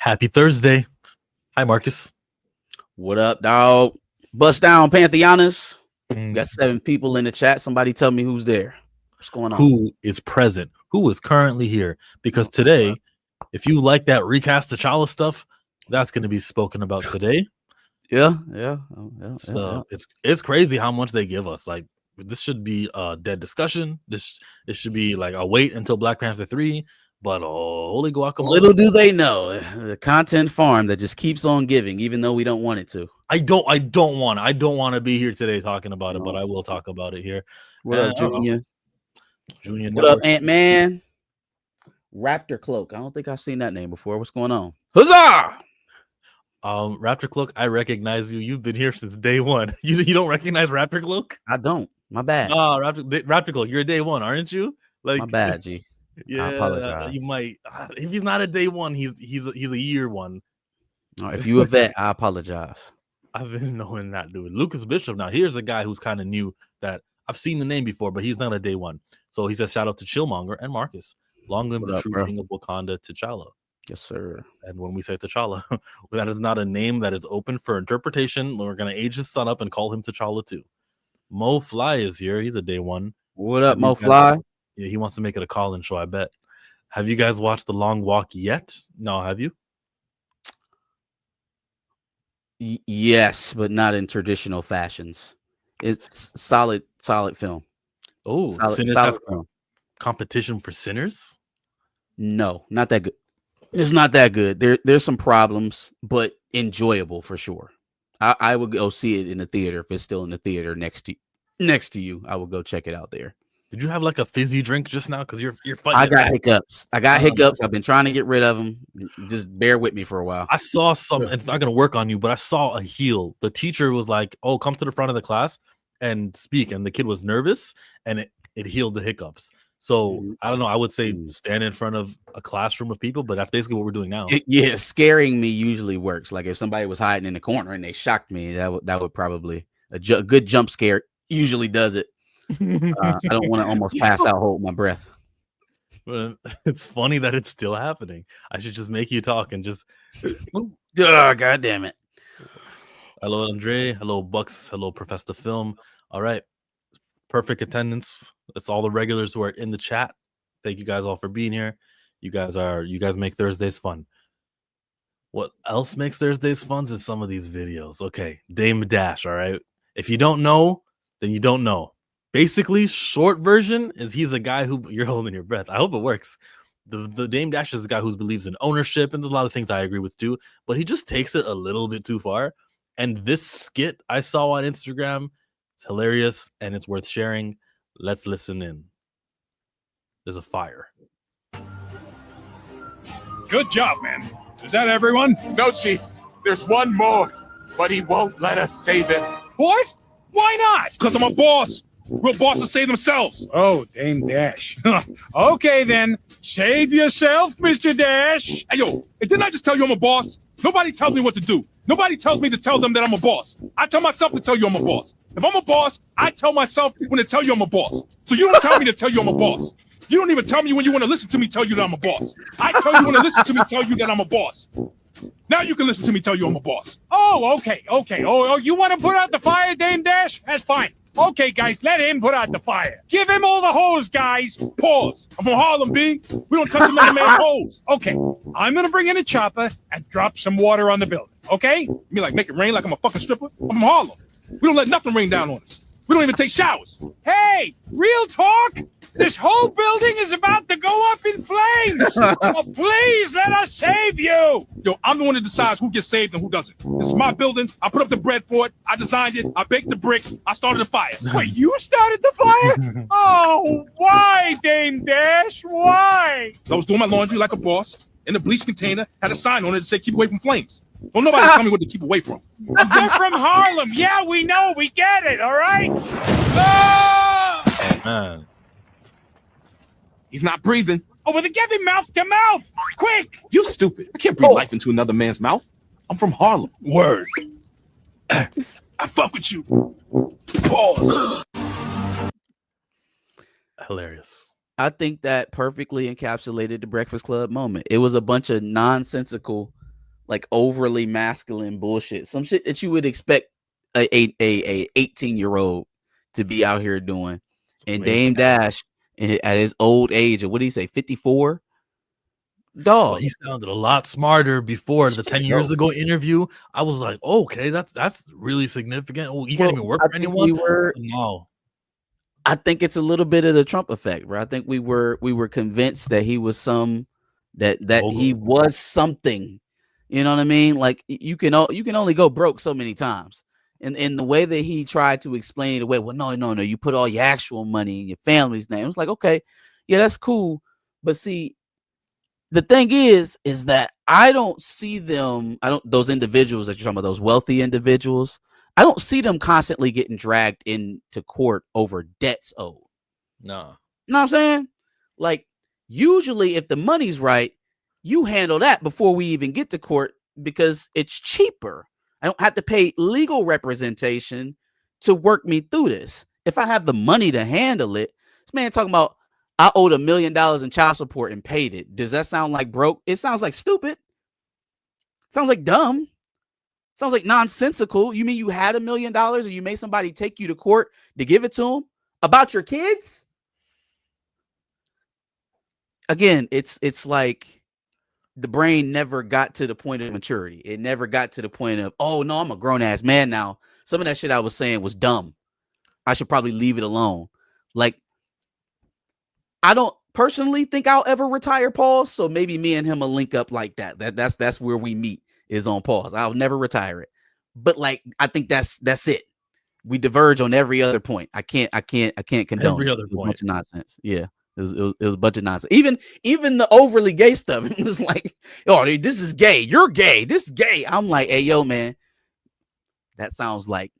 Happy Thursday. Hi, Marcus. What up, dog? Bust down, Pantheonis. We got Mm, 7 people in the chat. Somebody tell me who's there. What's going on? Who is present? Who is currently here? Because today, if you like that recast T'Challa stuff, that's going to be spoken about today. Yeah. So it's crazy how much they give us. Like, this should be a dead discussion. This should be like a wait until Black Panther 3. But holy guacamole! Little do they know, the content farm that just keeps on giving, even though we don't want it to. I don't want to be here today talking about it, but I will talk about it here. What up, Junior? Junior What Network. up, Ant-Man? Raptor Cloak. I don't think I've seen that name before. What's going on? Huzzah! Raptor Cloak, I recognize you. You've been here since day one. You don't recognize Raptor Cloak? I don't. My bad. Raptor Cloak, you're a day one, aren't you? Like, my bad, G. Yeah, I apologize. You might. If he's not a day one, he's a year one. If you a vet, I apologize. I've been knowing that dude, Lucas Bishop. Now here's a guy who's kind of new that I've seen the name before, but he's not a day one. So he says, shout out to Chillmonger and Marcus. Long live the true king of Wakanda, T'Challa. Yes, sir. And when we say T'Challa, that is not a name that is open for interpretation. We're gonna age his son up and call him T'Challa too. Mo Fly is here. He's a day one. What up, Mo Fly? Yeah, he wants to make it a call-in show, I bet. Have you guys watched The Long Walk yet? No, have you? Yes, but not in traditional fashions. It's solid film. Oh, solid film. Competition for Sinners? No, not that good. It's not that good. There's some problems, but enjoyable for sure. I would go see it in the theater if it's still in the theater next to you. I would go check it out there. Did you have like a fizzy drink just now? Because you're fighting. I got hiccups. I've been trying to get rid of them. Just bear with me for a while. I saw some. It's not going to work on you, but I saw a heel. The teacher was like, "Oh, come to the front of the class and speak." And the kid was nervous, and it healed the hiccups. So I don't know. I would say stand in front of a classroom of people, but that's basically what we're doing now. Scaring me usually works. Like if somebody was hiding in the corner and they shocked me, that would probably a good jump scare usually does it. I don't want to almost pass out, hold my breath. But it's funny that it's still happening. I should just make you talk and just. God damn it! Hello, Andre. Hello, Bucks. Hello, Professor Film. All right, perfect attendance. That's all the regulars who are in the chat. Thank you guys all for being here. You guys make Thursdays fun. What else makes Thursdays fun is some of these videos. Okay, Dame Dash. All right, if you don't know, then you don't know. Basically, short version is he's a guy who you're holding your breath. I hope it works. The Dame Dash is a guy who believes in ownership, and there's a lot of things I agree with too, but he just takes it a little bit too far. And this skit I saw on Instagram, it's hilarious and it's worth sharing. Let's listen in. There's a fire. Good job, man. Is that everyone? No, Chief. There's one more, but he won't let us save it. What? Why not? Because I'm a boss. Real bosses save themselves. Oh, Dame Dash. Okay, then. Save yourself, Mr. Dash. Hey, yo, didn't I just tell you I'm a boss? Nobody tells me what to do. Nobody tells me to tell them that I'm a boss. I tell myself to tell you I'm a boss. If I'm a boss, I tell myself when to tell you I'm a boss. So you don't tell me to tell you I'm a boss. You don't even tell me when you want to listen to me tell you that I'm a boss. I tell you when to listen to me tell you that I'm a boss. Now you can listen to me tell you I'm a boss. Oh, okay. Oh, you want to put out the fire, Dame Dash? That's fine. Okay, guys, let him put out the fire. Give him all the hose, guys. Pause. I'm from Harlem, B. We don't touch another man's hose. Okay, I'm going to bring in a chopper and drop some water on the building, okay? You mean like make it rain like I'm a fucking stripper? I'm from Harlem. We don't let nothing rain down on us. We don't even take showers. Hey, real talk? This whole building is about to go up in flames. Oh, please let us save you. Yo, I'm the one that decides who gets saved and who doesn't. This is my building. I put up the bread for it. I designed it. I baked the bricks. I started the fire. Wait, you started the fire? Oh, why, Dame Dash? Why? I was doing my laundry like a boss. In the bleach container, had a sign on it that said keep away from flames. Don't nobody tell me what to keep away from. You're from Harlem. Yeah, we know. We get it, all right? Oh, man. He's not breathing. Oh, well, then give him mouth to mouth. Quick. You stupid. I can't breathe life into another man's mouth. I'm from Harlem. Word. I fuck with you. Pause. Hilarious. I think that perfectly encapsulated the Breakfast Club moment. It was a bunch of nonsensical like overly masculine bullshit. Some shit that you would expect a 18-year-old to be out here doing. And Dame Dash at his old age of what did he say, 54? Well, Dog. he sounded a lot smarter before the 10 years ago interview. I was like, okay, that's really significant. Oh, you can't even work for anyone. No. I think it's a little bit of the Trump effect, bro. I think we were convinced that he was he was something. You know what I mean? Like you can only go broke so many times. And in the way that he tried to explain it away, well, no, you put all your actual money in your family's name. It was like, okay, yeah, that's cool. But see, the thing is that I don't see them. Those individuals that you're talking about, those wealthy individuals, I don't see them constantly getting dragged into court over debts owed. No. You know what I'm saying? Like, usually if the money's right, you handle that before we even get to court because it's cheaper. I don't have to pay legal representation to work me through this. If I have the money to handle it, this man talking about I owed $1 million in child support and paid it. Does that sound like broke? It sounds like stupid. It sounds like dumb. It sounds like nonsensical. You mean you had $1 million and you made somebody take you to court to give it to them about your kids? Again, it's like the brain never got to the point of maturity. It never got to the point of, oh no, I'm a grown ass man now. Some of that shit I was saying was dumb. I should probably leave it alone. Like, I don't personally think I'll ever retire, pause. So maybe me and him will link up like that. That's where we meet is on pause. I'll never retire it. But like, I think that's it. We diverge on every other point. I can't condone every other point. A bunch of nonsense. Yeah. It was a bunch of nonsense. Even the overly gay stuff. It was like, oh, this is gay. You're gay. This is gay. I'm like, hey, yo, man. That sounds like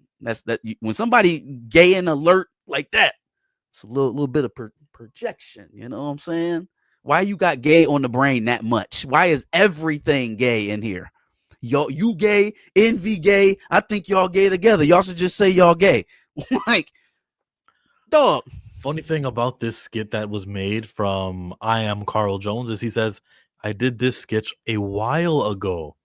when somebody gay and alert like that, it's a little bit of projection. You know what I'm saying? Why you got gay on the brain that much? Why is everything gay in here? You gay, envy gay. I think y'all gay together. Y'all should just say y'all gay. Like, dog. Funny thing about this skit that was made from I Am Carl Jones is he says, I did this sketch a while ago.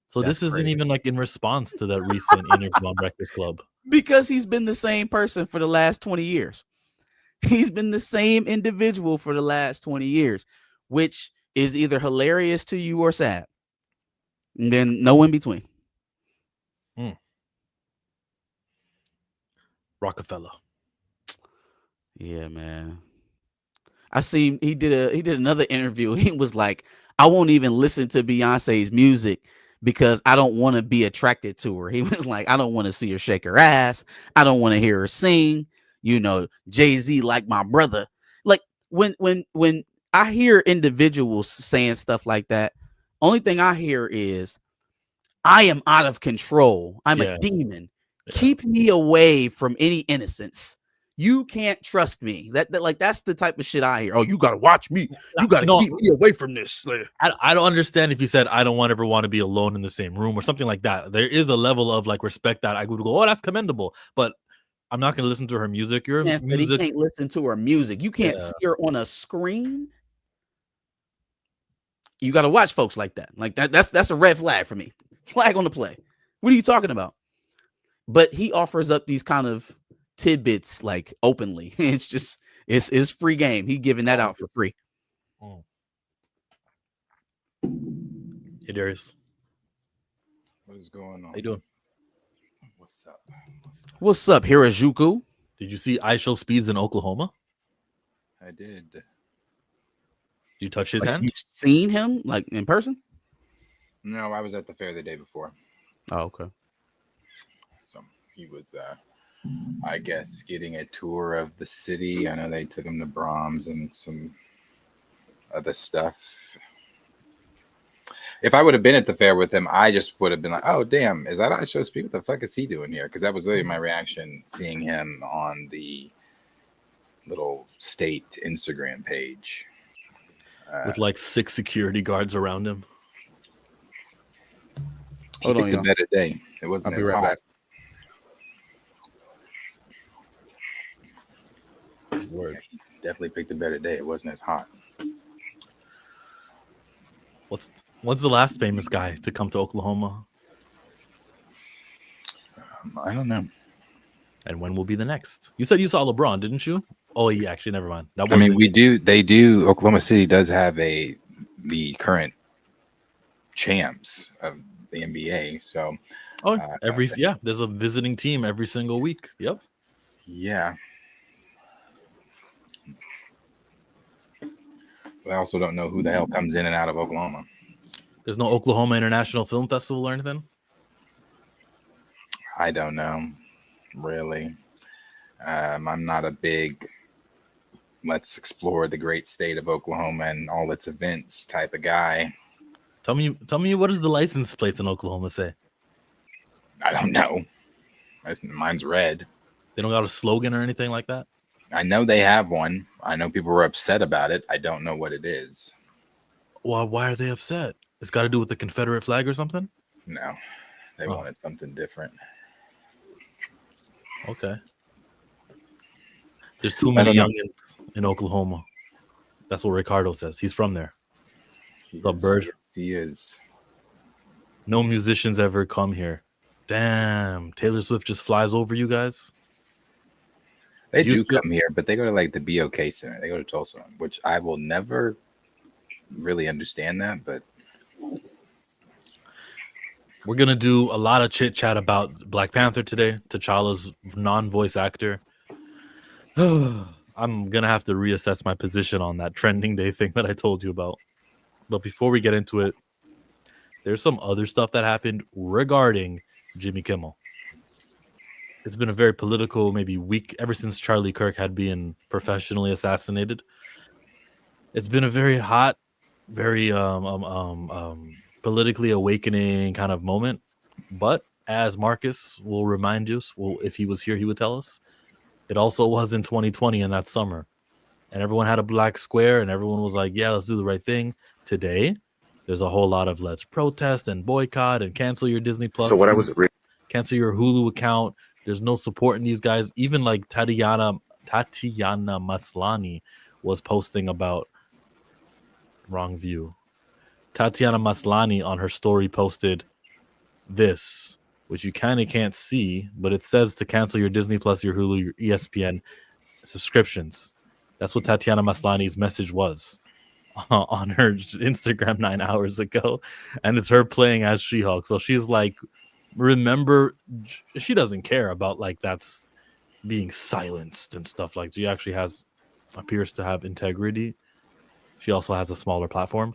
So this isn't even like in response to that recent interview on Breakfast Club. Because he's been the same person for the last 20 years. He's been the same individual for the last 20 years, which is either hilarious to you or sad. And then no in between. Rockefeller. Yeah, man. I seen he did another interview. He was like, I won't even listen to Beyonce's music because I don't want to be attracted to her. He was like, I don't want to see her shake her ass. I don't want to hear her sing. You know, Jay-Z like my brother. Like when I hear individuals saying stuff like that, only thing I hear is I am out of control. I'm a demon. Yeah. Keep me away from any innocence. You can't trust me. That's the type of shit I hear. Oh, you gotta watch me. You gotta keep me away from this. I don't understand if you said I don't ever want to be alone in the same room or something like that. There is a level of like respect that I would go, oh, that's commendable. But I'm not gonna listen to her music. Your music. But he can't listen to her music. You can't see her on a screen. You gotta watch folks like that. Like that's a red flag for me. Flag on the play. What are you talking about? But he offers up these kind of tidbits like openly. It's free game. He giving that out for free. Hey Darius, what is going on? How you doing? What's up, Hirajuku? Did you see I Show Speeds in Oklahoma? I did. Did you touch his hand? You seen him like in person? No, I was at the fair the day before. Oh, okay. So he was I guess getting a tour of the city. I know they took him to Brahms and some other stuff. If I would have been at the fair with him, I just would have been like, oh, damn, is that I Show Speed? What the fuck is he doing here? Because that was really my reaction seeing him on the little state Instagram page. With like 6 security guards around him. He picked a better day. It wasn't as hot. Word. Yeah, he definitely picked a better day. It wasn't as hot. When's the last famous guy to come to Oklahoma? I don't know. And when will be the next? You said you saw LeBron, didn't you? Oh, yeah, actually, never mind. That I mean, wasn't. we do. They do. Oklahoma City does have the current champs of the NBA. So, Oh, there's a visiting team every single week. Yep. yeah. But I also don't know who the hell comes in and out of Oklahoma. There's no Oklahoma International Film Festival or anything? I don't know, really. I'm not a big let's explore the great state of Oklahoma and all its events type of guy. Tell me what does the license plates in Oklahoma say? I don't know. Mine's red. They don't got a slogan or anything like that? I know they have one. I know people were upset about it. I don't know what it is. Well, why are they upset? It's got to do with the Confederate flag or something? No, they wanted something different. Okay. There's too many youngins in Oklahoma. That's what Ricardo says. He's from there. The bird. He is. No musicians ever come here. Damn. Taylor Swift just flies over you guys? They do come here, but they go to like the BOK Center. They go to Tulsa, which I will never really understand that, but we're going to do a lot of chit chat about Black Panther today. T'Challa's non-voice actor. I'm going to have to reassess my position on that trending day thing that I told you about. But before we get into it, there's some other stuff that happened regarding Jimmy Kimmel. It's been a very political, maybe week ever since Charlie Kirk had been professionally assassinated. It's been a very hot, very politically awakening kind of moment. But as Marcus will remind us, if he was here, he would tell us, it also was in 2020 in that summer. And everyone had a black square and everyone was like, yeah, let's do the right thing. Today, there's a whole lot of let's protest and boycott and cancel your Disney Plus. So what I was cancel your Hulu account. There's no support in these guys. Even like Tatiana Maslany was posting about wrong view. Tatiana Maslany on her story posted this, which you kind of can't see, but it says to cancel your Disney Plus, your Hulu, your ESPN subscriptions. That's what Tatiana Maslany's message was on her Instagram 9 hours ago. And it's her playing as She-Hulk. So she's like, remember, she doesn't care about like that's being silenced and stuff like that. She actually appears to have integrity. She also has a smaller platform.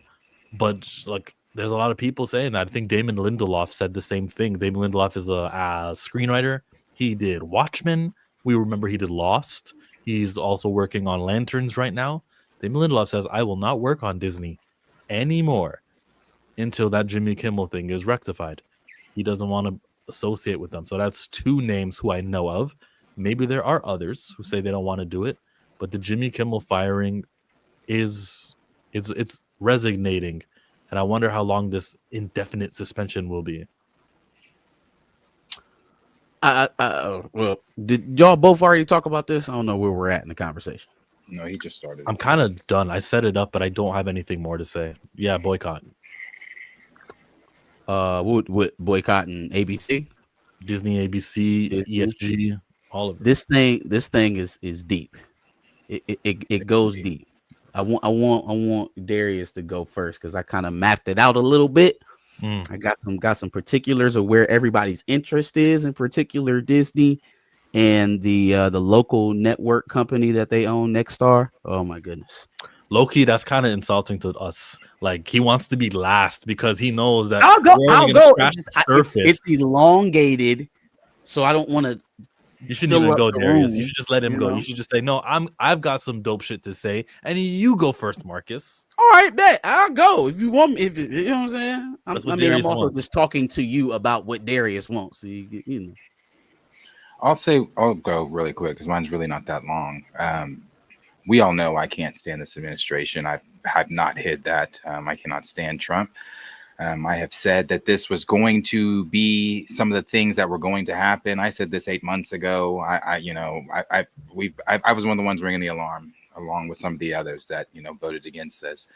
But like, there's a lot of people saying that. I think Damon Lindelof said the same thing. Damon Lindelof is a screenwriter. He did Watchmen. We remember he did Lost. He's also working on Lanterns right now. Damon Lindelof says, I will not work on Disney anymore until that Jimmy Kimmel thing is rectified. He doesn't want to associate with them. So that's two names who I know of. Maybe there are others who say they don't want to do it. But the Jimmy Kimmel firing it's resonating. And I wonder how long this indefinite suspension will be. Well, did y'all both already talk about this? I don't know where we're at in the conversation. No, he just started. I'm kind of done. I set it up, but I don't have anything more to say. Yeah, boycott. What boycotting ABC, Disney, ABC, EFG, all of it. This thing is deep. It goes deep. I want Darius to go first because I kind of mapped it out a little bit. I got some particulars of where everybody's interest is, in particular Disney and the local network company that they own, Nexstar. Oh my goodness. Low-key, that's kind of insulting to us. Like, he wants to be last because he knows that I'll go. It's elongated, so I don't want to. You shouldn't even go, Darius. You should just let him go. You should just say, no, I've got some dope shit to say, and you go first, Marcus. All right, bet. I'll go if you want me. If you know what I'm saying. I'm also just talking to you about what Darius wants. So you know. I'll go really quick because mine's really not that long. We all know I can't stand this administration. I have not hid that. I cannot stand Trump. I have said that this was going to be some of the things that were going to happen. I said this 8 months ago. I was one of the ones ringing the alarm, along with some of the others that voted against this.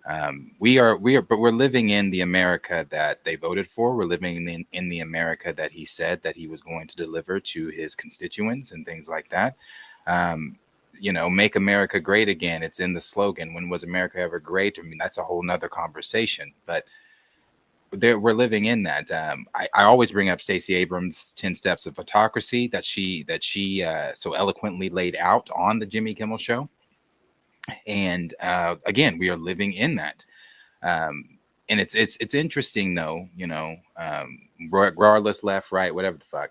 but we're living in the America that they voted for. We're living in the America that he said that he was going to deliver to his constituents and things like that. Make America great again. It's in the slogan. When was America ever great? I mean, that's a whole nother conversation, but we're living in that. I always bring up Stacey Abrams' 10 steps of autocracy that she so eloquently laid out on the Jimmy Kimmel show. And again, we are living in that. And it's interesting though, regardless, left, right, whatever the fuck,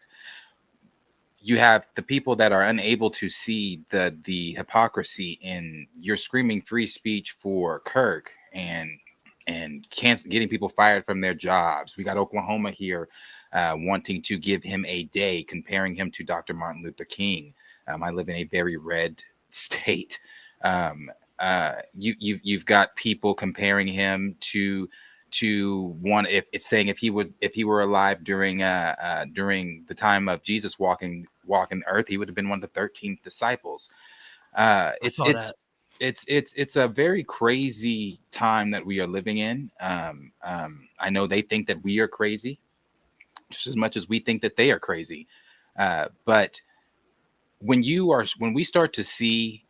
you have the people that are unable to see the hypocrisy in you're screaming free speech for Kirk and getting people fired from their jobs. We got Oklahoma here wanting to give him a day, comparing him to Dr. Martin Luther King. I live in a very red state. You've got people comparing him to one if saying if he were alive during the time of Jesus walking earth, he would have been one of the 13 disciples. It's a very crazy time that we are living in. I know they think that we are crazy just as much as we think that they are crazy. But when we start to see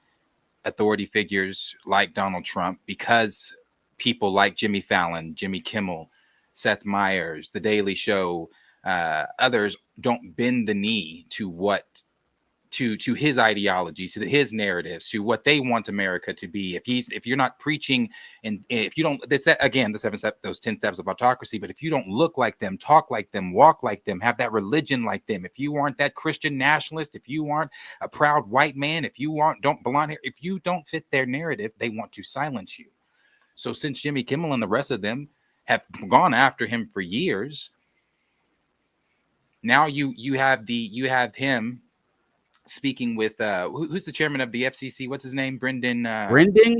authority figures like Donald Trump, because people like Jimmy Fallon, Jimmy Kimmel, Seth Meyers, The Daily Show, others don't bend the knee to his ideologies, to his narratives, to what they want America to be. If you're not preaching, and if you don't, that's again those 10 steps of autocracy. But if you don't look like them, talk like them, walk like them, have that religion like them, if you aren't that Christian nationalist, if you aren't a proud white man, if you don't belong here, if you don't fit their narrative, they want to silence you. So since Jimmy Kimmel and the rest of them have gone after him for years, now you have him speaking with who's the chairman of the FCC? What's his name? Brendan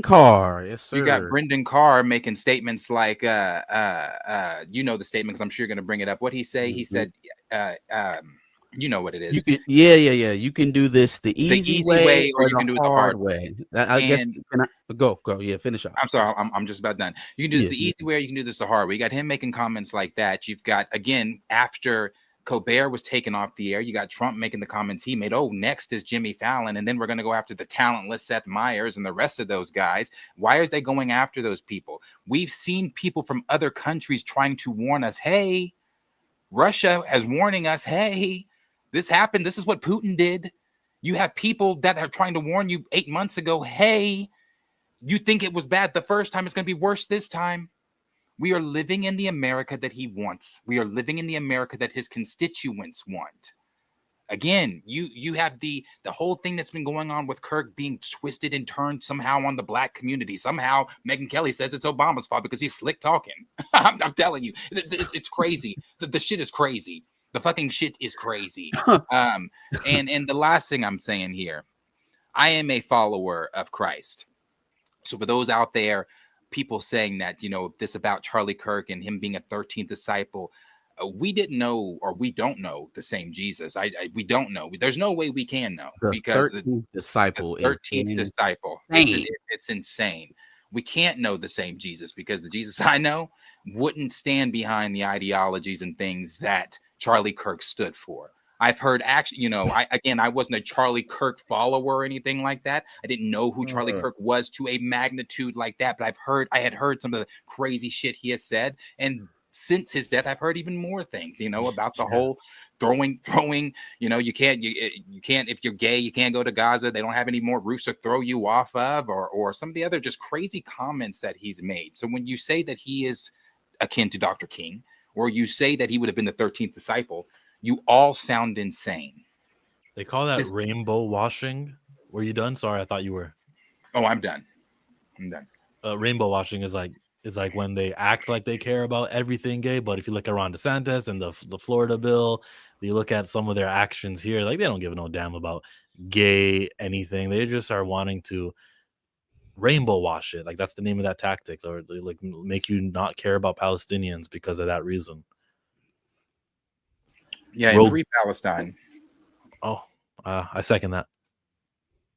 Carr. Yes, sir. You got Brendan Carr making statements like the statements. I'm sure you're going to bring it up. What he say? He said, you know what it is. Yeah. You can do this the easy way or you can do it the hard way. I guess. Go. Yeah, finish up. I'm sorry. I'm just about done. You can do this the easy way or you can do this the hard way. You got him making comments like that. You've got, again, after Colbert was taken off the air, you got Trump making the comments he made. Oh, next is Jimmy Fallon. And then we're going to go after the talentless Seth Meyers and the rest of those guys. Why are they going after those people? We've seen people from other countries trying to warn us. Hey, Russia is warning us. Hey, this happened. This is what Putin did. You have people that are trying to warn you 8 months ago. Hey, you think it was bad the first time. It's going to be worse this time. We are living in the America that he wants. We are living in the America that his constituents want. Again, you have the whole thing that's been going on with Kirk being twisted and turned somehow on the black community. Somehow Megyn Kelly says it's Obama's fault because he's slick talking. I'm telling you, it's crazy. The shit is crazy. The fucking shit is crazy. And the last thing I'm saying here, I am a follower of Christ. So for those out there, people saying that, this about Charlie Kirk and him being a 13th disciple, we didn't know, or we don't know the same Jesus. We don't know. There's no way we can know, because the 13th disciple it's insane. We can't know the same Jesus, because the Jesus I know wouldn't stand behind the ideologies and things that Charlie Kirk stood for. I've heard I wasn't a Charlie Kirk follower or anything like that. I didn't know who Charlie Kirk was to a magnitude like that, but I had heard some of the crazy shit he has said. And since his death, I've heard even more things, about the whole throwing, you can't, if you're gay, you can't go to Gaza. They don't have any more roofs to throw you off of, or some of the other just crazy comments that he's made. So when you say that he is akin to Dr. King, or you say that he would have been the 13th disciple, you all sound insane. They call that rainbow washing. Were you done? Sorry, I thought you were. Oh, I'm done. Rainbow washing is like when they act like they care about everything gay, but if you look at Ron DeSantis and the Florida bill, you look at some of their actions here, like they don't give no damn about gay anything. They just are wanting to rainbow wash it. Like that's the name of that tactic, or they like make you not care about Palestinians because of that reason. Yeah, and free Palestine. Oh, I second that.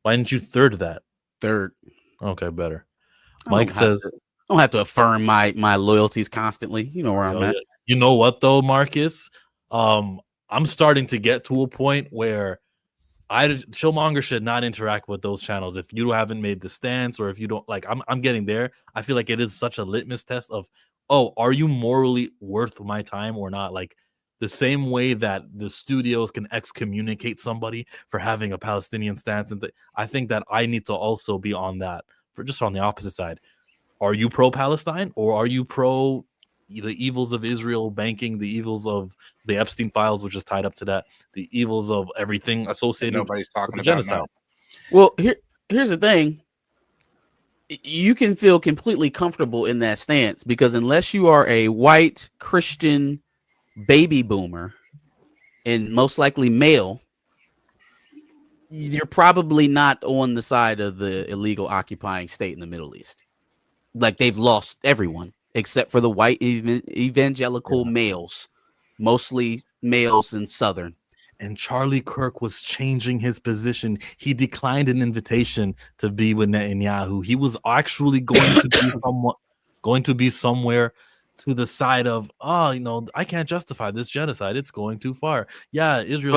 Why didn't you third that? Third. Okay, better. Mike says don't have to affirm my loyalties constantly. You know where I'm at. You know what though, Marcus? I'm starting to get to a point where Killmonger should not interact with those channels if you haven't made the stance, or if you don't like. I'm getting there. I feel like it is such a litmus test of, oh, are you morally worth my time or not? Like the same way that the studios can excommunicate somebody for having a Palestinian stance, and I think that I need to also be on that, for just on the opposite side. Are you pro-Palestine, or are you pro the evils of Israel banking, the evils of the Epstein files, which is tied up to that, the evils of everything associated Nobody's with talking the about genocide? now. Well, here's the thing. You can feel completely comfortable in that stance because unless you are a white Christian baby boomer and most likely male, you're probably not on the side of the illegal occupying state in the Middle East. Like they've lost everyone except for the white evangelical males, mostly males in Southern. And Charlie Kirk was changing his position. He declined an invitation to be with Netanyahu. He was actually going to be somewhere to the side of, oh, I can't justify this genocide. It's going too far. Yeah, Israel.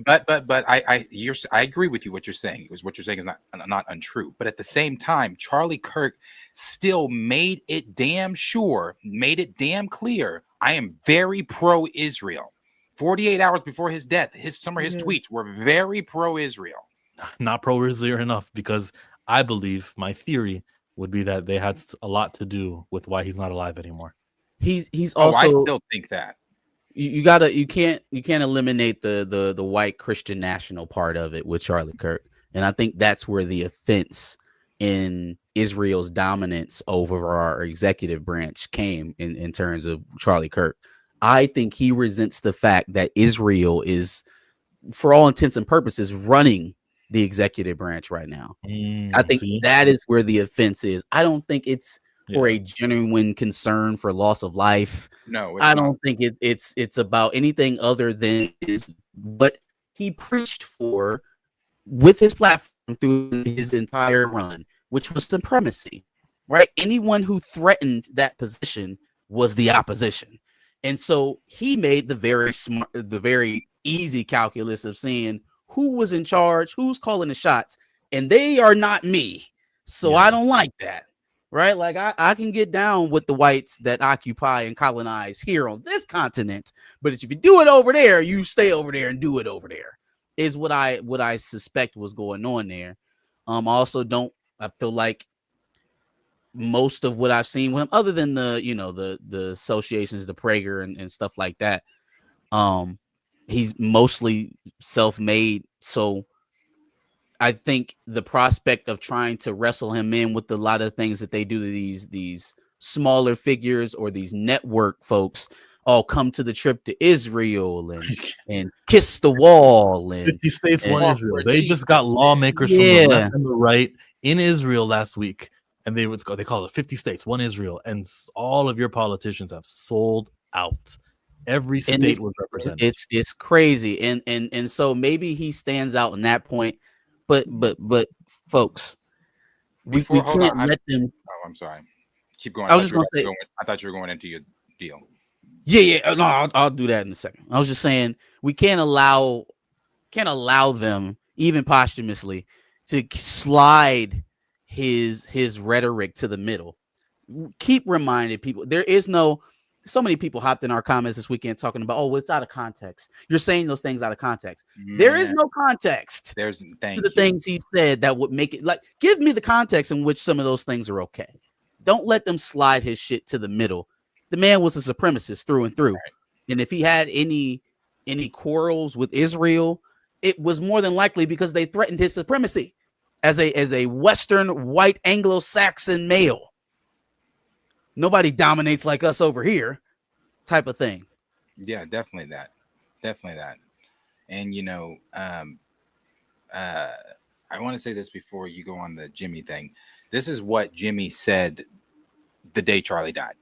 But I agree with you. What you're saying is not untrue. But at the same time, Charlie Kirk still made it damn clear. I am very pro-Israel. 48 hours before his death, his tweets were very pro-Israel. Not pro-Israel enough, because I believe my theory would be that they had a lot to do with why he's not alive anymore. He's also. I still think that you can't eliminate the white Christian national part of it with Charlie Kirk, and I think that's where the offense in Israel's dominance over our executive branch came in terms of Charlie Kirk. I think he resents the fact that Israel is, for all intents and purposes, running the executive branch right now. I think that is where the offense is. I don't think it's for a genuine concern for loss of life. No, I don't think it's about anything other than is what he preached for with his platform through his entire run, which was supremacy, right? Anyone who threatened that position was the opposition. And so he made the very easy calculus of seeing who was in charge, who's calling the shots, and they are not me. So I don't like that, right? Like I can get down with the whites that occupy and colonize here on this continent, but if you do it over there, you stay over there and do it over there, is what I suspect was going on there. I feel like most of what I've seen with him, other than the associations, the Prager and stuff like that, he's mostly self-made. So I think the prospect of trying to wrestle him in with a lot of things that they do to these smaller figures or these network folks all come to the trip to Israel and kiss the wall and 50 states want Israel. They just got lawmakers from the left and the right in Israel last week. And they call it 50 states, one Israel, and all of your politicians have sold out. Every state was represented. It's crazy, and so maybe he stands out in that point, but folks, we can't let them. Oh, I'm sorry. Keep going. I was just gonna say. I thought you were going into your deal. Yeah. No, I'll do that in a second. I was just saying we can't allow them even posthumously to slide his rhetoric to the middle. Keep reminding people so many people hopped in our comments this weekend talking about, oh, it's out of context. You're saying those things out of context. There is no context. There's things he said that would make it, like, give me the context in which some of those things are okay. Don't let them slide his shit to the middle. The man was a supremacist through and through. Right. And if he had any quarrels with Israel, it was more than likely because they threatened his supremacy as a Western white Anglo-Saxon male. Nobody dominates like us over here, type of thing. Yeah, definitely that. And I want to say this before you go on the Jimmy thing. This is what Jimmy said the day Charlie died.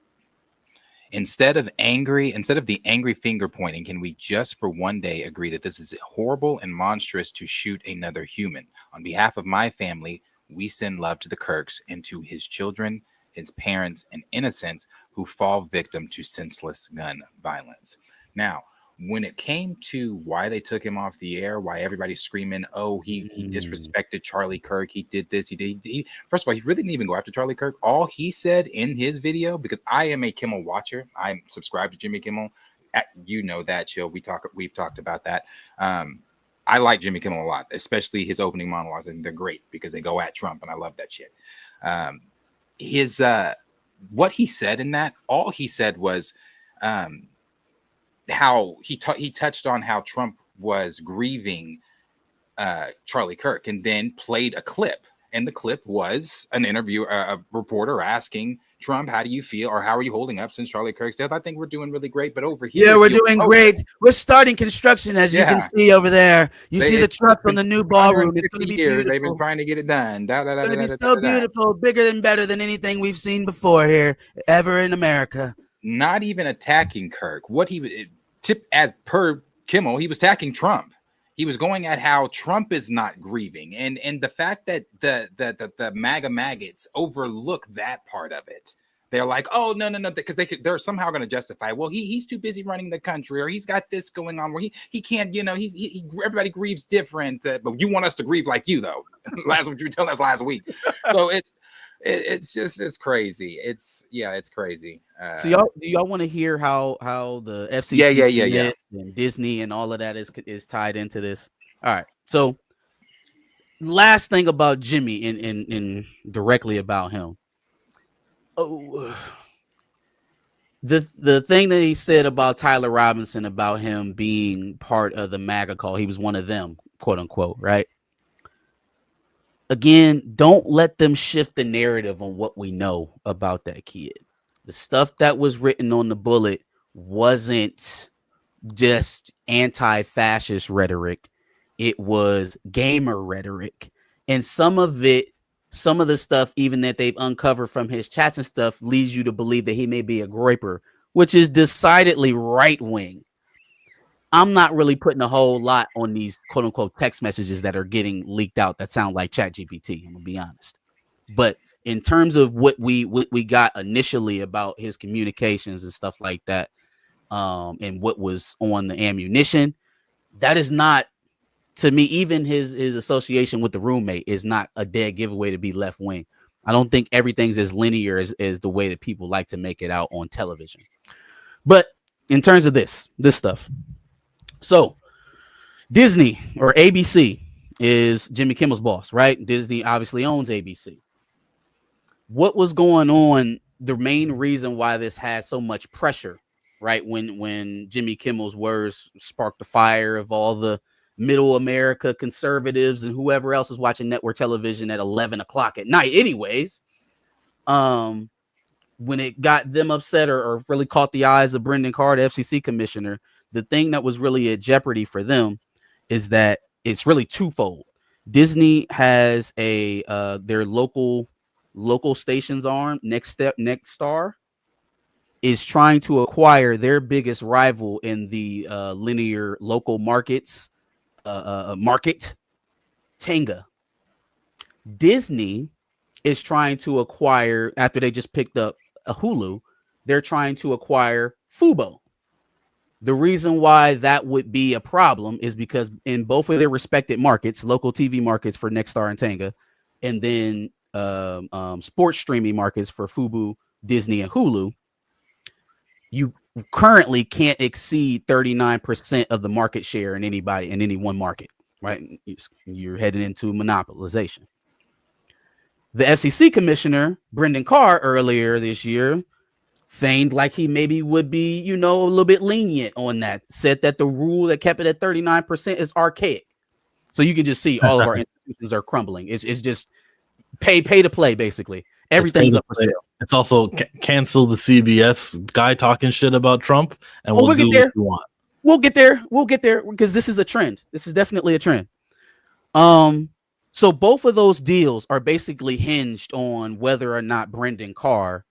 Instead of the angry finger pointing, can we just for one day agree that this is horrible and monstrous to shoot another human? On behalf of my family, we send love to the Kirks and to his children his parents, and innocents who fall victim to senseless gun violence. Now, when it came to why they took him off the air, why everybody's screaming, "Oh, he disrespected Charlie Kirk. He did this. First of all, he really didn't even go after Charlie Kirk. All he said in his video, because I am a Kimmel watcher, I'm subscribed to Jimmy Kimmel. You know that show. We've talked about that. I like Jimmy Kimmel a lot, especially his opening monologues, and they're great because they go at Trump, and I love that shit. What he said in that, all he said was how he touched on how Trump was grieving Charlie Kirk, and then played a clip. And the clip was an interview, a reporter asking Trump, "How do you feel, or how are you holding up since Charlie Kirk's death?" "I think we're doing really great, but over here, yeah, we're doing great. We're starting construction, as you can see over there. You see the truck on the new ballroom. It's going to be beautiful. They've been trying to get it done. It's going to be so beautiful, bigger and better than anything we've seen before here ever in America." Not even attacking Kirk. What he as per Kimmel, he was attacking Trump. He was going at how Trump is not grieving, and the fact that the MAGA maggots overlook that part of it. They're like, "Oh, no," because they're somehow going to justify. Well, he's too busy running the country, or he's got this going on where he can't. Everybody grieves different, but you want us to grieve like you, though. That's what you were telling us last week. So it's crazy. It's crazy. So do y'all want to hear how the FCC and Disney and all of that is tied into this? All right. So last thing about Jimmy and directly about him. Oh, the thing that he said about Tyler Robinson, about him being part of the MAGA call, he was one of them, quote unquote, right? Again, don't let them shift the narrative on what we know about that kid. The stuff that was written on the bullet wasn't just anti-fascist rhetoric. It was gamer rhetoric. And some of the stuff, even that they've uncovered from his chats and stuff, leads you to believe that he may be a groiper, which is decidedly right-wing. I'm not really putting a whole lot on these quote unquote text messages that are getting leaked out that sound like ChatGPT. I'm gonna be honest. But in terms of what we got initially about his communications and stuff like that, and what was on the ammunition, that is not, to me, even his association with the roommate is not a dead giveaway to be left wing. I don't think everything's as linear as the way that people like to make it out on television. But in terms of this stuff, so Disney or ABC is Jimmy Kimmel's boss, right? Disney obviously owns ABC. What was going on? The main reason why this had so much pressure, right? When Jimmy Kimmel's words sparked the fire of all the middle America conservatives and whoever else is watching network television at 11 o'clock at night anyways, when it got them upset or really caught the eyes of Brendan Carr, the FCC commissioner, the thing that was really at jeopardy for them is that it's really twofold. Disney has their local stations arm, Nexstar, is trying to acquire their biggest rival in the linear local markets market, Tenga. Disney is trying to acquire, after they just picked up a Hulu, they're trying to acquire Fubo. The reason why that would be a problem is because in both of their respected markets, local TV markets for Nexstar and Tenga, and then sports streaming markets for Fubo, Disney, and Hulu, you currently can't exceed 39% of the market share in any one market, right? You're heading into monopolization. The FCC commissioner, Brendan Carr, earlier this year feigned like he maybe would be, a little bit lenient on that, said that the rule that kept it at 39% is archaic. So you can just see all of our institutions are crumbling. It's just pay to play, basically. Everything's up for sale. It's also cancel the CBS guy talking shit about Trump, and we'll do what you want. We'll get there because this is a trend. This is definitely a trend. So both of those deals are basically hinged on whether or not Brendan Carr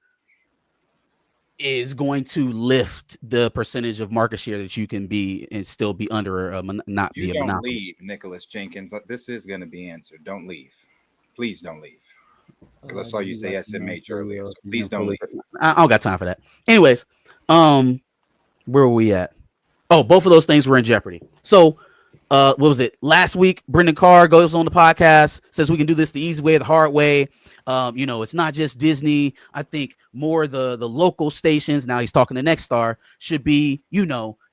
is going to lift the percentage of market share that you can be and still be under not be a monopoly. You don't leave, Nicholas Jenkins. This is going to be answered. Don't leave. Please don't leave. Because I saw you say SMH earlier. So please don't leave. I don't got time for that. Anyways, where were we at? Oh, both of those things were in jeopardy. So, what was it? Last week, Brendan Carr goes on the podcast, says we can do this the easy way, the hard way. It's not just Disney. I think more the local stations, now he's talking to Nexstar, should be,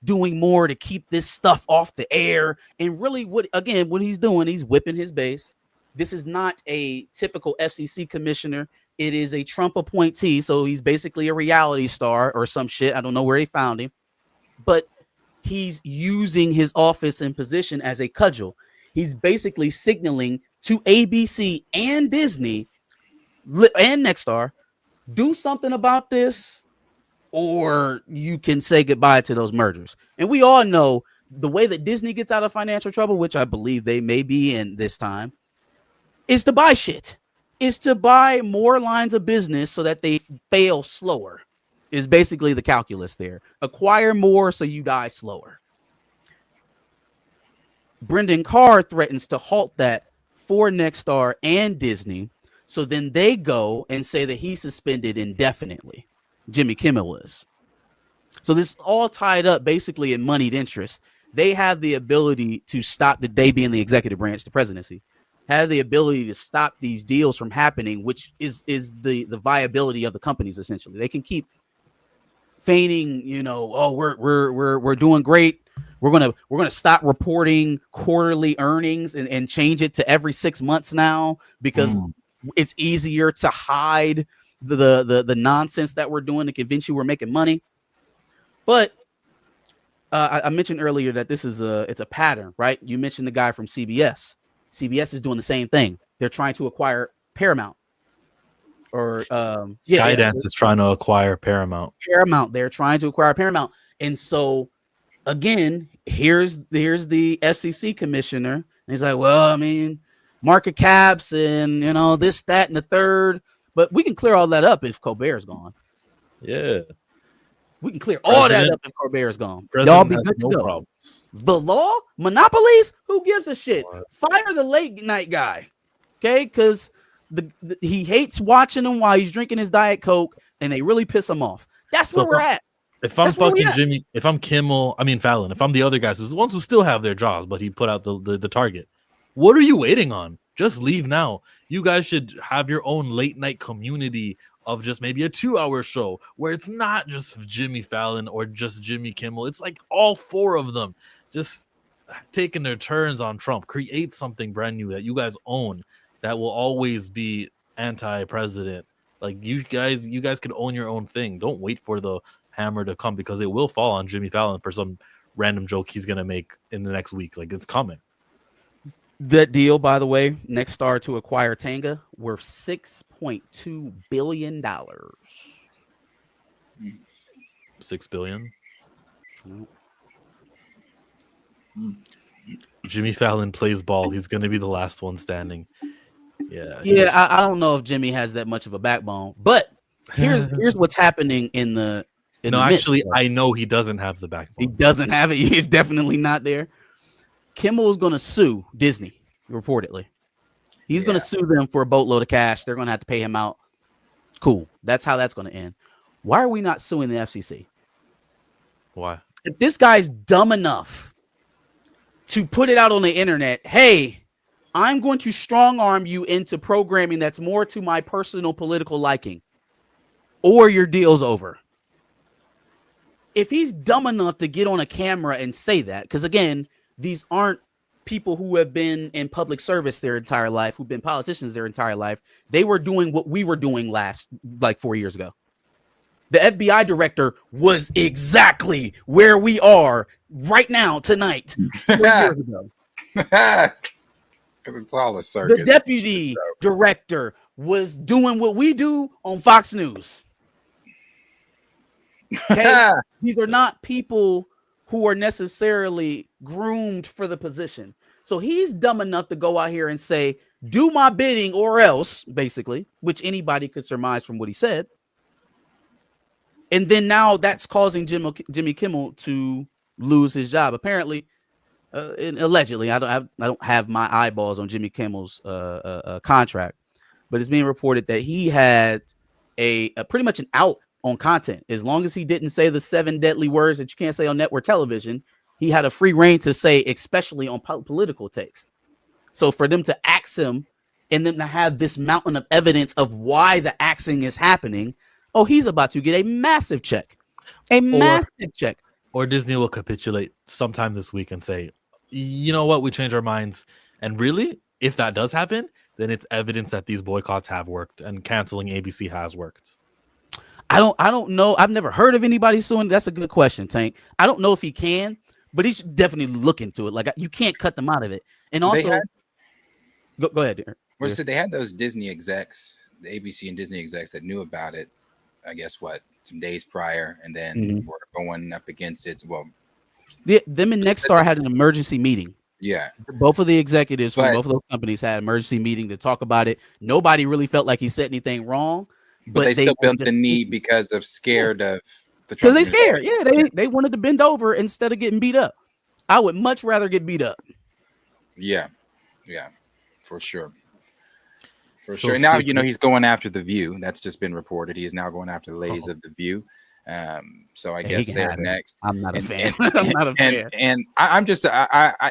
doing more to keep this stuff off the air. And really what he's doing, he's whipping his base. This is not a typical FCC commissioner. It is a Trump appointee. So he's basically a reality star or some shit. I don't know where they found him, but he's using his office and position as a cudgel. He's basically signaling to ABC and Disney and Nexstar, do something about this, or you can say goodbye to those mergers. And we all know the way that Disney gets out of financial trouble, which I believe they may be in this time, is to buy shit. Is to buy more lines of business so that they fail slower. Is basically the calculus there. Acquire more so you die slower. Brendan Carr threatens to halt that for Nexstar and Disney. So then they go and say that he's suspended indefinitely. Jimmy Kimmel is. So this is all tied up basically in moneyed interest. They have the ability to stop they being the executive branch, the presidency, have the ability to stop these deals from happening, which is the viability of the companies. Essentially, they can keep feigning, we're doing great. We're gonna stop reporting quarterly earnings and change it to every 6 months now because it's easier to hide the nonsense that we're doing to convince you we're making money. But I mentioned earlier that this is it's a pattern, right? You mentioned the guy from CBS. CBS is doing the same thing. They're trying to acquire Paramount. Or Skydance is trying to acquire Paramount. They're trying to acquire Paramount. And so again, here's the FCC commissioner. And he's like, well, I mean, market caps and this, that, and the third. But we can clear all that up if Colbert's gone. Yeah. We can clear all that up if Colbert's gone. Y'all be good to go. Problems. The law, monopolies, who gives a shit? Fire the late night guy. Okay, because he hates watching him while he's drinking his Diet Coke, and they really piss him off. That's where we're at. If I'm fucking Jimmy, if I'm Kimmel, Fallon, if I'm the other guys, the ones who still have their jobs, but he put out the target. What are you waiting on? Just leave now. You guys should have your own late night community of just maybe a 2-hour show where it's not just Jimmy Fallon or just Jimmy Kimmel. It's like all four of them just taking their turns on Trump. Create something brand new that you guys own that will always be anti-president. Like you guys can own your own thing. Don't wait for the hammer to come because it will fall on Jimmy Fallon for some random joke he's gonna make in the next week. Like it's coming. That deal, by the way, Nexstar to acquire Tanga, worth $6.2 billion. $6 billion. Jimmy Fallon plays ball. He's gonna be the last one standing. Yeah. I don't know if Jimmy has that much of a backbone, but here's what's happening in the. Actually, I know he doesn't have the backbone. He doesn't have it. He's definitely not there. Kimmel is going to sue Disney, reportedly. He's going to sue them for a boatload of cash. They're going to have to pay him out. Cool. That's how that's going to end. Why are we not suing the FCC? Why? If this guy's dumb enough to put it out on the internet, hey, I'm going to strong arm you into programming that's more to my personal political liking, or your deal's over. If he's dumb enough to get on a camera and say that, because again, these aren't people who have been in public service their entire life, who've been politicians their entire life. They were doing what we were doing 4 years ago. The FBI director was exactly where we are right now, tonight, 4 years ago. Because it's all a circus. The deputy director was doing what we do on Fox News. Okay? These are not people who are necessarily groomed for the position. So he's dumb enough to go out here and say, do my bidding or else, basically, which anybody could surmise from what he said. And then now that's causing Jimmy Kimmel to lose his job. Apparently, allegedly, I don't have my eyeballs on Jimmy Kimmel's contract. but it's being reported that he had a pretty much an out on content. As long as he didn't say the 7 deadly words that you can't say on network television, he had a free reign to say, especially on political takes. So for them to axe him and then to have this mountain of evidence of why the axing is happening, oh, he's about to get a massive check. A massive check. Or Disney will capitulate sometime this week and say, you know what, we changed our minds. And really, if that does happen, then it's evidence that these boycotts have worked and canceling ABC has worked. I don't know. I've never heard of anybody suing. That's a good question, Tank. I don't know if he can, but he should definitely look into it. Like, you can't cut them out of it. And also, go ahead. Well, so they had those Disney execs, the ABC and Disney execs that knew about it, I guess, some days prior, and then were going up against it. Well, them and Nexstar had an emergency meeting. Yeah. Both of the executives from both of those companies had an emergency meeting to talk about it. Nobody really felt like he said anything wrong. But they still built the knee because of scared of the because they scared. Yeah, they wanted to bend over instead of getting beat up. I would much rather get beat up. Yeah, for sure. Sure. And now he's going after The View. That's just been reported. He is now going after the ladies of The View. So I guess they're next. I'm not a fan. I'm not a fan. And I'm just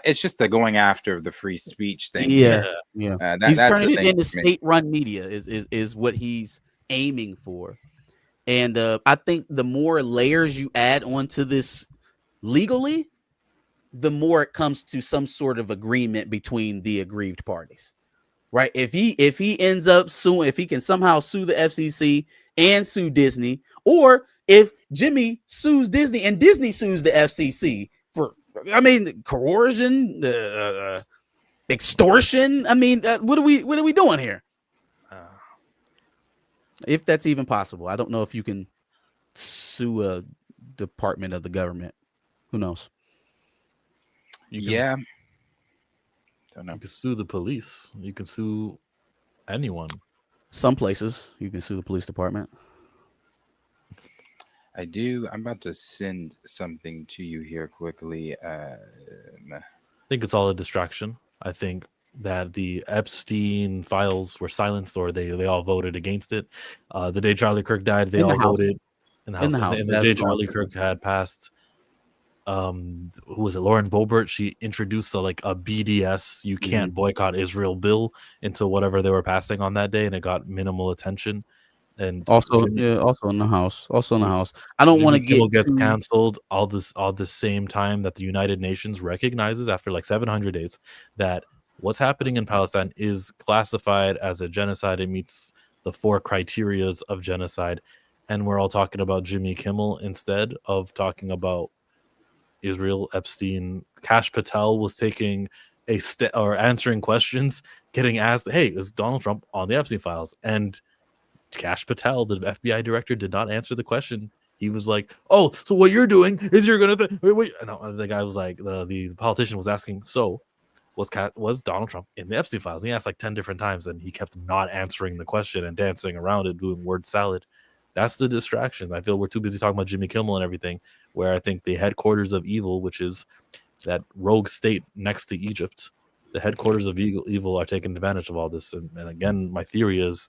it's just the going after the free speech thing. Yeah. He's that's turning it into state-run media is what he's aiming for. And I think the more layers you add onto this legally, the more it comes to some sort of agreement between the aggrieved parties. Right? If he ends up suing, if he can somehow sue the FCC and sue Disney, or if Jimmy sues Disney and Disney sues the FCC for, coercion, extortion. What are we doing here? If that's even possible, I don't know if you can sue a department of the government. Who knows? Don't know. You can sue the police. You can sue anyone. Some places you can sue the police department. I do. I'm about to send something to you here quickly. I think it's all a distraction. I think that the Epstein files were silenced, or they all voted against it. The day Charlie Kirk died, they all voted in the House. And the day Charlie Kirk had passed, who was it? Lauren Boebert. She introduced a BDS, you can't boycott Israel bill, into whatever they were passing on that day, and it got minimal attention. And also in the House. I don't want to gets canceled all the same time that the United Nations recognizes after 700 days that what's happening in Palestine is classified as a genocide. It meets the 4 criterias of genocide, and we're all talking about Jimmy Kimmel instead of talking about Israel. Epstein, Kash Patel was taking or answering questions, getting asked, "Hey, is Donald Trump on the Epstein files?" And Kash Patel, the FBI director, did not answer the question. He was like, "Oh, so what you're doing is you're gonna wait." No, the guy was like, the politician was asking, "So, was Donald Trump in the Epstein files?" And he asked 10 different times, and he kept not answering the question and dancing around it, doing word salad. That's the distraction. I feel we're too busy talking about Jimmy Kimmel and everything, where I think the headquarters of evil, which is that rogue state next to Egypt, the headquarters of evil are taking advantage of all this. And again, my theory is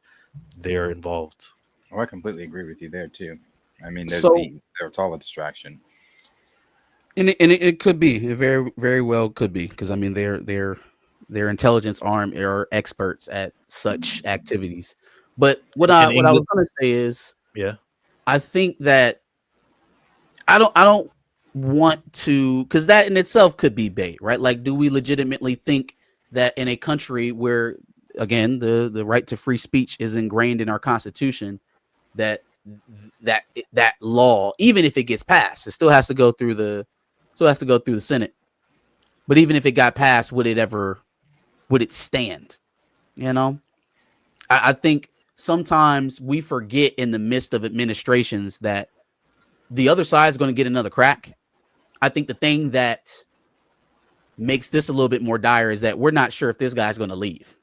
they're involved. Oh, I completely agree with you there too. It's all a distraction. And it could be. It very, very well could be, because their intelligence arm are experts at such activities. But what I was going to say is, I think that I don't want to, because that in itself could be bait, right? Like, do we legitimately think that in a country where, again, the right to free speech is ingrained in our Constitution, that law, even if it gets passed, it still has to go through the Senate. But even if it got passed, would it stand? I think sometimes we forget in the midst of administrations that the other side is going to get another crack. I think the thing that makes this a little bit more dire is that we're not sure if this guy's going to leave.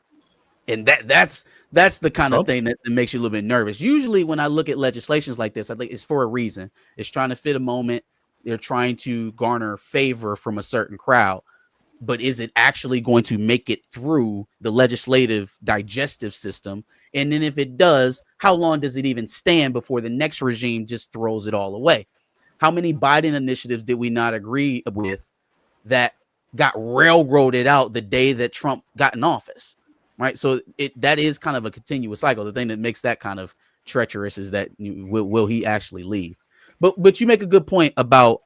And that's the kind of thing that makes you a little bit nervous. Usually when I look at legislations like this, I think it's for a reason. It's trying to fit a moment. They're trying to garner favor from a certain crowd. but is it actually going to make it through the legislative digestive system? And then if it does, how long does it even stand before the next regime just throws it all away? How many Biden initiatives did we not agree with that got railroaded out the day that Trump got in office? Right. So that is kind of a continuous cycle. The thing that makes that kind of treacherous is that will he actually leave? But you make a good point about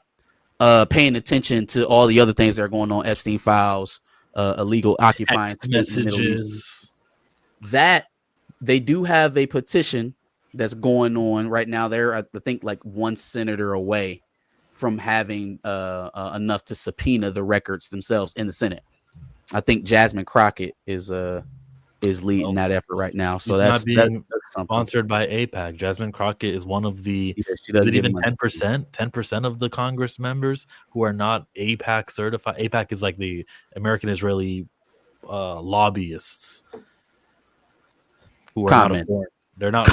paying attention to all the other things that are going on, Epstein files, illegal occupying messages. That they do have a petition that's going on right now. They're, I think, like one senator away from having enough to subpoena the records themselves in the Senate. I think Jasmine Crockett is leading that effort right now. So that's not being sponsored by AIPAC. Jasmine Crockett is one of the is it even 10% of the Congress members who are not AIPAC certified. AIPAC is like the American Israeli lobbyists who are not a foreign. They're not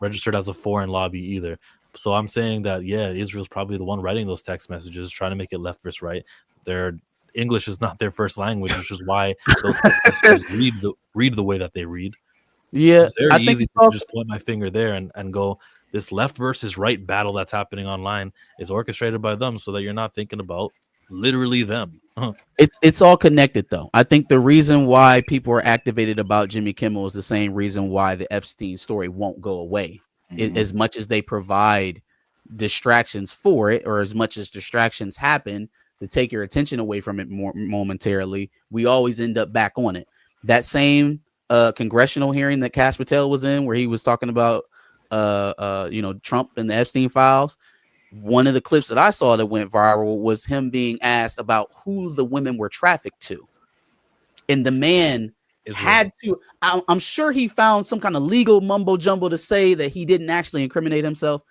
registered as a foreign lobby either. So I'm saying that Israel's probably the one writing those text messages, trying to make it left versus right. Their English is not their first language, which is why those text messages read the way that they read. Yeah, it's very easy to just point my finger there and go, this left versus right battle that's happening online is orchestrated by them, so that you're not thinking about literally them. It's all connected, though. I think the reason why people are activated about Jimmy Kimmel is the same reason why the Epstein story won't go away. As much as they provide distractions for it, or as much as distractions happen to take your attention away from it more momentarily, we always end up back on it. That same congressional hearing that Kash Patel was in, where he was talking about Trump and the Epstein files. One of the clips that I saw that went viral was him being asked about who the women were trafficked to. And the man had to, I'm sure he found some kind of legal mumbo jumbo to say that he didn't actually incriminate himself.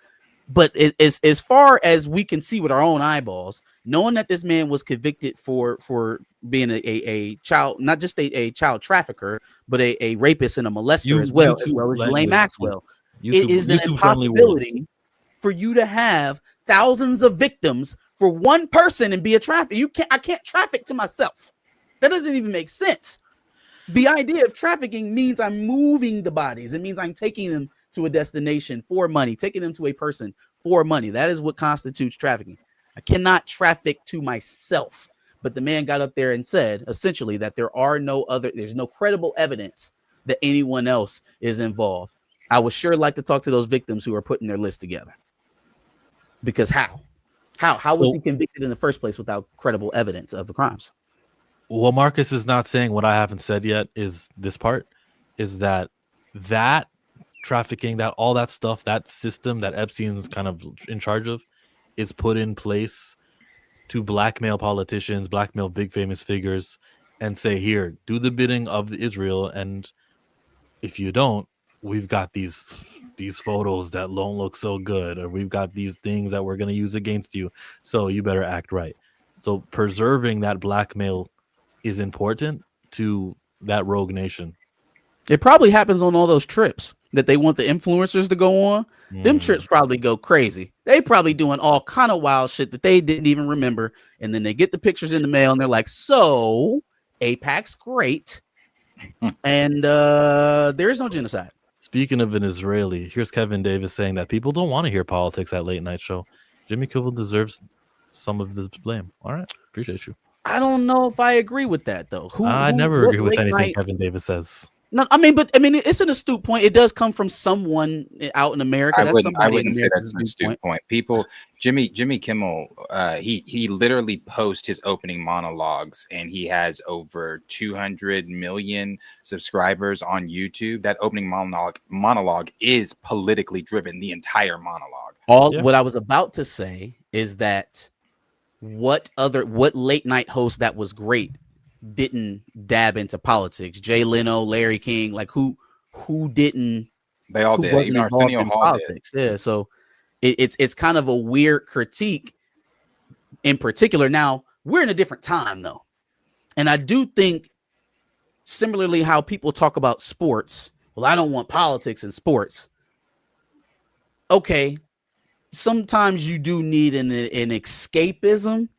But as far as we can see with our own eyeballs, knowing that this man was convicted for being a child, not just a child trafficker, but a rapist and a molester as well as Ghislaine Maxwell, it is an impossibility for you to have thousands of victims for one person and be a trafficker. I can't traffic to myself. That doesn't even make sense. The idea of trafficking means I'm moving the bodies. It means I'm taking them to a destination for money, taking them to a person for money. That is what constitutes trafficking. I cannot traffic to myself. But the man got up there and said essentially that there's no credible evidence that anyone else is involved. I would sure like to talk to those victims who are putting their list together. Because how was he convicted in the first place without credible evidence of the crimes? What Marcus is not saying, what I haven't said yet, is this part, is that trafficking, that all that stuff, that system that Epstein's kind of in charge of, is put in place to blackmail politicians, blackmail big famous figures, and say, here, do the bidding of Israel, and if you don't, we've got these photos that don't look so good, or we've got these things that we're going to use against you, so you better act right. So preserving that blackmail is important to that rogue nation. It probably happens on all those trips that they want the influencers to go on. Them trips probably go crazy. They probably doing all kind of wild shit that they didn't even remember. And then they get the pictures in the mail and they're like, so AIPAC's great. And there is no genocide. Speaking of an Israeli, here's Kevin Davis saying that people don't want to hear politics at late night show. Jimmy Kimmel deserves some of this blame. All right. Appreciate you. I don't know if I agree with that, though. I never agree with anything Kevin Davis says. No, I mean, it's an astute point. It does come from someone out in America. I wouldn't say that's an astute point. People, Jimmy Kimmel, he literally posts his opening monologues, and he has over 200 million subscribers on YouTube. That opening monologue is politically driven. The entire monologue. What I was about to say is that what late night host that was great didn't dab into politics? Jay Leno, Larry King, like who didn't? They all did. Even Arsenio Hall politics. Did. Yeah, so it's kind of a weird critique. In particular, now we're in a different time though, and I do think similarly how people talk about sports. Well, I don't want politics in sports. Okay, sometimes you do need an escapism.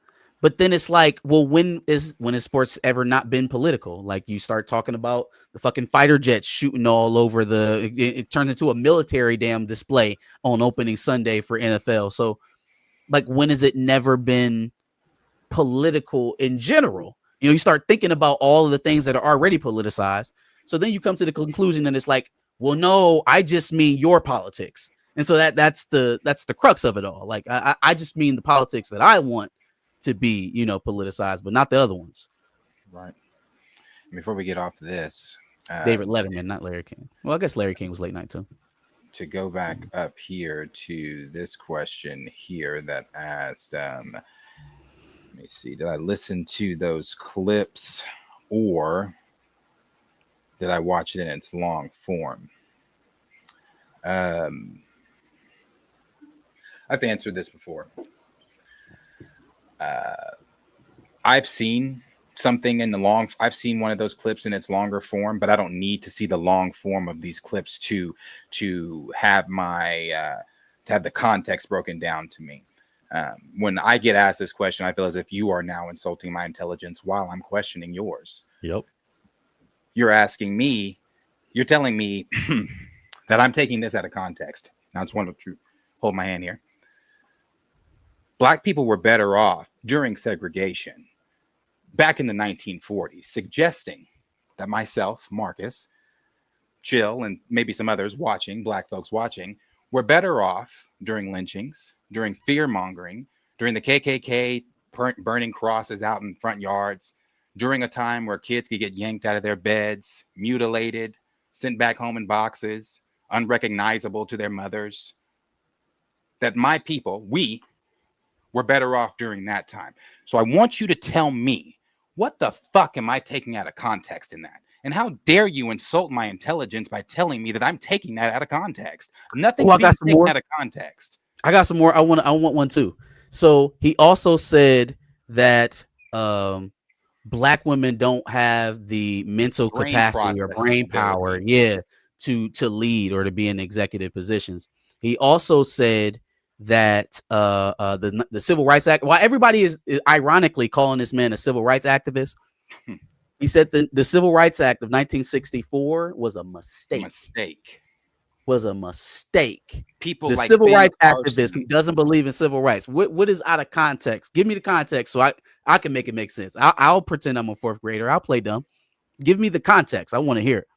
But then it's like, well, when is sports ever not been political? Like you start talking about the fucking fighter jets shooting all over it turns into a military damn display on opening Sunday for NFL. So like, when has it never been political in general? You know, you start thinking about all of the things that are already politicized. So then you come to the conclusion and it's like, well, no, I just mean your politics. And so that's the crux of it all. Like, I just mean the politics that I want to be, you know, politicized, but not the other ones. Right. Before we get off this, David Letterman, not Larry King. Well, I guess Larry King was late night too. To go back up here to this question here that asked, let me see, did I listen to those clips or did I watch it in its long form? I've answered this before. I've seen something in I've seen one of those clips in its longer form, but I don't need to see the long form of these clips to have my to have the context broken down to me. When I get asked this question, I feel as if you are now insulting my intelligence while I'm questioning yours. Yep. You're asking me, you're telling me that I'm taking this out of context. Now, I just want to hold my hand here. Black people were better off during segregation back in the 1940s, suggesting that myself, Marcus, Jill, and maybe some others watching, black folks watching, were better off during lynchings, during fear mongering, during the KKK burning crosses out in front yards, during a time where kids could get yanked out of their beds, mutilated, sent back home in boxes, unrecognizable to their mothers. That my people, we, were better off during that time. So I want you to tell me, what the fuck am I taking out of context in that? And how dare you insult my intelligence by telling me that I'm taking that out of context? Nothing being taken out of context. I got some more. I want one too. So he also said that black women don't have the mental capacity or brain power, to lead or to be in executive positions. He also said that the Civil Rights Act, while everybody is ironically calling this man a civil rights activist, he said the Civil Rights Act of 1964 was a mistake. Was a mistake. People the like civil Ben rights Carson. activist who doesn't believe in civil rights. What is out of context? Give me the context so I can make it make sense. I'll pretend I'm a fourth grader. I'll play dumb. Give me the context. I want to hear it.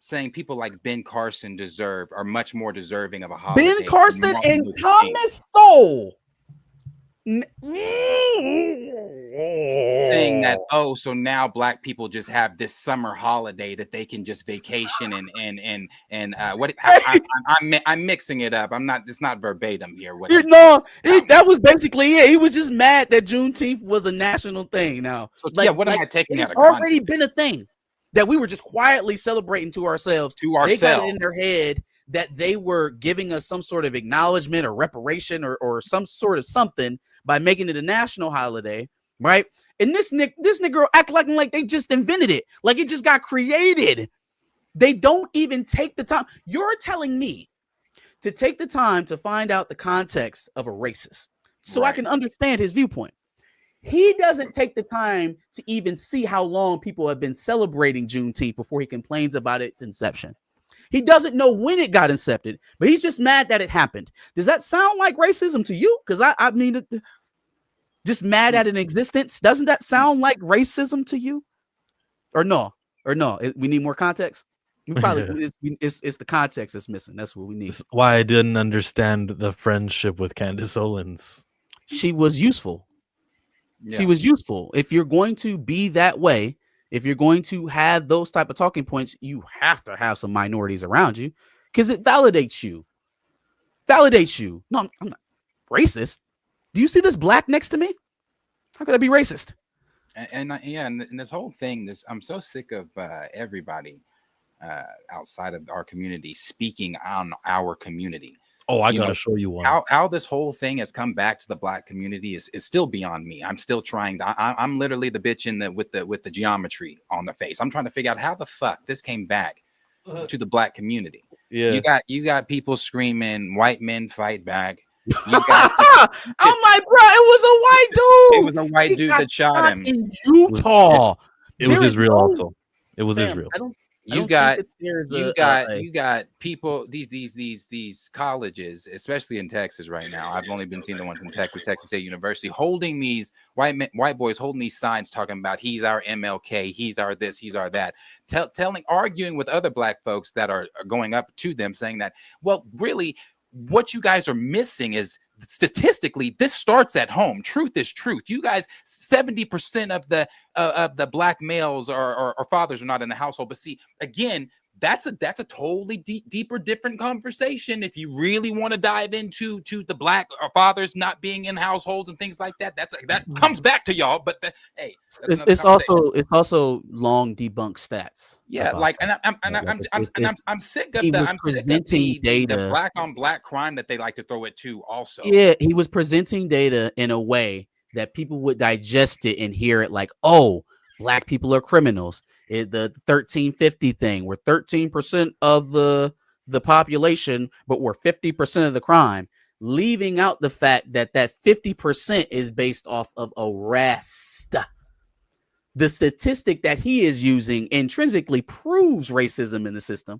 Saying people like Ben Carson are much more deserving of a holiday. Ben Carson and Thomas Sowell. Saying that, oh, so now black people just have this summer holiday that they can just vacation and what I'm mixing it up. It's not verbatim here. That was basically it. He was just mad that Juneteenth was a national thing. Now, so, am I taking out of context? Already been a thing that we were just quietly celebrating to ourselves. They got it in their head that they were giving us some sort of acknowledgement or reparation or some sort of something by making it a national holiday, right? And this nigga act like they just invented it, like it just got created. They don't even take the time. You're telling me to take the time to find out the context of a racist so I can understand his viewpoint. He doesn't take the time to even see how long people have been celebrating Juneteenth before he complains about its inception. He doesn't know when it got incepted, but he's just mad that it happened. Does that sound like racism to you? Because I mean, just mad at an existence. Doesn't that sound like racism to you? Or no? We need more context. We probably it's the context that's missing. That's what we need. That's why I didn't understand the friendship with Candace Owens. She was useful. Yeah. She was useful. If you're going to be that way, if you're going to have those type of talking points, you have to have some minorities around you because it validates you. No, I'm not racist. Do you see this black next to me? How could I be racist? And this whole thing, I'm so sick of everybody outside of our community speaking on our community. Oh, I gotta show you one. How this whole thing has come back to the black community is still beyond me. I'm still trying to. I'm literally the bitch with the geometry on the face. I'm trying to figure out how the fuck this came back to the black community. Yeah, you got people screaming, "White men fight back." You got I'm like, bro, it was a white dude. it was a white He dude got that shot him. in Utah. It was There is Israel no- also. It was Fam, Israel. I don't You think got that there's you got people these colleges, especially in Texas right now. I've only been seeing the ones in Texas State University, holding these white boys holding these signs talking about he's our MLK, he's our this, he's our that, arguing with other black folks that are going up to them saying that, well, really what you guys are missing is statistically this starts at home. Truth is truth. You guys, 70% of the black males or fathers are not in the household. But see, again, that's a totally deeper, different conversation. If you really want to dive into the black or fathers not being in households and things like that, that comes back to y'all. But hey, it's also long debunked stats. Yeah, like, and I'm sick of the black on black crime that they like to throw it to. Also, yeah, he was presenting data in a way that people would digest it and hear it like, oh, black people are criminals. The 1350 thing, we're 13% of the population, but we're 50% of the crime, leaving out the fact that 50% is based off of arrest. The statistic that he is using intrinsically proves racism in the system,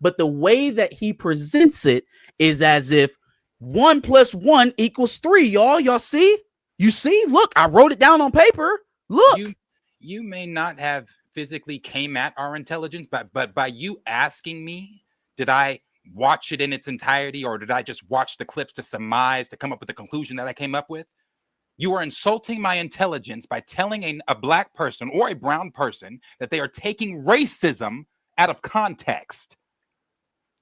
but the way that he presents it is as if 1 + 1 = 3. Y'all see? You see? Look, I wrote it down on paper. Look. You may not have physically came at our intelligence, but by you asking me, did I watch it in its entirety, or did I just watch the clips to surmise to come up with the conclusion that I came up with? You are insulting my intelligence by telling a black person or a brown person that they are taking racism out of context.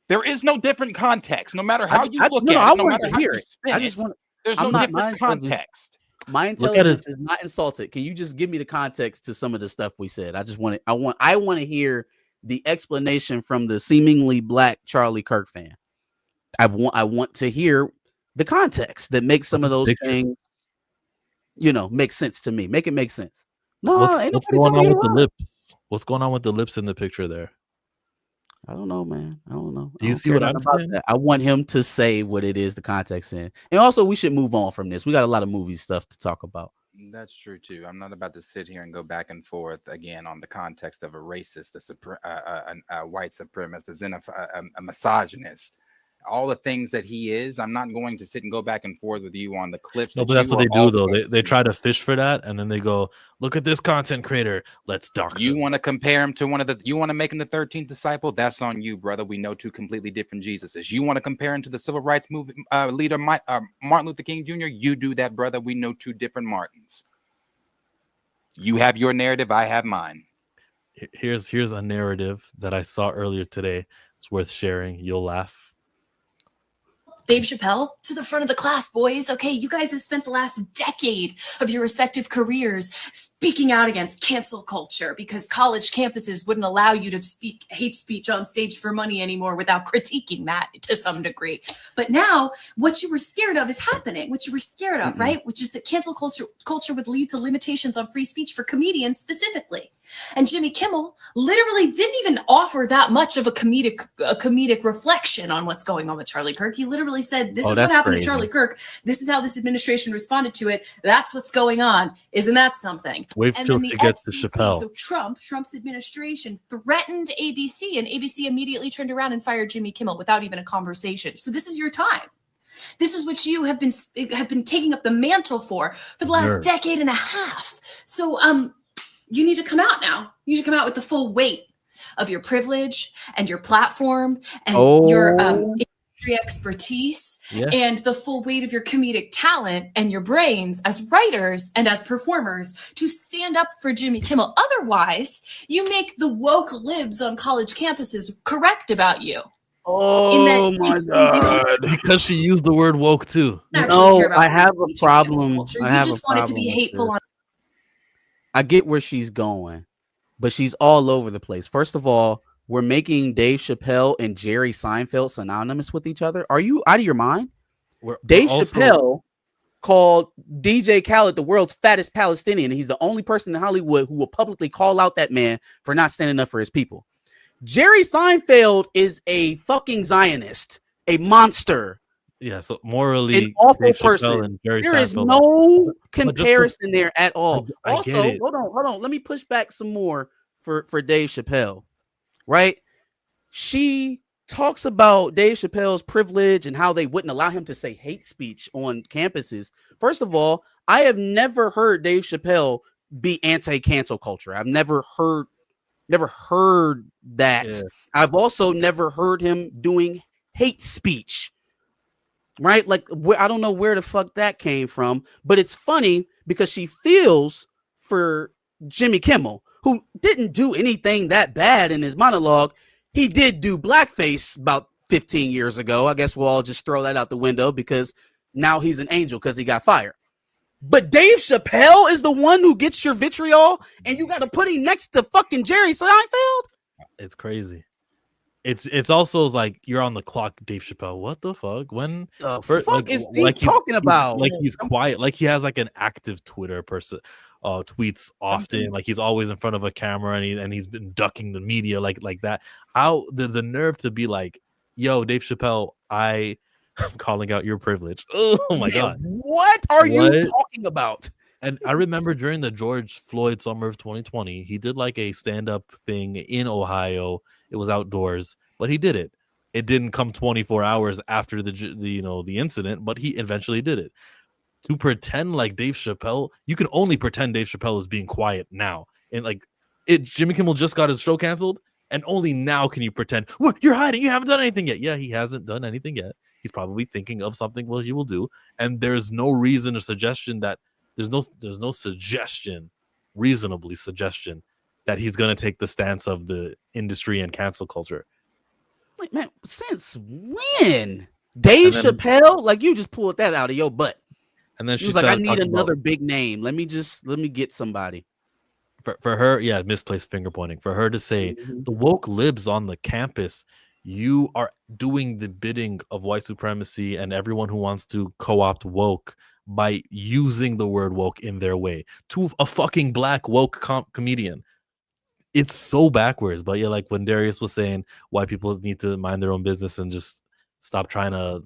There is no different context, no matter how you look at it, no matter how you spin it. There's no different context. My intelligence is not insulted. Can you just give me the context to some of the stuff we said? I want to hear the explanation from the seemingly black Charlie Kirk fan. I want to hear the context that makes some of those things, make sense to me. Make it make sense. No, what's going on with the lips? What's going on with the lips in the picture there? I don't know, man. I don't know. Do you see what I'm saying? I want him to say what it is, the context in. And also, we should move on from this. We got a lot of movie stuff to talk about. That's true, too. I'm not about to sit here and go back and forth again on the context of a racist, a white supremacist, a misogynist. All the things that he is, I'm not going to sit and go back and forth with you on the clips. No, but that's what they do, though. They try to fish for that, and then they go, "Look at this content creator. Let's dox him." You want to compare him to you want to make him the 13th disciple? That's on you, brother. We know two completely different Jesuses. You want to compare him to the civil rights movement leader Martin Luther King Jr.? You do that, brother. We know two different Martins. You have your narrative. I have mine. Here's a narrative that I saw earlier today. It's worth sharing. You'll laugh. Dave Chappelle, to the front of the class, boys. Okay, you guys have spent the last decade of your respective careers speaking out against cancel culture because college campuses wouldn't allow you to speak hate speech on stage for money anymore without critiquing that to some degree. But now what you were scared of is happening. What you were scared of, right? Which is that cancel culture would lead to limitations on free speech for comedians specifically. And Jimmy Kimmel literally didn't even offer that much of a comedic reflection on what's going on with Charlie Kirk. He literally said, this is what happened to Charlie Kirk. This is how this administration responded to it. That's what's going on. Isn't that something? Wait till she gets to Chappelle. So Trump's administration threatened ABC, and ABC immediately turned around and fired Jimmy Kimmel without even a conversation. So this is your time. This is what you have been taking up the mantle for the last decade and a half. So you need to come out now. You need to come out with the full weight of your privilege and your platform and your industry expertise and the full weight of your comedic talent and your brains as writers and as performers to stand up for Jimmy Kimmel. Otherwise, you make the woke libs on college campuses correct about you. Oh my God. Because she used the word woke too. No, I have a problem. I just want it to be hateful on. I get where she's going, but she's all over the place. First of all, we're making Dave Chappelle and Jerry Seinfeld synonymous with each other. Are you out of your mind? Dave Chappelle called DJ Khaled the world's fattest Palestinian. He's the only person in Hollywood who will publicly call out that man for not standing up for his people. Jerry Seinfeld is a fucking Zionist, a monster, Yeah, so morally, An awful Dave Chappelle person. and Jerry There is Seinfeld. no But just to, comparison there at all. I get Also, it. hold on. Let me push back some more for Dave Chappelle. Right? She talks about Dave Chappelle's privilege and how they wouldn't allow him to say hate speech on campuses. First of all, I have never heard Dave Chappelle be anti-cancel culture. I've never heard that. Yeah. I've also never heard him doing hate speech. Right? Like, I don't know where the fuck that came from, but it's funny because she feels for Jimmy Kimmel, who didn't do anything that bad in his monologue. He did do blackface about 15 years ago. I guess we'll all just throw that out the window because now he's an angel because he got fired. But Dave Chappelle is the one who gets your vitriol, and you got to put him next to fucking Jerry Seinfeld? It's crazy. It's also like you're on the clock, Dave Chappelle. What the fuck? When The fuck is Steve like talking about? Like he's quiet. Like he has like an active Twitter person. Tweets often. Like he's always in front of a camera, and he's been ducking the media like that. How the nerve to be like, yo, Dave Chappelle, I'm calling out your privilege. Oh my god, what are you talking about? And I remember during the George Floyd summer of 2020, he did like a stand-up thing in Ohio. It was outdoors, but he did it. It didn't come 24 hours after the incident, but he eventually did it. To pretend like Dave Chappelle, you can only pretend Dave Chappelle is being quiet now. And like Jimmy Kimmel just got his show canceled, and only now can you pretend, what, you're hiding, you haven't done anything yet. Yeah, he hasn't done anything yet. He's probably thinking of something he will do. And there's no reason or suggestion that there's no reasonably suggestion that he's going to take the stance of the industry and cancel culture. Like, man, since when? Dave Chappelle? Like, you just pulled that out of your butt. And then she was like, I need another big name. Let me get somebody. For her, yeah, misplaced finger pointing. For her to say the woke libs on the campus, you are doing the bidding of white supremacy and everyone who wants to co-opt woke by using the word woke in their way to a fucking black woke comedian. It's so backwards. But yeah, like when Darius was saying white people need to mind their own business and just stop trying to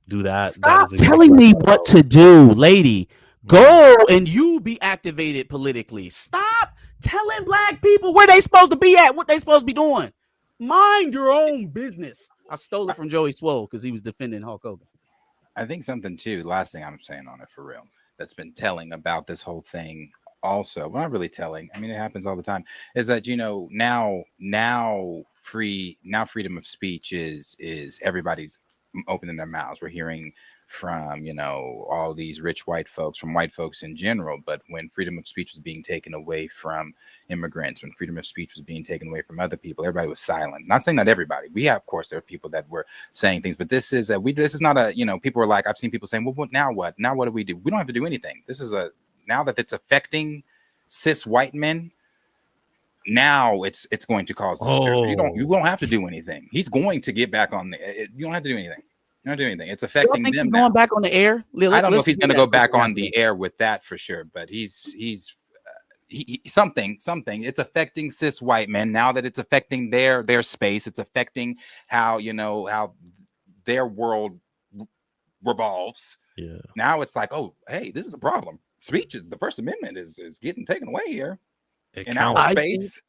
do that. Stop telling me what to do, lady. Go and you be activated politically. Stop telling black people where they supposed to be at, what they supposed to be doing. Mind your own business. I stole it from Joey Swole because he was defending Hulk Hogan. I think something too, last thing I'm saying on it for real, that's been telling about this whole thing also, well, not really telling, I mean, it happens all the time, is that, now freedom of speech is everybody's opening their mouths. We're hearing from, all these rich white folks, from white folks in general. But when freedom of speech was being taken away from immigrants, when freedom of speech was being taken away from other people, everybody was silent. Not saying not everybody. We have, of course, there are people that were saying things, but this is not a, people were like, I've seen people saying, well, now what? Now what do? We don't have to do anything. This is now that it's affecting cis white men. Now it's going to cause you don't have to do anything. He's going to get back on you don't have to do anything. You don't do anything. It's affecting them now. Going back on the air. I don't know if he's going to go back on the air with that for sure, but he's something. It's affecting cis white men now that it's affecting their space. It's affecting how how their world revolves. Yeah. Now it's like, oh, hey, this is a problem. Speech the First Amendment is getting taken away here in our space.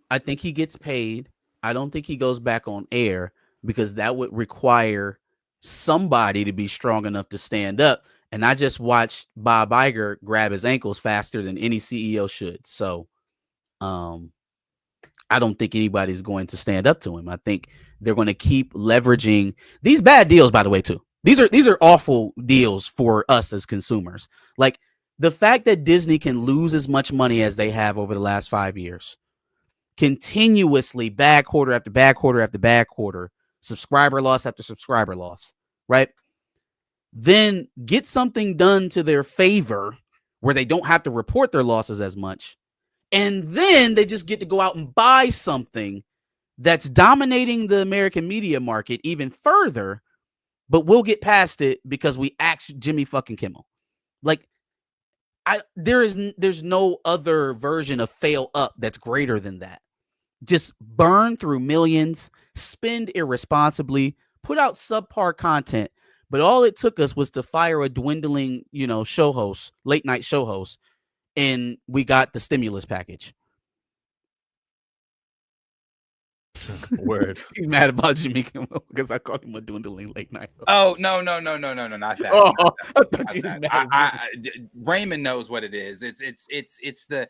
I think he gets paid. I don't think he goes back on air because that would require somebody to be strong enough to stand up. And I just watched Bob Iger grab his ankles faster than any CEO should. So I don't think anybody's going to stand up to him. I think they're going to keep leveraging these bad deals, by the way, too. These are awful deals for us as consumers. Like the fact that Disney can lose as much money as they have over the last 5 years, continuously bad quarter after bad quarter after bad quarter, subscriber loss after subscriber loss, right? Then get something done to their favor where they don't have to report their losses as much. And then they just get to go out and buy something that's dominating the American media market even further. But we'll get past it because we asked Jimmy fucking Kimmel. Like, there's no other version of fail up that's greater than that. Just burn through millions, spend irresponsibly, put out subpar content, But all it took us was to fire a dwindling, show host, late night show host, and we got the stimulus package. Word. He's mad about Jimmy Kimmel because I called him a dwindling late night host. Oh no, not that. Oh, not I that, thought not you was that. mad. Raymond knows what it is. It's the.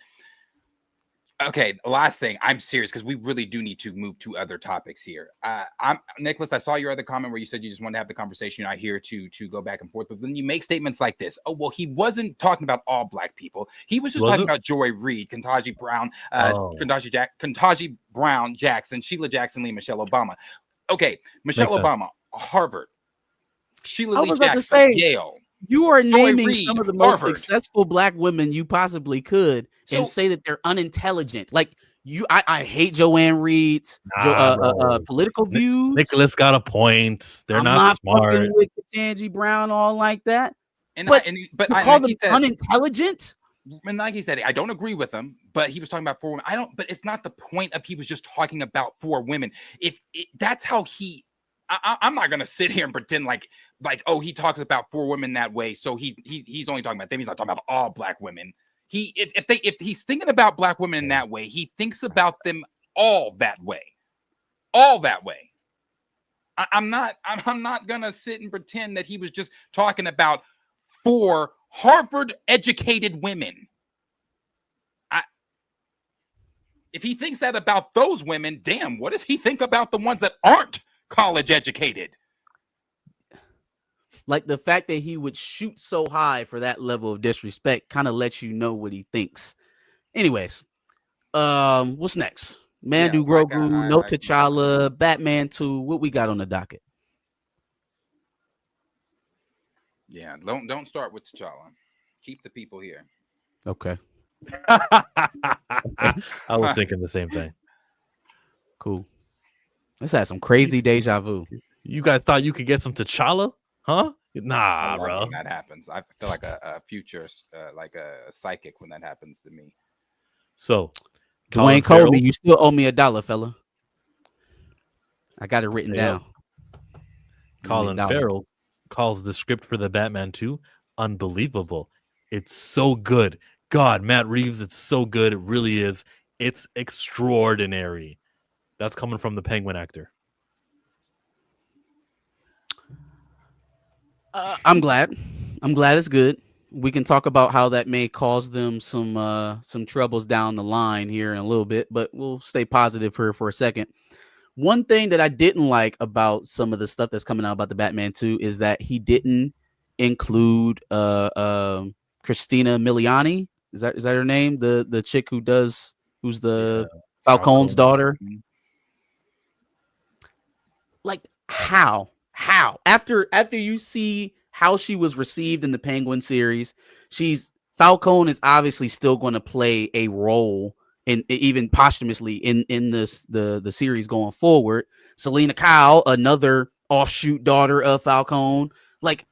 Okay, last thing. I'm serious because we really do need to move to other topics here. I'm Nicholas. I saw your other comment where you said you just wanted to have the conversation. I hear to go back and forth, but when you make statements like this, oh well, he wasn't talking about all black people. He was just talking about Joy Reid, Ketanji Brown, Ketanji Brown Jackson, Sheila Jackson Lee, Michelle Obama. Okay, Michelle Obama, Harvard. Sheila Lee Jackson, Yale. You are naming Reid, some of the most Harvard. successful black women you possibly could, and say that they're unintelligent. Like I hate Joanne Reed's political views. Nicholas got a point. They're not smart. Fucking with Ketanji Brown, all like that. But call them unintelligent. And like he said, I don't agree with him, but he was talking about 4 women. But it's not the point of he was just talking about 4 women. That's how he. I'm not gonna sit here and pretend like oh, he talks about 4 women that way, so he's only talking about them. He's not talking about all black women. If he's thinking about black women in that way, he thinks about them all that way. I'm not gonna sit and pretend that he was just talking about 4 Harvard educated women. If he thinks that about those women, damn, what does he think about the ones that aren't college educated? Like the fact that he would shoot so high for that level of disrespect kind of lets you know what he thinks. Anyways, what's next? Mandu Grogu, No T'Challa, Batman 2. What we got on the docket? Yeah, don't start with T'Challa. Keep the people here. Okay. I was thinking the same thing. Cool. Let's have some crazy deja vu. You guys thought you could get some T'Challa? Huh? Nah, bro. When that happens, I feel like a future, like a psychic when that happens to me. So, Dwayne Colby, you still owe me $1, fella. I got it written down. Colin Farrell calls the script for the Batman 2 unbelievable. It's so good. God, Matt Reeves, it's so good. It really is. It's extraordinary. That's coming from the Penguin actor. I'm glad it's good. We can talk about how that may cause them some troubles down the line here in a little bit, but we'll stay positive here for a second. One thing that I didn't like about some of the stuff that's coming out about the Batman 2 is that he didn't include Christina Miliani. Is that her name? The chick who's the Falcone's daughter. Like how after you see how she was received in the Penguin series, Falcone is obviously still going to play a role in even posthumously in this the series going forward. Selena Kyle, another offshoot daughter of Falcone. Like,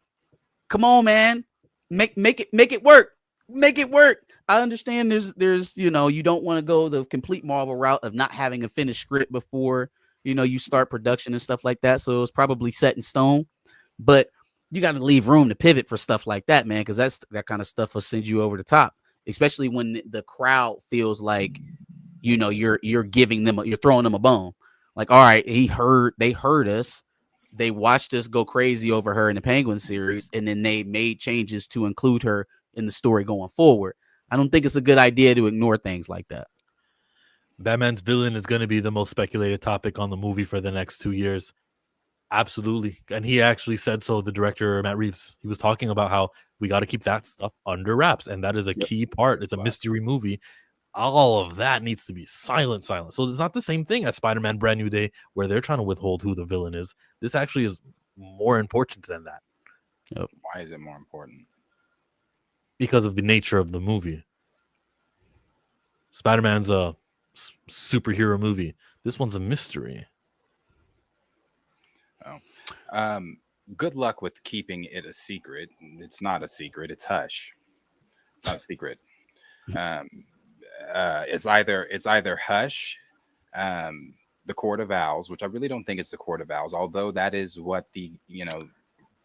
come on, man, make it work. Make it work. I understand there's you don't want to go the complete Marvel route of not having a finished script before you start production and stuff like that. So it's probably set in stone, but you got to leave room to pivot for stuff like that, man, because that kind of stuff will send you over the top, especially when the crowd feels like you're giving them you're throwing them a bone. Like, all right, they heard us, they watched us go crazy over her in the Penguin series, and then they made changes to include her in the story going forward. I don't think it's a good idea to ignore things like that. Batman's villain is going to be the most speculated topic on the movie for the next 2 years. Absolutely. And he actually said so, the director, Matt Reeves. He was talking about how we got to keep that stuff under wraps. And that is a key part. It's a mystery movie. All of that needs to be silent. So it's not the same thing as Spider-Man Brand New Day, where they're trying to withhold who the villain is. This actually is more important than that. Yep. Why is it more important? Because of the nature of the movie. Spider-Man's a superhero movie. This one's a mystery. Good luck with keeping it a secret. It's not a secret. It's hush. It's not a secret. It's either hush, the Court of Owls, which I really don't think it's the Court of Owls, although that is what the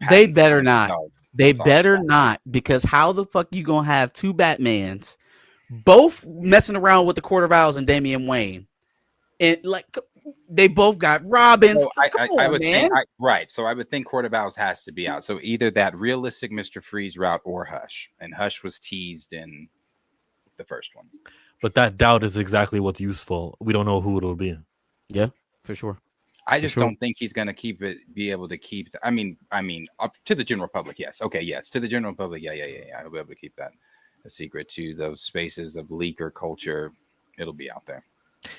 They Pattinson better not. himself They talked better about it. not, because how the fuck you gonna have two Batmans, both messing around with the Court of Owls and Damian Wayne, and like they both got Robins. So Come I on, would man. think right. So I would think Court of Owls has to be out. So either that realistic Mr. Freeze route or Hush, and Hush was teased in the first one. But that doubt is exactly what's useful. We don't know who it'll be. Yeah, for sure. I just sure. don't think he's going to be able to keep. I mean, up to the general public, yes. Okay, yes, to the general public, yeah. I'll be able to keep that a secret. To those spaces of leaker culture, it'll be out there.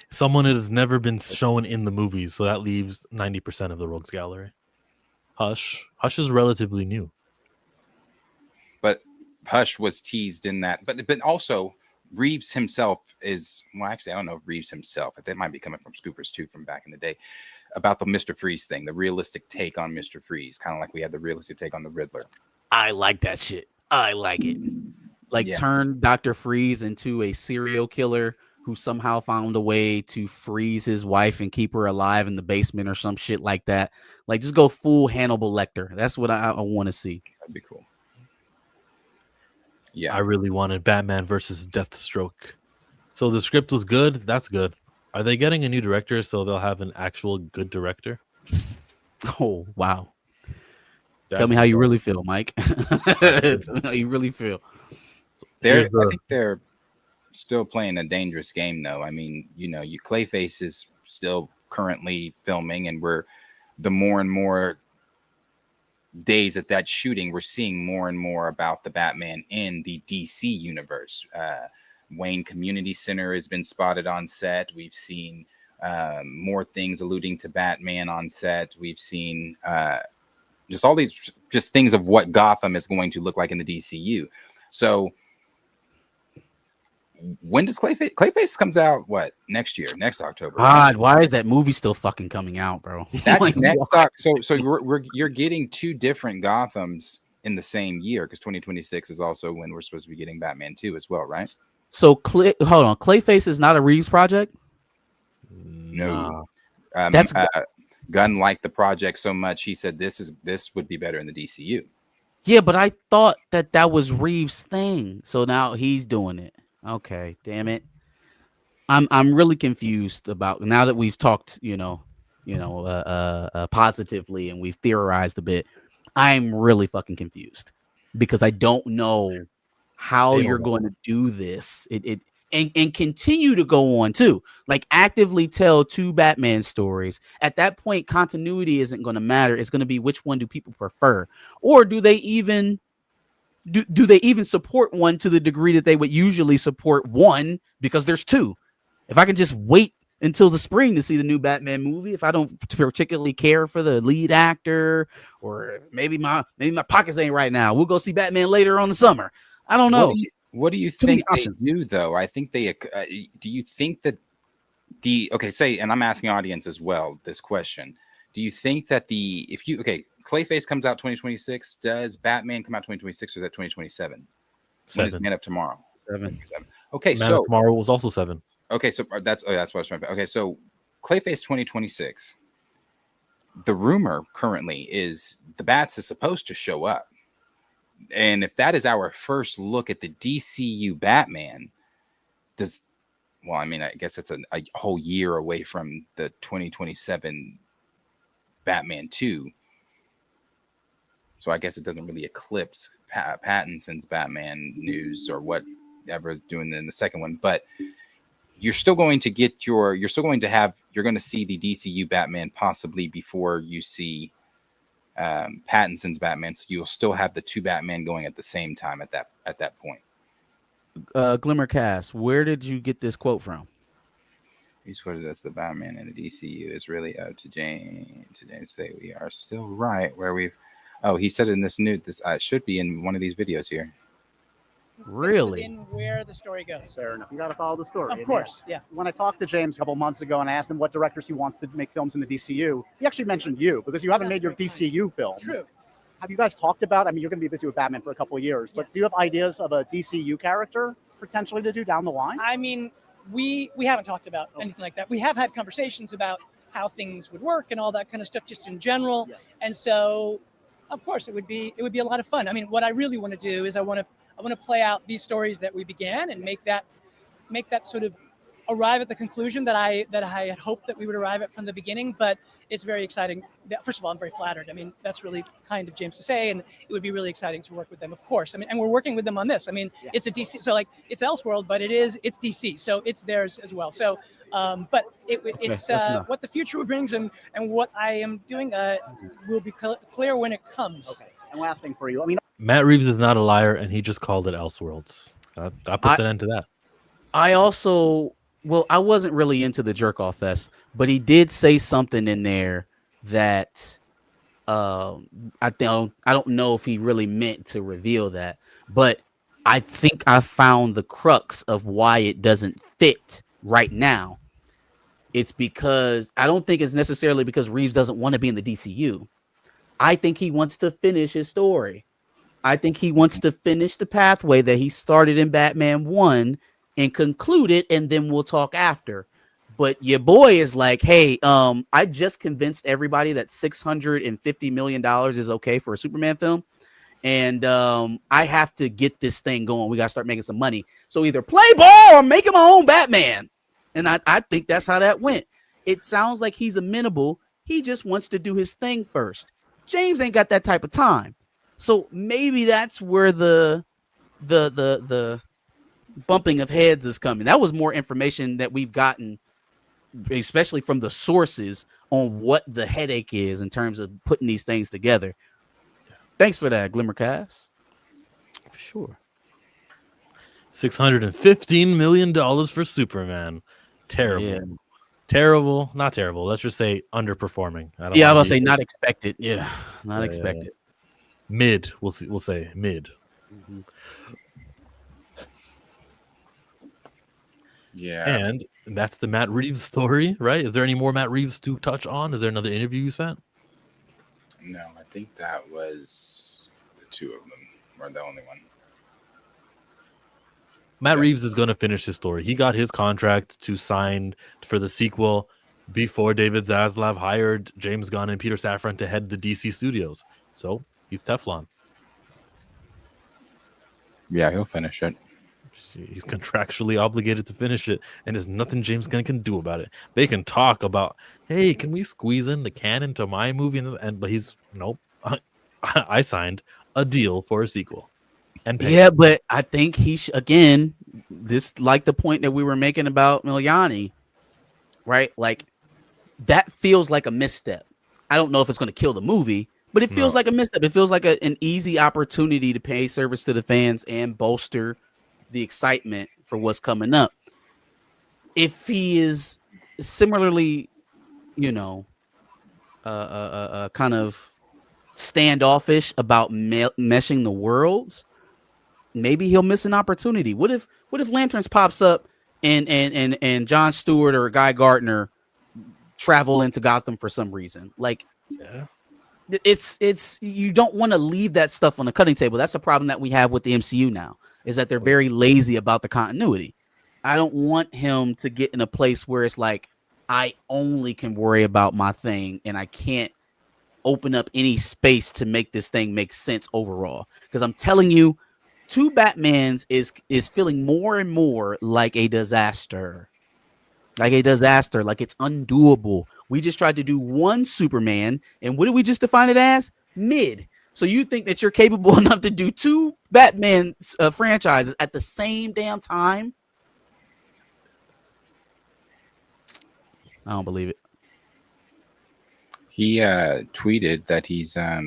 Someone that has never been shown in the movies, so that leaves 90% of the Rogues Gallery. Hush is relatively new. But Hush was teased in that. But also Reeves himself is, well, actually, I don't know if Reeves himself, that might be coming from Scoopers too, from back in the day, about the Mr. Freeze thing, the realistic take on Mr. Freeze, kind of like we had the realistic take on the Riddler. I like that shit. I like it. Like turn Dr. Freeze into a serial killer who somehow found a way to freeze his wife and keep her alive in the basement or some shit like that. Like just go full Hannibal Lecter. That's what I want to see. That'd be cool. Yeah. I really wanted Batman versus Deathstroke. So the script was good. That's good. Are they getting a new director so they'll have an actual good director? Oh, wow. Tell me how you really feel, Mike. Tell me how you really feel. So I think they're still playing a dangerous game, though. I mean, Clayface is still currently filming, and the more and more days that shooting, we're seeing more and more about the Batman in the DC universe. Wayne Community Center has been spotted on set. We've seen more things alluding to Batman on set. We've seen just all these just things of what Gotham is going to look like in the DCU. So when does Clayface comes out? What, next year? Next October? God, why is that movie still fucking coming out, bro? That's Like, next. So you're getting two different Gothams in the same year, because 2026 is also when we're supposed to be getting Batman 2 as well, right? So hold on, Clayface is not a Reeves project? No. That's Gunn liked the project so much he said this would be better in the DCU. Yeah, but I thought that was Reeves' thing. So now he's doing it. Okay, damn it. I'm really confused about, now that we've talked, positively, and we've theorized a bit. I'm really fucking confused because I don't know how you're going to do this. And continue to go on too, like actively tell two Batman stories. At that point, continuity isn't going to matter. It's going to be which one do people prefer, or do they even support one to the degree that they would usually support one, because there's two. If I can just wait until the spring to see the new Batman movie, if I don't particularly care for the lead actor, or maybe my pockets ain't right now, we'll go see Batman later on the summer. I don't know. What do you think they do, though? I think they. Do you think that and I'm asking audience as well this question. Do you think that Clayface comes out 2026, does Batman come out 2026, or is that 2027? 7. When is Man of Tomorrow? 7. Okay, Man of Tomorrow was also 7. Okay, so that's what I was trying to. Okay, so Clayface 2026. The rumor currently is the Bats is supposed to show up. And if that is our first look at the DCU Batman, I guess it's a whole year away from the 2027 Batman 2. So I guess it doesn't really eclipse Pattinson's Batman news or whatever is doing in the second one. But you're still going to you're going to see the DCU Batman possibly before you see Pattinson's Batman, so you'll still have the two Batman going at the same time at that point. Glimmercast, where did you get this quote from? He's quoted as the Batman in the DCU is really up to Jane today to say we are still right where we've. Oh, he said it in this should be in one of these videos here. Really? In where the story goes. Fair enough. You got to follow the story. Of course, yeah. When I talked to James a couple months ago and I asked him what directors he wants to make films in the DCU, he actually mentioned you, because you haven't made your DCU film. True. Have you guys talked about, you're going to be busy with Batman for a couple of years, but do you have ideas of a DCU character potentially to do down the line? I mean, we haven't talked about anything like that. We have had conversations about how things would work and all that kind of stuff just in general. Yes. And so of course, it would be a lot of fun. I mean, what I really want to do is I want to play out these stories that we began and make that sort of arrive at the conclusion that I had hoped that we would arrive at from the beginning. But it's very exciting. First of all, I'm very flattered. I mean, that's really kind of James to say, and it would be really exciting to work with them, of course. I mean, and we're working with them on this. I mean, it's a DC, so like it's Elseworld, but it's DC, so it's theirs as well. So, but it's what the future brings and what I am doing will be clear when it comes. Okay. And last thing for you, I mean, Matt Reeves is not a liar, and he just called it Elseworlds. That puts an end to that. I also, well, I wasn't really into the jerk off fest, but he did say something in there that I don't know if he really meant to reveal that, but I think I found the crux of why it doesn't fit right now. It's because I don't think it's necessarily because Reeves doesn't want to be in the DCU. I think he wants to finish his story. I think he wants to finish the pathway that he started in Batman 1 and conclude it, and then we'll talk after. But your boy is like, hey, I just convinced everybody that $650 million is okay for a Superman film. And I have to get this thing going. We got to start making some money. So either play ball or make him my own Batman. And I think that's how that went. It sounds like he's amenable. He just wants to do his thing first. James ain't got that type of time. So maybe that's where the bumping of heads is coming. That was more information that we've gotten, especially from the sources, on what the headache is in terms of putting these things together. Thanks for that, Glimmercast. For sure. $615 million for Superman. Terrible. Yeah. Terrible. Not terrible. Let's just say underperforming. I was going to say not expected. Yeah, not expected. Mid. We'll say mid. Mm-hmm. Yeah. And that's the Matt Reeves story, right? Is there any more Matt Reeves to touch on? Is there another interview you sent? No, I think that was the two of them, or the only one. Matt Reeves is going to finish his story. He got his contract to sign for the sequel before David Zaslav hired James Gunn and Peter Safran to head the DC studios. So he's Teflon. Yeah, he'll finish it. He's contractually obligated to finish it, and there's nothing James Gunn can do about it. They can talk about, hey, can we squeeze in the canon to my movie? But he's, nope. I signed a deal for a sequel. And yeah, but I think he again, this like the point that we were making about Miliani, right? Like that feels like a misstep. I don't know if it's going to kill the movie, but it feels like a misstep. It feels like an easy opportunity to pay service to the fans and bolster the excitement for what's coming up. If he is similarly, kind of standoffish about meshing the worlds, maybe he'll miss an opportunity. What if Lanterns pops up and John Stewart or Guy Gardner travel into Gotham for some reason? Like, it's you don't want to leave that stuff on the cutting table. That's a problem that we have with the MCU now, is that they're very lazy about the continuity. I don't want him to get in a place where it's like, I only can worry about my thing and I can't open up any space to make this thing make sense overall. Because I'm telling you, two Batmans is feeling more and more like a disaster. Like it's undoable. We just tried to do one Superman, and what did we just define it as? Mid. So you think that you're capable enough to do two Batman franchises at the same damn time? I don't believe it. He tweeted that he's or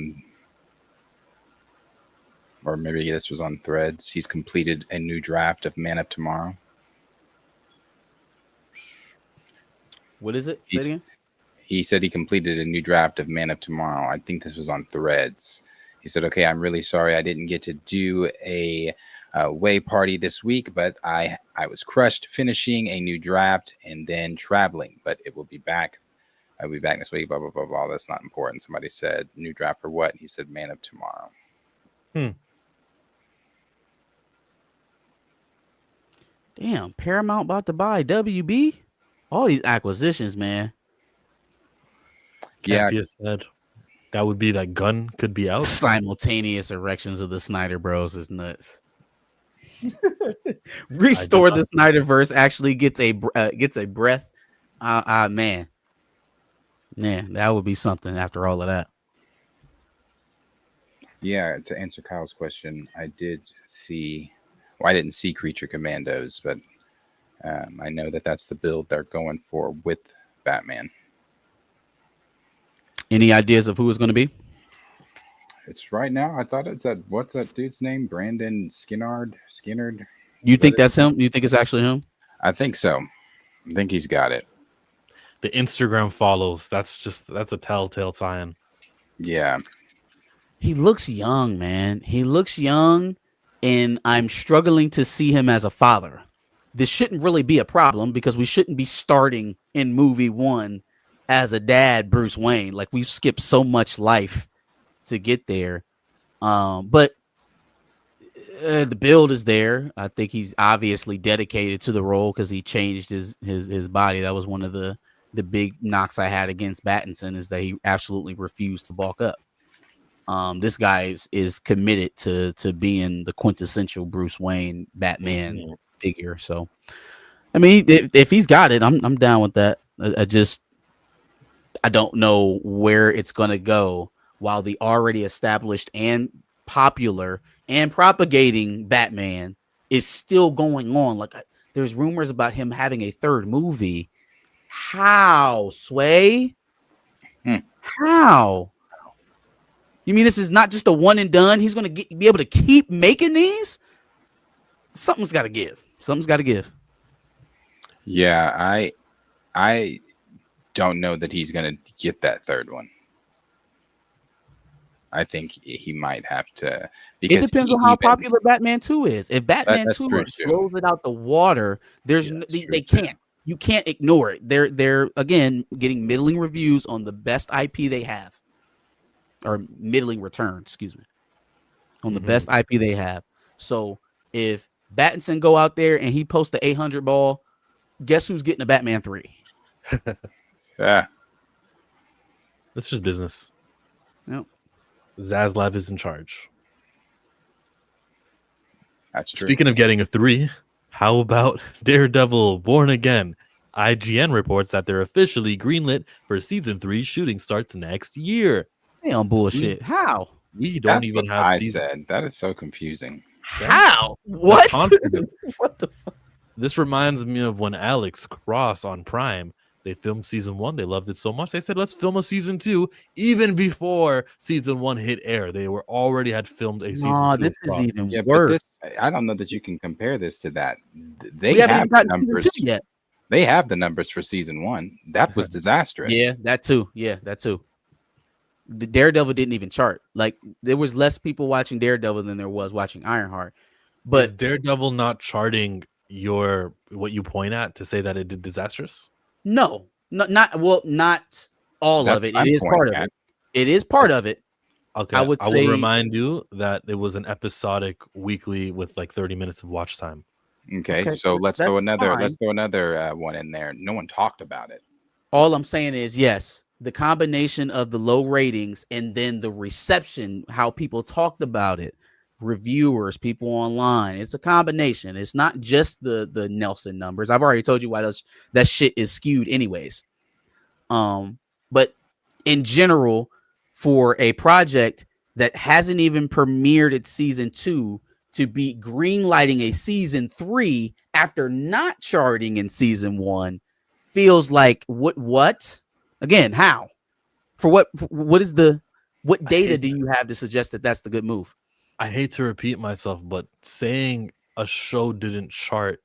maybe this was on Threads. He's completed a new draft of Man of Tomorrow. What is it? Say it again? He said he completed a new draft of Man of Tomorrow. I think this was on Threads. He said, okay, I'm really sorry I didn't get to do a way party this week, but I was crushed finishing a new draft and then traveling, but it will be back. I'll be back next week, blah, blah, blah, blah. That's not important. Somebody said, new draft for what? He said, Man of Tomorrow. Damn, Paramount about to buy WB? All these acquisitions, man. Yeah. Said. That would be that gun could be out. Simultaneous erections of the Snyder Bros is nuts. Restore the Snyderverse actually gets a breath. Man, that would be something after all of that. Yeah, to answer Kyle's question, I did see. Well, I didn't see Creature Commandos, but I know that that's the build they're going for with Batman. Any ideas of who it's going to be? It's right now. I thought it's that. What's that dude's name? Brandon Skinnard. You think that's him? You think it's actually him? I think so. I think he's got it. The Instagram follows. That's a telltale sign. Yeah. He looks young, man. He looks young, and I'm struggling to see him as a father. This shouldn't really be a problem because we shouldn't be starting in movie 1 as a dad, Bruce Wayne. Like, we've skipped so much life to get there. But the build is there. I think he's obviously dedicated to the role because he changed his body. That was one of the big knocks I had against Pattinson, is that he absolutely refused to bulk up. This guy is committed to being the quintessential Bruce Wayne Batman figure. So, I mean, if he's got it, I'm down with that. I don't know where it's going to go while the already established and popular and propagating Batman is still going on. Like, there's rumors about him having a third movie. How, Sway? How? You mean this is not just a one and done? He's going to be able to keep making these? Something's got to give. Something's got to give. Yeah, I don't know that he's going to get that third one. I think he might have to. Because it depends on how popular Batman 2 is. If Batman 2 slows it out the water, they can't. You can't ignore it. They're again getting middling reviews on the best IP they have, or middling return, excuse me, on the best IP they have. So if Pattinson go out there and he posts the 800 ball, guess who's getting a Batman 3? Yeah, that's just business. Yep. Zaslav is in charge. That's true. Speaking of getting a 3, how about Daredevil Born Again? IGN reports that they're officially greenlit for season 3. Shooting starts next year. They on bullshit. How? We don't even have. I said that is so confusing. How? What? What the fuck? This reminds me of when Alex Cross on Prime. They filmed season 1. They loved it so much. They said, let's film a season 2. Even before season 1 hit air, they already had filmed a season 2. This is even worse. I don't know that you can compare this to that. We haven't got numbers yet. They have the numbers for season 1. That was disastrous. Yeah, that too. The Daredevil didn't even chart. Like, there was less people watching Daredevil than there was watching Ironheart. But is Daredevil not charting what you point at to say that it did disastrous? No, not all of it. It is part of it. It is part of it. Okay, I would remind you that it was an episodic weekly with like 30 minutes of watch time. Okay, so let's throw another one in there. No one talked about it. All I'm saying is, yes, the combination of the low ratings and then the reception, how people talked about it, reviewers, people online. It's a combination. It's not just the Nelson numbers. I've already told you why that shit is skewed anyways. But in general, for a project that hasn't even premiered its season 2 to be greenlighting a season 3 after not charting in season 1 feels like what? Again, how? For what data do you have to suggest that that's the good move? I hate to repeat myself, but saying a show didn't chart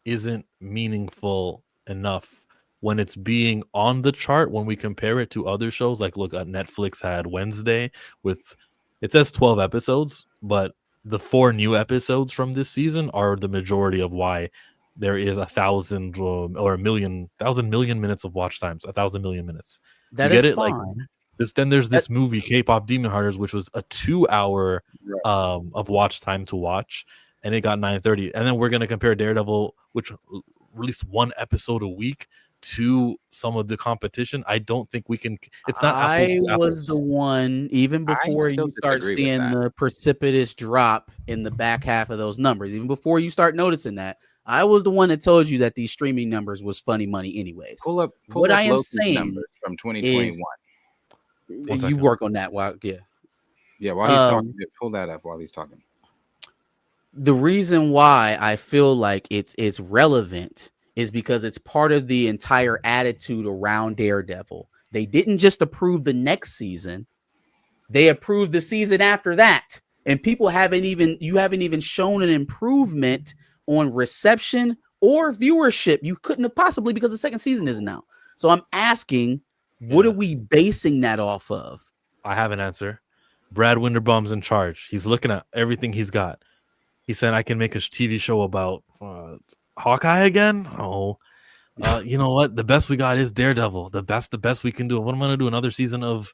isn't meaningful enough when it's being on the chart. When we compare it to other shows, like look at Netflix had Wednesday with, it says 12 episodes, but the 4 new episodes from this season are the majority of why there is 1,000 or 1,000 million minutes of watch times, 1,000 million minutes. That you is get it? fine. Like, then there's this movie K-pop Demon Hunters, which was a 2-hour of watch time to watch, and it got 930. And then we're gonna compare Daredevil, which released 1 episode a week, to some of the competition, I don't think we can. It's not apples I to was the apples. one, even before still you start disagree with seeing that. the precipitous drop in the back half of those numbers, even before you start noticing that, I was the one that told you that these streaming numbers was funny money anyways. Pull up What I am Loki's saying numbers from 2021. One you second. work on that while Yeah, while he's talking, pull that up while he's talking. the reason why I feel like it's relevant is because it's part of the entire attitude around Daredevil. They didn't just approve the next season, they approved the season after that. And people haven't even shown an improvement on reception or viewership. You couldn't have possibly, because the second season isn't out. So I'm asking, what Yeah. are we basing that off of? I have an answer. Brad Winderbaum's in charge. He's looking at everything he's got. He said, I can make a TV show about Hawkeye again. Oh, you know what? The best we got is Daredevil. The best we can do. What am I going to do? Another season of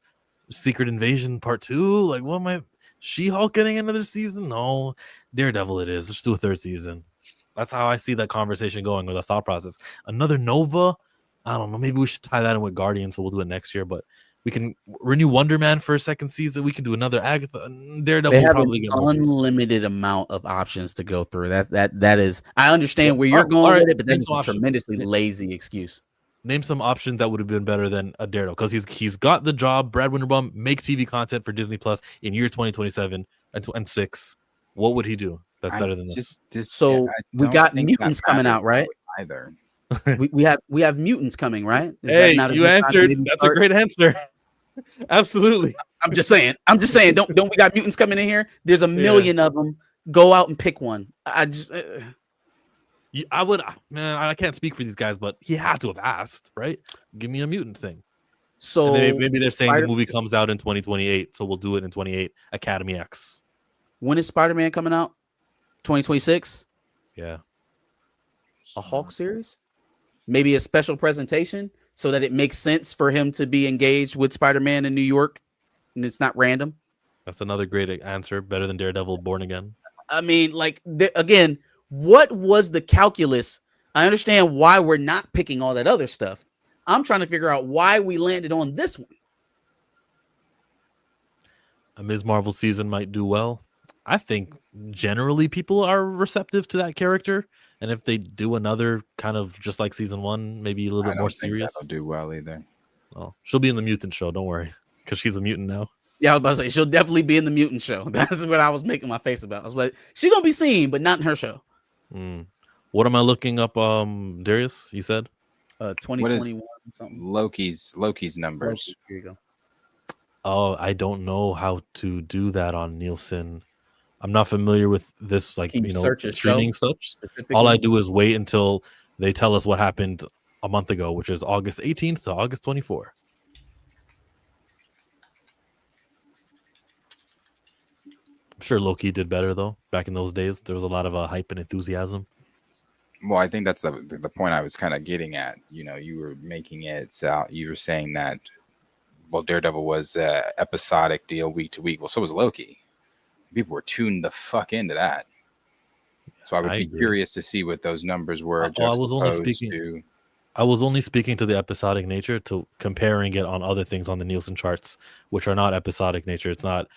Secret Invasion Part 2? Like, what am I? She-Hulk getting another season? No, Daredevil it is. Let's do a third season. That's how I see that conversation going, or the thought process. Another Nova? I don't know. Maybe we should tie that in with Guardians, so we'll do it next year. But we can renew Wonder Man for a second season. We can do another Agatha. Daredevil They will have probably an get more views. unlimited amount of options to go through. That is. I understand where All you're going right, with it, but name that's some a options. tremendously lazy excuse. Name some options that would have been better than a Daredevil, because he's got the job. Brad Winderbaum, make TV content for Disney Plus in year 2027 and 6. What would he do that's better than this? So we got mutants coming out, right? Either. we have mutants coming, right? Is Hey, that not a you good time to answered. maybe That's start? a great answer. Absolutely. I'm just saying. Don't we got mutants coming in here? There's a million of them. Go out and pick one. I would, man. I can't speak for these guys, but he had to have asked, right? Give me a mutant thing. So And maybe they're saying the movie comes out in 2028, so we'll do it in 28. Academy X. When is Spider-Man coming out? 2026. Yeah. A Hulk series? Maybe a special presentation so that it makes sense for him to be engaged with Spider-Man in New York, and it's not random. That's another great answer. Better than Daredevil Born Again. I mean, like, again, what was the calculus? I understand why we're not picking all that other stuff. I'm trying to figure out why we landed on this one. A Ms. Marvel season might do well. I think generally people are receptive to that character. And if they do another kind of just like season 1, maybe a little bit more serious. That'll do well either. Oh, she'll be in the mutant show. Don't worry, because she's a mutant now. Yeah, I was about to say she'll definitely be in the mutant show. That's what I was making my face about. I was like, she's gonna be seen, but not in her show. What am I looking up? Darius, you said 2021 something. Loki's numbers. Here you go. Oh, I don't know how to do that on Nielsen. I'm not familiar with this, like, streaming stuff. All I do is wait until they tell us what happened a month ago, which is August 18th to August 24th. I'm sure Loki did better though. Back in those days, there was a lot of hype and enthusiasm. Well, I think that's the point I was kind of getting at. You know, you were making it out. You were saying that, well, Daredevil was an episodic deal week to week. Well, so was Loki. People were tuned the fuck into that. So I would be curious to see what those numbers were. I was only speaking to the episodic nature, to comparing it on other things on the Nielsen charts, which are not episodic nature. It's not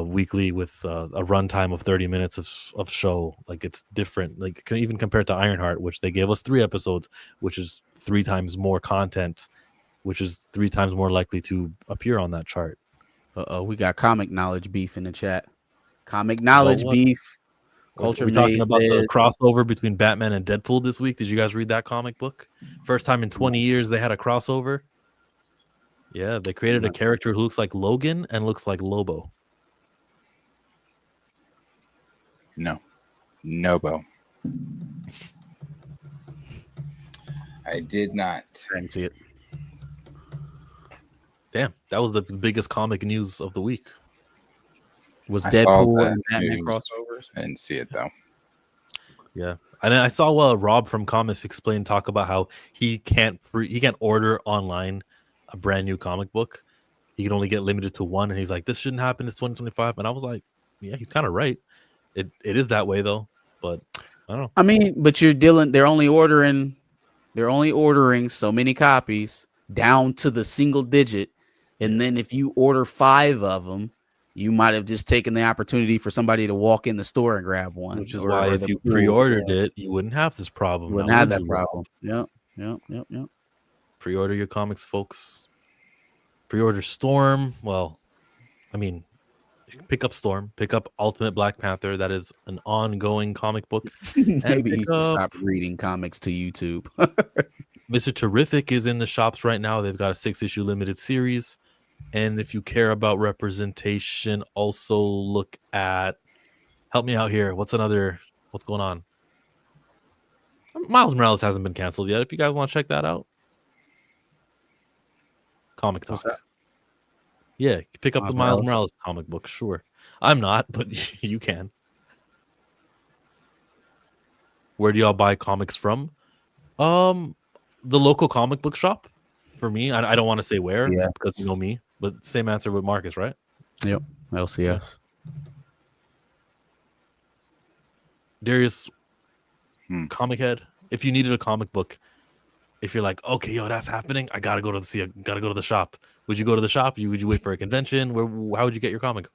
weekly with a runtime of 30 minutes of show. Like, it's different. Like, even compared to Ironheart, which they gave us 3 episodes, which is 3 times more content, which is 3 times more likely to appear on that chart. We got comic knowledge beef in the chat. Comic knowledge beef. Culture. We're talking about the crossover between Batman and Deadpool this week. Did you guys read that comic book? First time in 20 years they had a crossover. Yeah, they created a character who looks like Logan and looks like Lobo. No. Nobo. I did not. I didn't see it. Damn, that was the biggest comic news of the week. Was I Deadpool saw and Batman news. crossovers? I didn't see it though. Yeah, and I saw Rob from Comics talk about how he can't order online a brand new comic book. He can only get limited to one, and he's like, "This shouldn't happen. It's 2025." And I was like, "Yeah, he's kind of right. It is that way though." But I don't know. I mean, but they're only ordering They're only ordering so many copies down to the single digit. And then if you order 5 of them, you might have just taken the opportunity for somebody to walk in the store and grab one. Which is or- why or if the you pool. pre-ordered it, you wouldn't have this problem. You wouldn't Now, have would that you, problem. Rob? Yep. Pre-order your comics, folks. Pre-order Storm. Well, I mean, pick up Storm. Pick up Ultimate Black Panther. That is an ongoing comic book. Maybe pick you should up- stop reading comics to YouTube. Mr. Terrific is in the shops right now. They've got a 6-issue limited series. And if you care about representation, also look at, help me out here. What's going on? Miles Morales hasn't been canceled yet. If you guys want to check that out. Comic Talk. Yeah, pick up the Miles Morales comic book. Sure. I'm not, but you can. Where do y'all buy comics from? The local comic book shop. For me, I don't want to say where because you know me, but same answer with Marcus, right? Yep. LCS. Darius, comic head. If you needed a comic book, if you're like, okay, yo, that's happening, I gotta go to the shop. Would you go to the shop? Would you wait for a convention? How would you get your comic?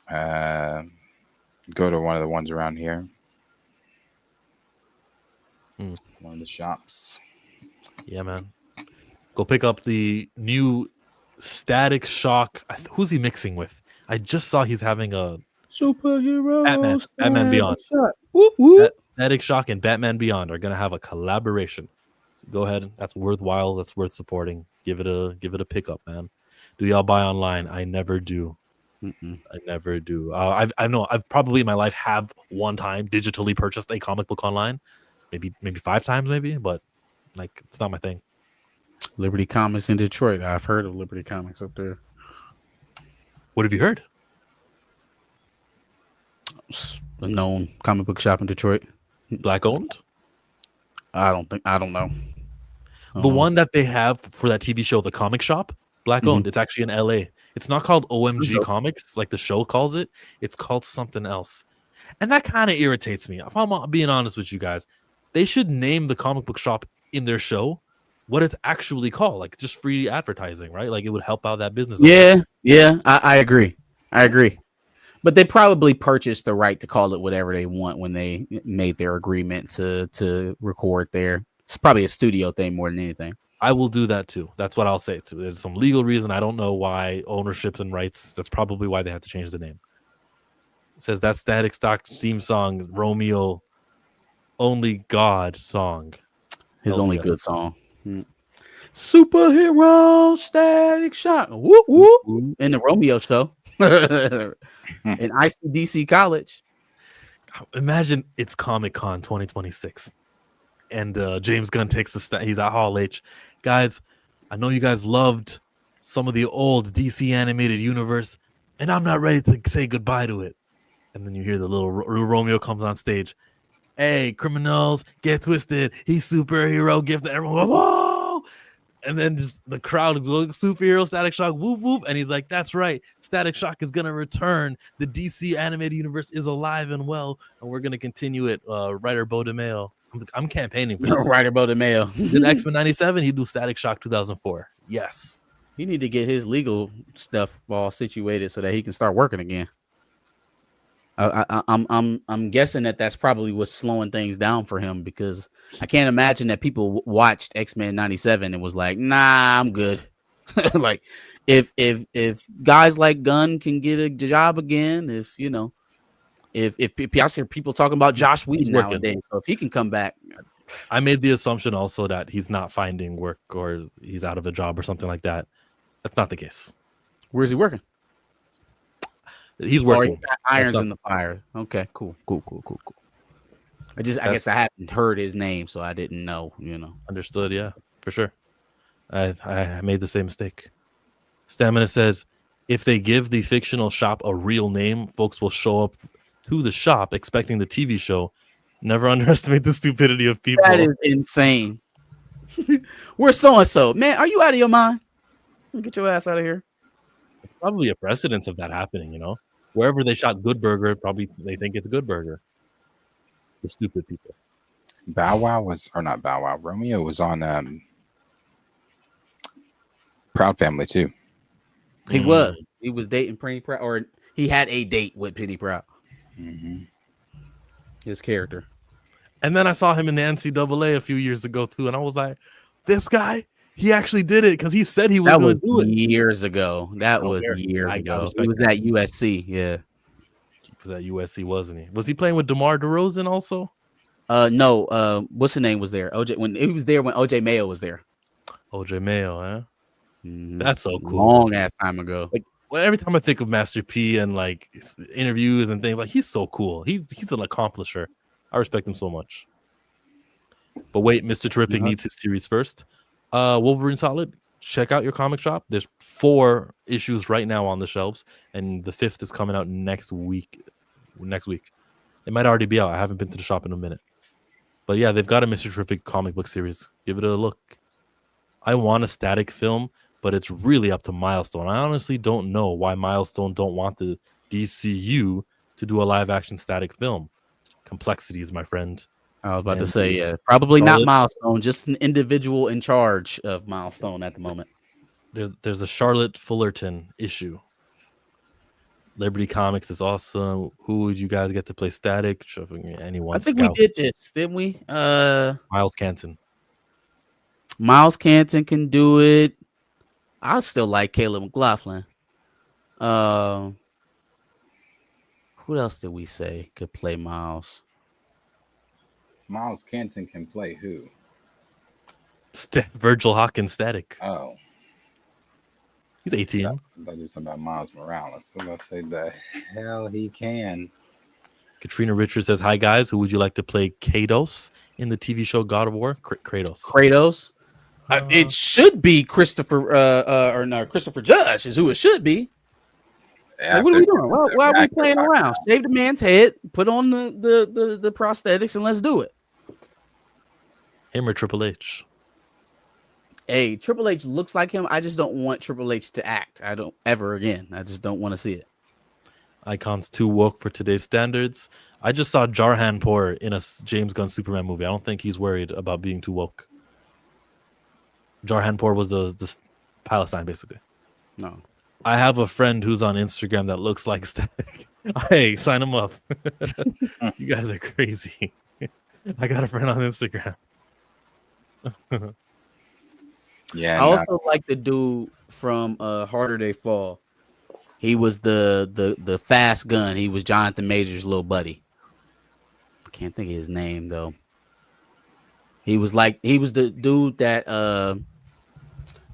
Go to one of the ones around here. One of the shops. Yeah, man. Go pick up the new Static Shock. Who's he mixing with? I just saw he's having a superhero. Batman Beyond. Whoop, whoop. Static Shock and Batman Beyond are gonna have a collaboration. So go ahead. That's worthwhile. That's worth supporting. Give it a pickup, man. Do y'all buy online? I never do. I never do. I know I've probably in my life have one time digitally purchased a comic book online, maybe 5 times, but like it's not my thing. Liberty Comics in Detroit. I've heard of Liberty Comics up there. What have you heard? A known comic book shop in Detroit. Black owned? I don't know. The one that they have for that TV show, The Comic Shop, Black owned. It's actually in LA. It's not called OMG Comics like the show calls it. It's called something else. And that kind of irritates me. If I'm being honest with you guys, they should name the comic book shop in their show what it's actually called, like just free advertising, right? Like it would help out that business. Yeah, I agree. But they probably purchased the right to call it whatever they want when they made their agreement to record there. It's probably a studio thing more than anything. I will do that too. That's what I'll say too. There's some legal reason. I don't know why, ownerships and rights. That's probably why they have to change the name. It says that Static Stock theme song, Romeo, only God song. His only good song. Superhero Static Shock. Whoop, whoop. In the Romeo show. In ICDC College. Imagine it's Comic-Con 2026. And James Gunn takes he's at Hall H. Guys, I know you guys loved some of the old DC animated universe, and I'm not ready to say goodbye to it. And then you hear the little Romeo comes on stage. Hey, criminals, get twisted. He's superhero. Give to everyone. Whoa! And then just the crowd goes, superhero, Static Shock, whoop, whoop. And he's like, that's right. Static Shock is going to return. The DC animated universe is alive and well, and we're going to continue it. Writer Bo DeMayo. I'm campaigning for this. Writer Bo DeMayo. In X-Men 97, he'd do Static Shock 2004. Yes. He need to get his legal stuff all situated so that he can start working again. I'm guessing that's probably what's slowing things down for him, because I can't imagine that people watched X-Men 97 and was like, nah, I'm good. Like if guys like Gunn can get a job again, if I hear people talking about Josh Whedon nowadays, so if he can come back. I made the assumption also that he's not finding work or he's out of a job or something like that. That's not the case. Where's he working? He's working. Irons in the fire. Okay, cool. I guess I hadn't heard his name, so I didn't know. Understood. Yeah, for sure. I made the same mistake. Stamina says, if they give the fictional shop a real name, folks will show up to the shop expecting the TV show. Never underestimate the stupidity of people. That is insane. We're so and so, man. Are you out of your mind? Get your ass out of here. It's probably a precedence of that happening, Wherever they shot Good Burger, probably they think it's Good Burger. The stupid people. Bow Wow was, or not Bow Wow, Romeo was on Proud Family too. He was dating Penny Proud, or he had a date with Penny Proud. Mm-hmm. His character. And then I saw him in the NCAA a few years ago too, and I was like, this guy, he actually did it because he said he was going to do it years ago. That was years ago. He was at USC. Yeah. He was at USC, wasn't he? Was he playing with DeMar DeRozan also? No. What's the name was there? OJ when he was there when OJ Mayo was there. OJ Mayo, huh? Mhm. That's so cool. Long ass time ago. Like, well, every time I think of Master P and like his interviews and things, like he's so cool. He's an accomplisher. I respect him so much. But wait, Mr. Terrific needs his series first. Wolverine Solid, check out your comic shop. There's 4 issues right now on the shelves, and the 5th is coming out next week. It might already be out. I haven't been to the shop in a minute. But yeah, they've got a Mr. Terrific comic book series. Give it a look. I want a static film, but it's really up to Milestone. I honestly don't know why Milestone don't want the DCU to do a live action static film. Complexities, my friend. I was about to say, yeah, probably not Milestone, just an individual in charge of Milestone at the moment. There's a Charlotte Fullerton issue. Liberty Comics is awesome. Who would you guys get to play static? Anyone? I think we did this, didn't we? Miles Canton. Miles Canton can do it. I still like Caleb McLaughlin. Who else did we say could play Miles? Miles Canton can play who? Virgil Hawkins static. Oh. He's 18. I thought you were talking about Miles Morales. So let's say the hell he can. Katrina Richards says, hi, guys. Who would you like to play Kratos in the TV show God of War? Kratos. It should be Christopher Judge is who it should be. Like, what are we doing? Why are we playing around? Shave the man's head, put on the prosthetics, and let's do it. Him or Triple H? Hey, Triple H looks like him. I just don't want Triple H to act. I don't ever again. I just don't want to see it. Icons too woke for today's standards. I just saw Jarhanpur in a James Gunn Superman movie. I don't think he's worried about being too woke. Jarhanpur was the Palestine, basically. No. I have a friend who's on Instagram that looks like Static. Hey, sign him up. You guys are crazy. I got a friend on Instagram. Yeah. I also like the dude from Harder They Fall. He was the fast gun. He was Jonathan Major's little buddy. I can't think of his name though. He was the dude that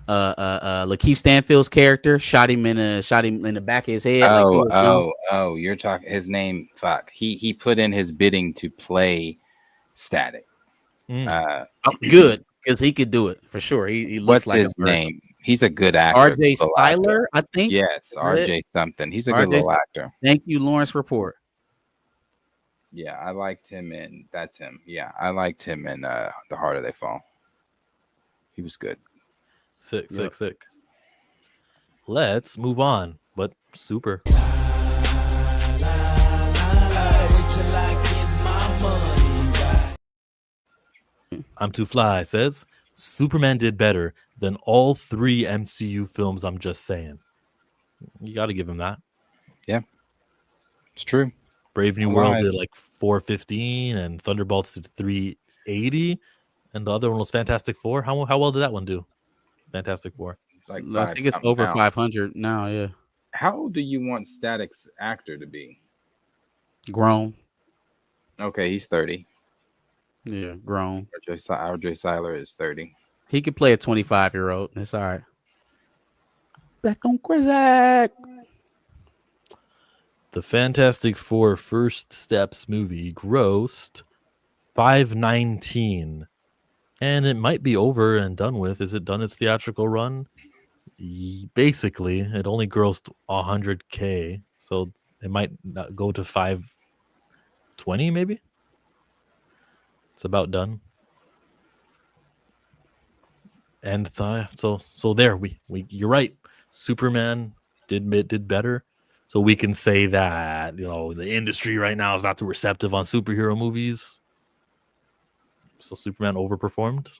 Lakeith Stanfield's character shot him in the back of his head. Oh, you're talking his name. Fuck. He put in his bidding to play Static. Good, because he could do it for sure. He looks what's like his name? He's a good actor. RJ Styler, I think. Yes, RJ something. He's a good little actor. Thank you, Lawrence Report. Yeah, I liked him in that's him. Yeah, I liked him in The Harder They Fall. He was good. Sick. Let's move on, but super. I'm Too Fly says Superman did better than all 3 MCU films. I'm just saying. You got to give him that. Yeah, it's true. Brave New World did like 415, and Thunderbolts did 380, and the other one was Fantastic Four. How well did that one do? Fantastic Four. Like I think it's over 500 now. Yeah. How old do you want Static's actor to be? Grown. Okay, he's 30. Yeah, grown. RJ Seiler is 30. He could play a 25-year-old. That's all right. Black on crazy. The Fantastic Four First Steps movie grossed $519, and it might be over and done with. Is it done its theatrical run? Basically, it only grossed $100K, so it might not go to $520 maybe. It's about done. And so there we you're right. Superman did better. So we can say that, the industry right now is not too receptive on superhero movies. So Superman overperformed. They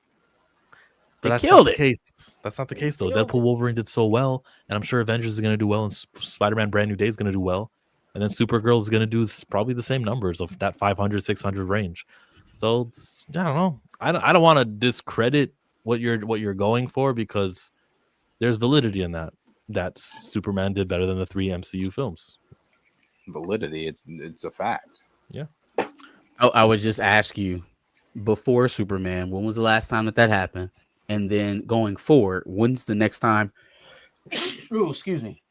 But that's killed not it. the case. That's not the case though. killed Deadpool Wolverine did so well, and I'm sure Avengers is going to do well, and Spider-Man Brand New Day is going to do well, and then Supergirl is going to do probably the same numbers of that 500, 600 range. So I don't know. I don't want to discredit what you're going for, because there's validity in that. That Superman did better than the 3 MCU films. Validity, it's a fact. Yeah. I would just ask you, before Superman, when was the last time that happened? And then going forward, when's the next time? Oh, excuse me.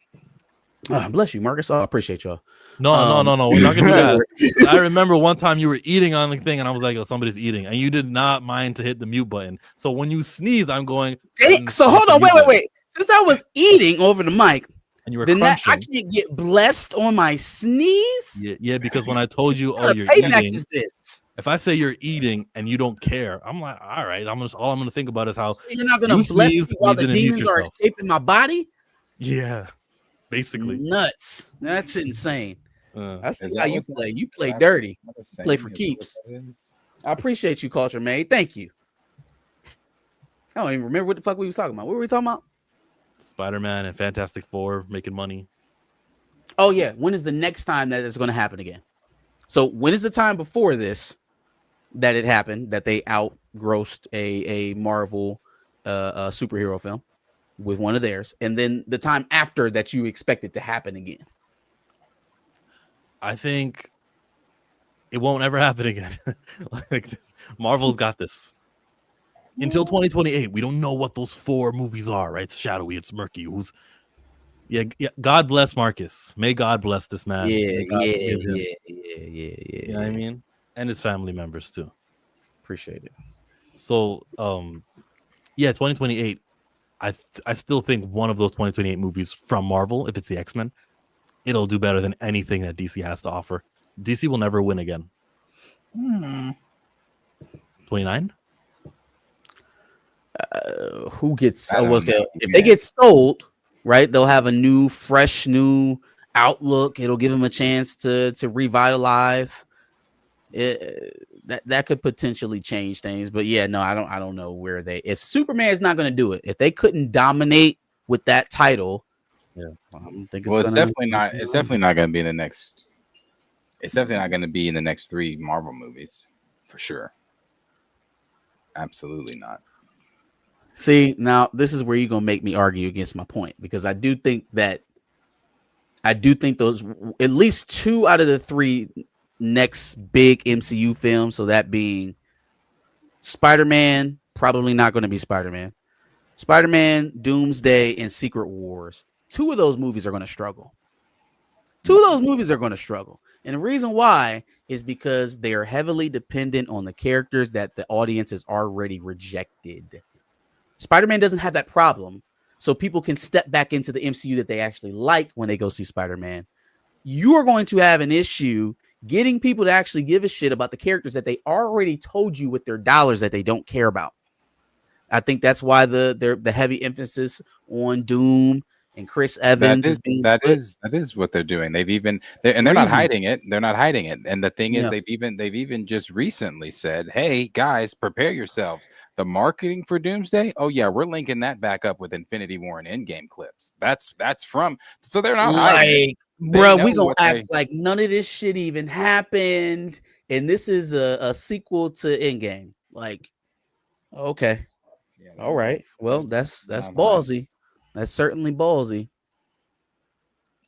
Bless you, Marcus. Oh, I appreciate y'all. No. We're not gonna do that. I remember one time you were eating on the thing, and I was like, "Oh, somebody's eating," and you did not mind to hit the mute button. So when you sneezed, I'm going. So hold on, wait. Since I was eating over the mic, and you were then crunching. I can't get blessed on my sneeze. Yeah, because when I told you, What you're payback eating. is this? If I say you're eating and you don't care, I'm like, all right. All I'm gonna think about is how You're not gonna bless me while the demons are escaping my body. Yeah, basically. Nuts. That's insane. I see Is how that you what play. You that- play that's dirty. what it's Play saying? for Is that keeps. what that is? I appreciate you, Culture Made. Thank you. I don't even remember what the fuck we was talking about. What were we talking about? Spider-Man and Fantastic Four making money. Oh yeah. When is the next time that it's going to happen again? So when is the time before this that it happened that they outgrossed a Marvel superhero film with one of theirs, and then the time after that you expect it to happen again? I think it won't ever happen again. Like, Marvel's got this. Until 2028, we don't know what those 4 movies are, right? It's shadowy, it's murky. Yeah, God bless Marcus. May God bless this man. Yeah. You know what I mean? And his family members too. Appreciate it. So, 2028. I still think one of those 2028 movies from Marvel, if it's the X-Men, it'll do better than anything that DC has to offer. DC will never win again. 29? Who gets I don't know, if they get sold, right? They'll have a new, fresh, new outlook. It'll give them a chance to revitalize. That could potentially change things. But yeah, no, I don't know where they. If Superman is not going to do it, if they couldn't dominate with that title, yeah, I don't think It's definitely not. It's definitely not going to be in the next. It's definitely not going to be in the next 3 Marvel movies, for sure. Absolutely not. See, now this is where you're gonna make me argue against my point, because I do think those, at least 2 out of the 3 next big MCU films, so that being Spider-Man, probably not going to be Spider-Man, Doomsday, and Secret Wars. 2 of those movies are going to struggle. And the reason why is because they are heavily dependent on the characters that the audience has already rejected. Spider-Man doesn't have that problem, so people can step back into the MCU that they actually like when they go see Spider-Man. You are going to have an issue getting people to actually give a shit about the characters that they already told you with their dollars that they don't care about. I think that's why the heavy emphasis on Doom and Chris Evans that is what they're doing. They're not hiding it. They're not hiding it. And the thing is, they've even just recently said, "Hey guys, prepare yourselves. The marketing for Doomsday. Oh yeah, we're linking that back up with Infinity War and Endgame clips. That's from. So they're not hiding it. Bro, we gonna act like none of this shit even happened, and this is a sequel to Endgame. Like, okay, all right. Well, that's ballsy. That's certainly ballsy.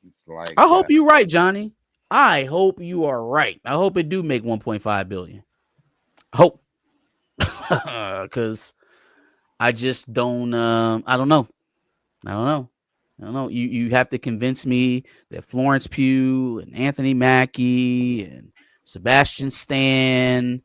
It's like, I hope you're right, Johnny. I hope you are right. I hope it do make 1.5 billion. I hope, because I just don't. I don't know. You have to convince me that Florence Pugh and Anthony Mackie and Sebastian Stan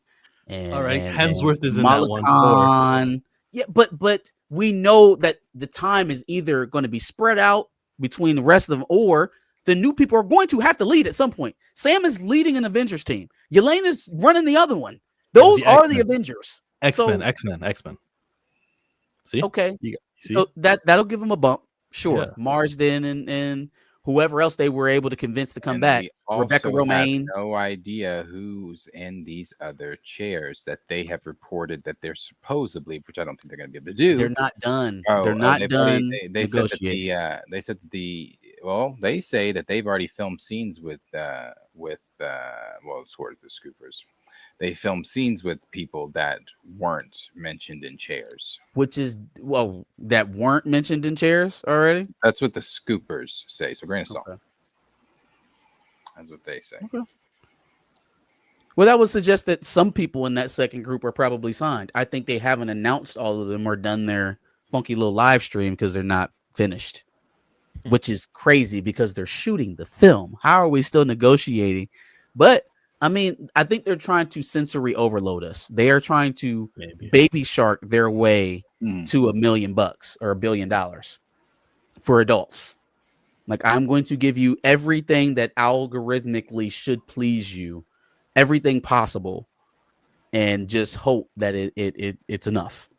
and all right, Hemsworth is in Kamala that one. Khan. Yeah, but we know that the time is either going to be spread out between the rest of them, or the new people are going to have to lead at some point. Sam is leading an Avengers team. Yelena's running the other one. Those are the Avengers. X-Men. See? Okay. You see? So that'll give him a bump. Sure. Yeah. Marsden and whoever else they were able to convince to come And back. we Rebecca also have Romaine. no idea who's in these other chairs that they have reported that they're supposedly, which I don't think they're going to be able to do. They're not done. They're not they've done they said that negotiating. they said that they say that they've already filmed scenes with sort of the scoopers. They filmed scenes with people that weren't mentioned in chairs. Which is that weren't mentioned in chairs already. That's what the scoopers say. So grain of salt. Okay. That's what they say. Okay. Well, that would suggest that some people in that second group are probably signed. I think they haven't announced all of them or done their funky little live stream because they're not finished, which is crazy because they're shooting the film. How are we still negotiating? But I mean, I think they're trying to sensory overload us. They are trying to baby shark their way to $1 million or $1 billion for adults. Like, I'm going to give you everything that algorithmically should please you, everything possible, and just hope that it's enough.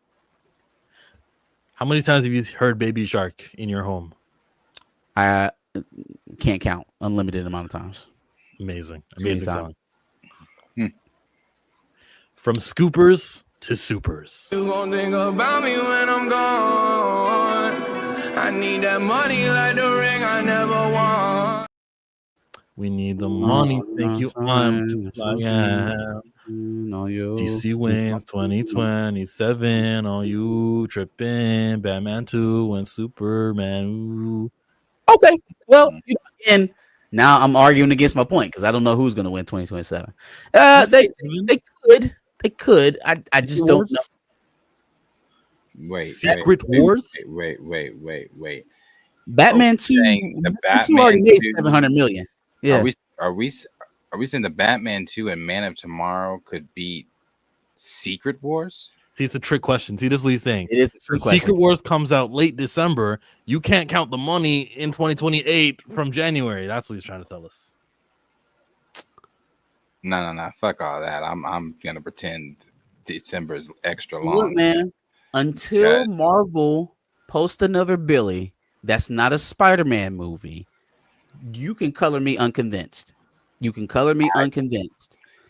How many times have you heard Baby Shark in your home? I can't count. Unlimited amount of times. Amazing Amazing song. From scoopers to supers. You gon' think about me when I'm gone. I need that money like the ring I never won. We need the money. Thank you. I'm too DC wins 2027. On you tripping. Batman 2 and Superman. Ooh. Okay. Well, and now I'm arguing against my point because I don't know who's going to win 2027. They could. I just don't know. Wait. Secret Wars? Wait. Batman 2. The Batman 2 already made 2, 700 million. Yeah. Are we saying the Batman 2 and Man of Tomorrow could beat Secret Wars? See, it's a trick question. See, this is what he's saying. It is a trick question. Secret Wars comes out late December. You can't count the money in 2028 from January. That's what he's trying to tell us. No. Fuck all that. I'm gonna pretend December is extra long. Look, man, until Marvel posts another Billy that's not a Spider-Man movie, you can color me unconvinced.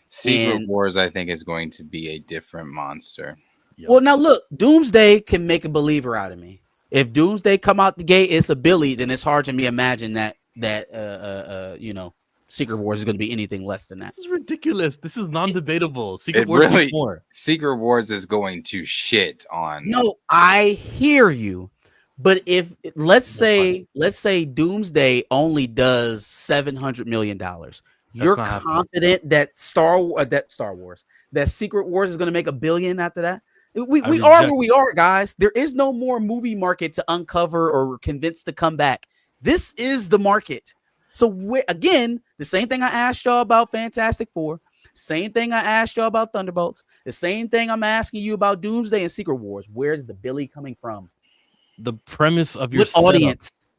Secret Wars, I think, is going to be a different monster. Yep. Well, now look, Doomsday can make a believer out of me. If Doomsday come out the gate, it's a Billy, then it's hard to me imagine that Secret Wars is going to be anything less than that. This is ridiculous. This is non-debatable. Secret Wars is more. Secret Wars is going to shit on. No, I hear you. But if let's say Doomsday only does $700 million, you're confident that that Secret Wars is going to make $1 billion after that? We are where we are, guys. There is no more movie market to uncover or convince to come back. This is the market. So again, the same thing I asked y'all about Fantastic Four, same thing I asked y'all about Thunderbolts, the same thing I'm asking you about Doomsday and Secret Wars. Where's the Billy coming from? The premise of your audience,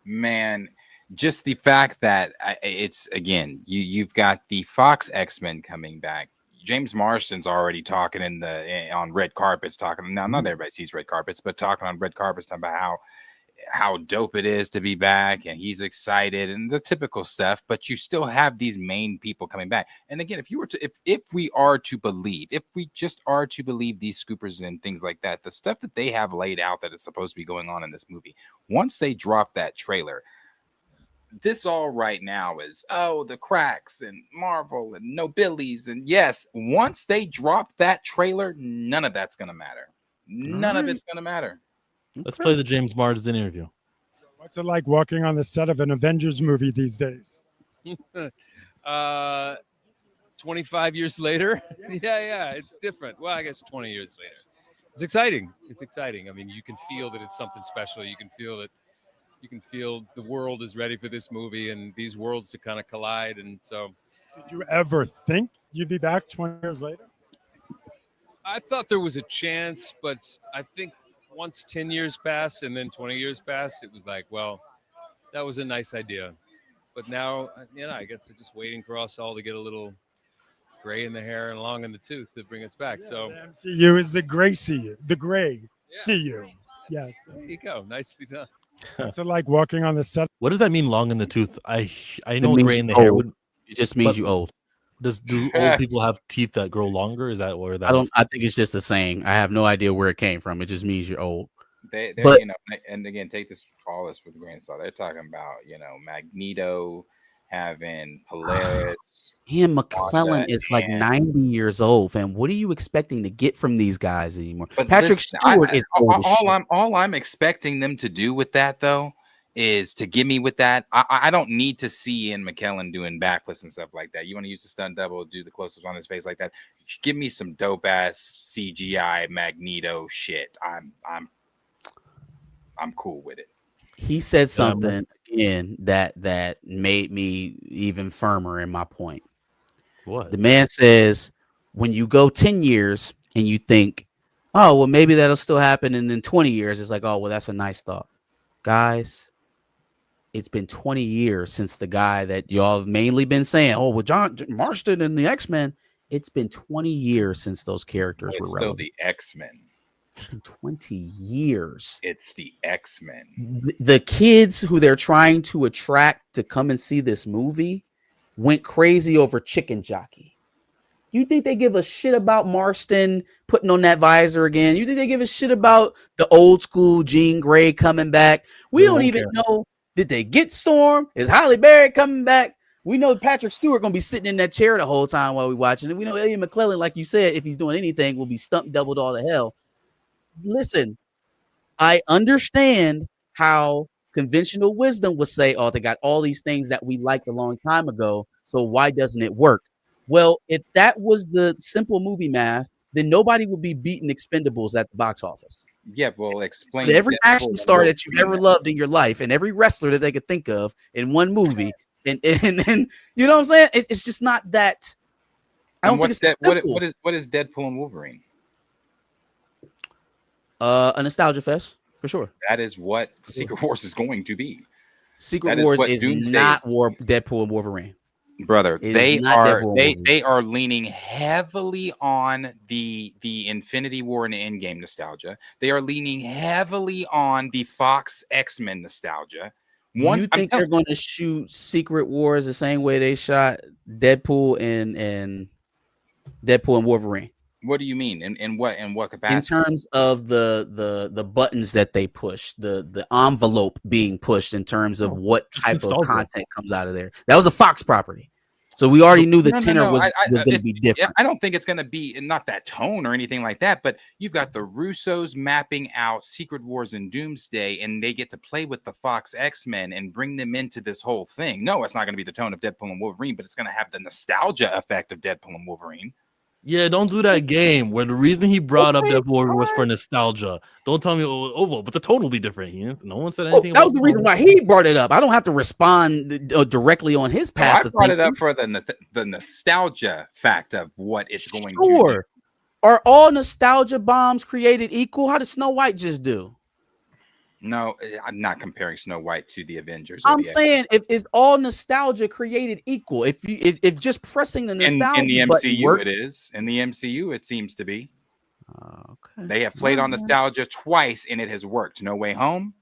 man. Just the fact that it's again, you've got the Fox X-Men coming back. James Marsden's already talking on red carpets, talking now. Not everybody sees red carpets, but talking on red carpets about how dope it is to be back, and he's excited and the typical stuff. But you still have these main people coming back. And again, if we just are to believe these scoopers and things like that, the stuff that they have laid out that is supposed to be going on in this movie, once they drop that trailer. This all right now is the cracks and Marvel and no Billies, and yes, once they drop that trailer, none of that's gonna matter. None of it's gonna matter. Let's play the James Marsden interview. What's it like walking on the set of an Avengers movie these days? 25 years later, yeah, it's different. Well, I guess 20 years later, it's exciting. I mean, you can feel that it's something special. You can feel the world is ready for this movie and these worlds to kind of collide. And so, did you ever think you'd be back 20 years later? I thought there was a chance, but I think once 10 years passed and then 20 years passed, it was like, well, that was a nice idea. But now, I guess they're just waiting for us all to get a little gray in the hair and long in the tooth to bring us back. Yeah, so the MCU is the gray CU, the gray CU. Yes. There you go. Nicely done. What's it like walking on the set? What does that mean? Long in the tooth. I It know means gray in the you hair old. would. It just means But you old. do old people have teeth that grow longer? Is that where that? I don't. I think it's just a saying. I have no idea where it came from. It just means you're old. They're But and again, take all this with a grain of salt. They're talking about Magneto having Polaris. Ian McClellan Wanda, is like and 90 years old, fam. What are you expecting to get from these guys anymore? but Patrick listen, Stewart is old as shit. all I'm expecting them to do with that though is to give me with that. I don't need to see Ian McKellen doing backflips and stuff like that. You want to use the stunt double, do the close-ups on his face like that. Give me some dope ass CGI Magneto shit. I'm cool with it. He said something again that made me even firmer in my point. What? The man says, when you go 10 years and you think, oh, well, maybe that'll still happen. And then 20 years, it's like, oh, well, that's a nice thought. Guys, it's been 20 years since the guy that y'all have mainly been saying, oh, well, John Marston and the X-Men. It's been 20 years since those characters were Still relevant. the X-Men. 20 years. It's the X-Men. The kids who they're trying to attract to come and see this movie went crazy over Chicken Jockey. You think they give a shit about Marston putting on that visor again? You think they give a shit about the old school Jean Grey coming back? We don't even know. Did they get Storm? Is Halle Berry coming back? We know Patrick Stewart gonna be sitting in that chair the whole time while we watching it. We know Ian McClellan, like you said, if he's doing anything, will be stumped doubled all to hell. Listen, I understand how conventional wisdom would say, oh, they got all these things that we liked a long time ago, so why doesn't it work? Well, if that was the simple movie math, then nobody would be beating Expendables at the box office. Yeah, well, explain. But every action star that you've ever loved in your life and every wrestler that they could think of in one movie, and you know what I'm saying? It's just not that. I don't think it's simple. What is Deadpool and Wolverine? A nostalgia fest for sure. That is what Secret Wars is going to be. Secret Wars is not Deadpool and Wolverine, brother. They are leaning heavily on the Infinity War and Endgame nostalgia. They are leaning heavily on the Fox X-Men nostalgia. You think they're going to shoot Secret Wars the same way they shot Deadpool and Wolverine? What do you mean? In what capacity? In terms of the buttons that they push, the envelope being pushed in terms of what type of content comes out of there. That was a Fox property. So we already knew the tenor was going to be different. I don't think it's going to be not that tone or anything like that, but you've got the Russos mapping out Secret Wars and Doomsday, and they get to play with the Fox X-Men and bring them into this whole thing. No, it's not going to be the tone of Deadpool and Wolverine, but it's going to have the nostalgia effect of Deadpool and Wolverine. Yeah, don't do that game where the reason he brought up Deadpool was for nostalgia. Don't tell me, well, but the tone will be different. No one said anything. That was the reason why he brought it up. I don't have to respond directly on his path. I brought it up for the nostalgia fact of what it's going to do. Are all nostalgia bombs created equal? How does Snow White just do? No, I'm not comparing Snow White to the Avengers. I'm saying if it's all nostalgia created equal, if just pressing the nostalgia in the MCU it is. In the MCU it seems to be. Okay. They have played on nostalgia twice and it has worked. No Way Home.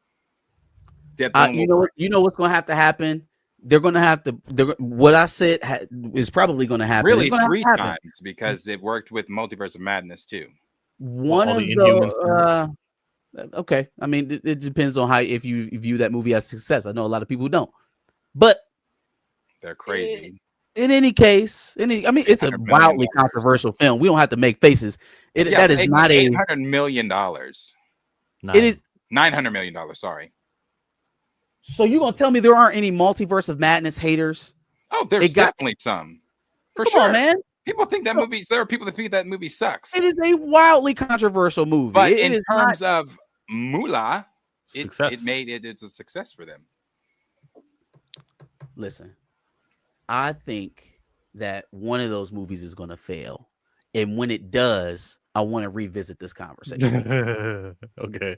Deadpool you know what's going to have to happen? They're going to have to. What I said is probably going to happen. Really, 3 times because it worked with Multiverse of Madness too. One of the. Okay, I mean, it depends on how if you view that movie as success. I know a lot of people who don't, but they're crazy. In any case, it's a wildly controversial film. We don't have to make faces. That is not $800 million. It is $900 million. Sorry. So you gonna tell me there aren't any Multiverse of Madness haters? Oh, there's definitely some. For sure, on, man. People think that movie. There are people that think that movie sucks. It is a wildly controversial movie. But in terms of moolah, it's a success for them. Listen, I think that one of those movies is going to fail, and when it does, I want to revisit this conversation. Okay.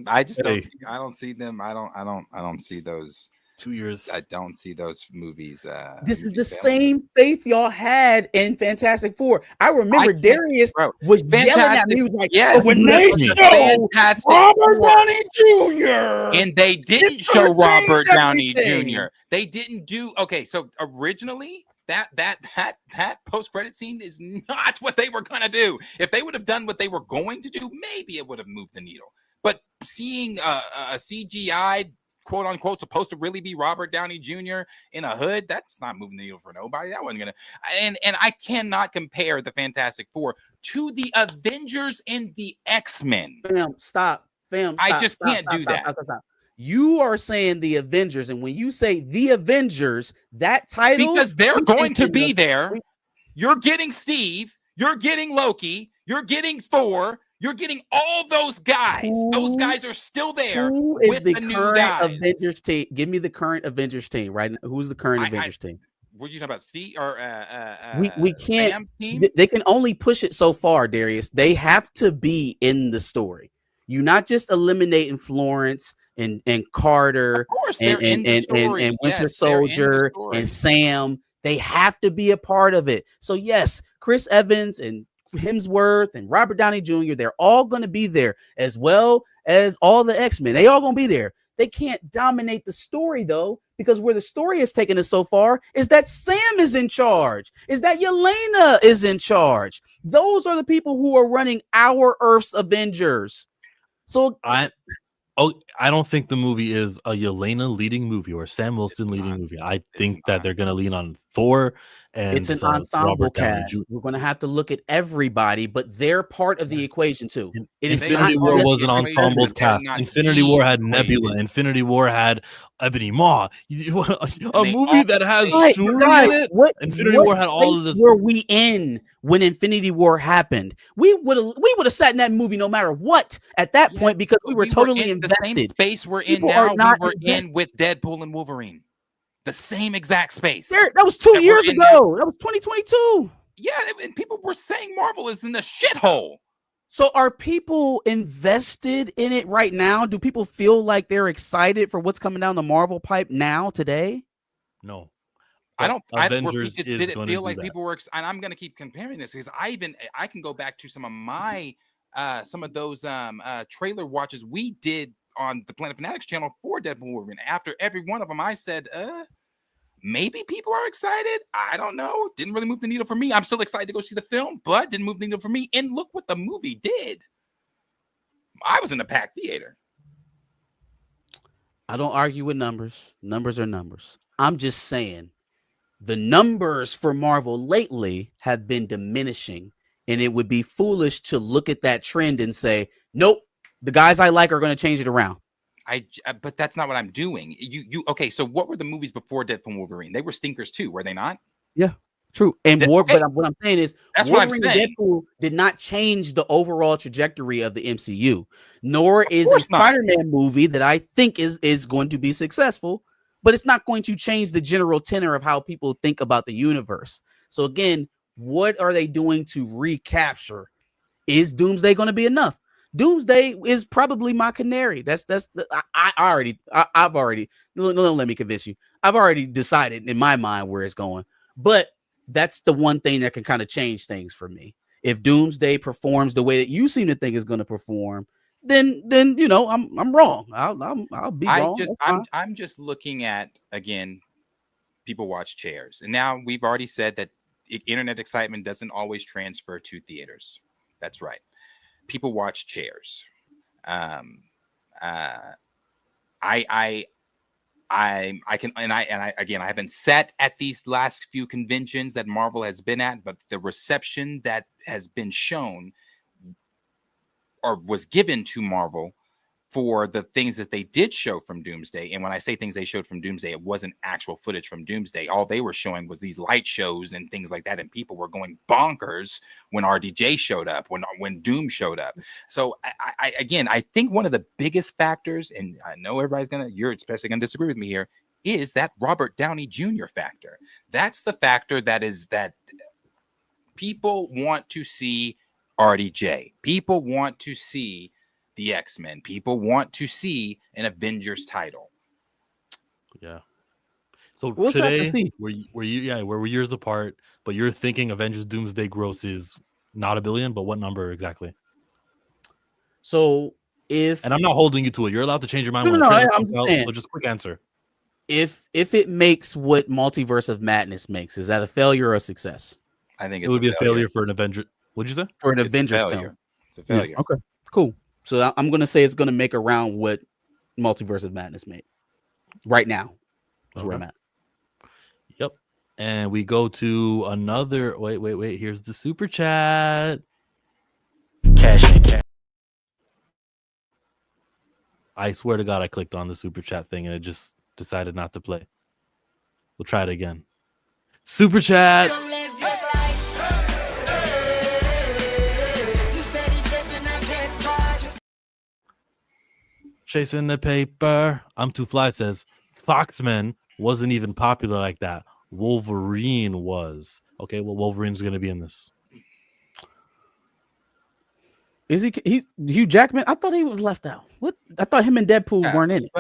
I just don't. I don't see them. I don't see those 2 years. I don't see those movies. This is the movies failing. same faith y'all had in Fantastic Four. I remember Darius bro, was yelling at me. Fantastic- He was like, yes, "But when they that's the show Fantastic Robert Four." Downey Jr. And they didn't It's show gonna change Robert Downey everything. Jr. They didn't do okay. So originally, that post credit scene is not what they were gonna do. If they would have done what they were going to do, maybe it would have moved the needle. But seeing a CGI quote unquote supposed to really be Robert Downey Jr. in a hood, that's not moving the needle for nobody. That wasn't gonna. And I cannot compare the Fantastic Four to the Avengers and the X-Men. Fam, stop. Fam, stop, I just can't do that. Stop. You are saying the Avengers, and when you say the Avengers, that title, because they're going to be we- there. You're getting Steve, you're getting Loki, you're getting Thor, you're getting all those guys. Those guys are still there. Who is with the new current guys. Avengers team? Give me the current Avengers team right now. Who's the current Avengers team? What are you talking about? Steve or We can't. Sam's team? They can only push it so far, Darius. They have to be in the story. You're not just eliminating Florence and Carter Of course, and they're in the story. and Winter Yes, they're in the Soldier story. and Sam. They have to be a part of it. So yes, Chris Evans and Hemsworth and Robert Downey Jr. They're all going to be there, as well as all the X-Men. They all going to be there. They can't dominate the story though, because where the story has taken us so far is that Sam is in charge, is that Yelena is in charge. Those are the people who are running our Earth's Avengers. So I don't think the movie is a Yelena leading movie or Sam Wilson leading movie. I think that they're going to lean on Thor and it's an ensemble Robert Downey cast. Jr. We're going to have to look at everybody, but they're part of the equation too. It is Infinity not War just was an the ensemble Avengers. cast. Infinity War had Nebula. Infinity War had Ebony Maw. A movie that has Shuri Guys, in it. what Infinity War had all of place this. were we in when Infinity War happened? We would have sat in that movie no matter what at that point, because we were totally in the invested. same space we're in People are now. not We were invested. in with Deadpool and Wolverine. The same exact space. That was 2 years we're in ago. That was 2022. Yeah, and people were saying Marvel is in a shithole. So are people invested in it right now? Do people feel like they're excited for what's coming down the Marvel pipe now today? No. I don't. Avengers did is it gonna feel do like that. people were? And I'm going to keep comparing this because I can go back to some of my some of those trailer watches we did on the Planet Fanatics channel for Deadpool Wolverine. After every one of them, I said, maybe people are excited. I don't know. Didn't really move the needle for me. I'm still excited to go see the film, but didn't move the needle for me. And look what the movie did. I was in a packed theater. I don't argue with numbers. Numbers are numbers. I'm just saying the numbers for Marvel lately have been diminishing, and it would be foolish to look at that trend and say, nope, the guys I like are going to change it around. But that's not what I'm doing. Okay? So what were the movies before Deadpool and Wolverine? They were stinkers too, were they not? Yeah, true. And what I'm saying is, that's what I'm Wolverine and saying. Deadpool did not change the overall trajectory of the MCU, nor is a Spider-Man movie that I think is going to be successful, but it's not going to change the general tenor of how people think about the universe. So again, what are they doing to recapture? Is Doomsday going to be enough? Doomsday is probably my canary. I've already don't let me convince you. I've already decided in my mind where it's going, but that's the one thing that can kind of change things for me. If Doomsday performs the way that you seem to think is going to perform, then you know I'm wrong. I'll be wrong. I'm just looking at, again, people watch chairs, and now we've already said that internet excitement doesn't always transfer to theaters. That's right. People watch chairs. I haven't sat at these last few conventions that Marvel has been at, but the reception that has been shown or was given to Marvel for the things that they did show from Doomsday. And when I say things they showed from Doomsday, it wasn't actual footage from Doomsday. All they were showing was these light shows and things like that. And people were going bonkers when RDJ showed up, when Doom showed up. So I think one of the biggest factors, and I know you're especially going to disagree with me here, is that Robert Downey Jr. factor. That's the factor that people want to see RDJ. People want to see the X-Men. People want to see an Avengers title. Yeah. So We'll have to today, see. we're years apart, but you're thinking Avengers Doomsday gross is not $1 billion, but what number exactly? So if And I'm not holding you to it. You're allowed to change your mind no, when no, a no, trailer I'm comes just out. saying, So just quick answer. if it makes what Multiverse of Madness makes, is that a failure or a success I think It it's would be a failure failure. for an Avenger. What'd you say? for an It's a Avengers failure. film? It's a Yeah, failure. okay, cool. So I'm gonna say it's gonna make around what Multiverse of Madness made. Right now, is where Okay. I'm at. Yep. And we go to another. Wait. Here's the super chat. Cash in, cash. I swear to God, I clicked on the super chat thing and it just decided not to play. We'll try it again. Super chat. Chasing the paper. I'm Too Fly says Foxman wasn't even popular like that. Wolverine was. Okay, well, Wolverine's going to be in this. Is he Hugh Jackman? I thought he was left out. What? I thought him and Deadpool weren't in it.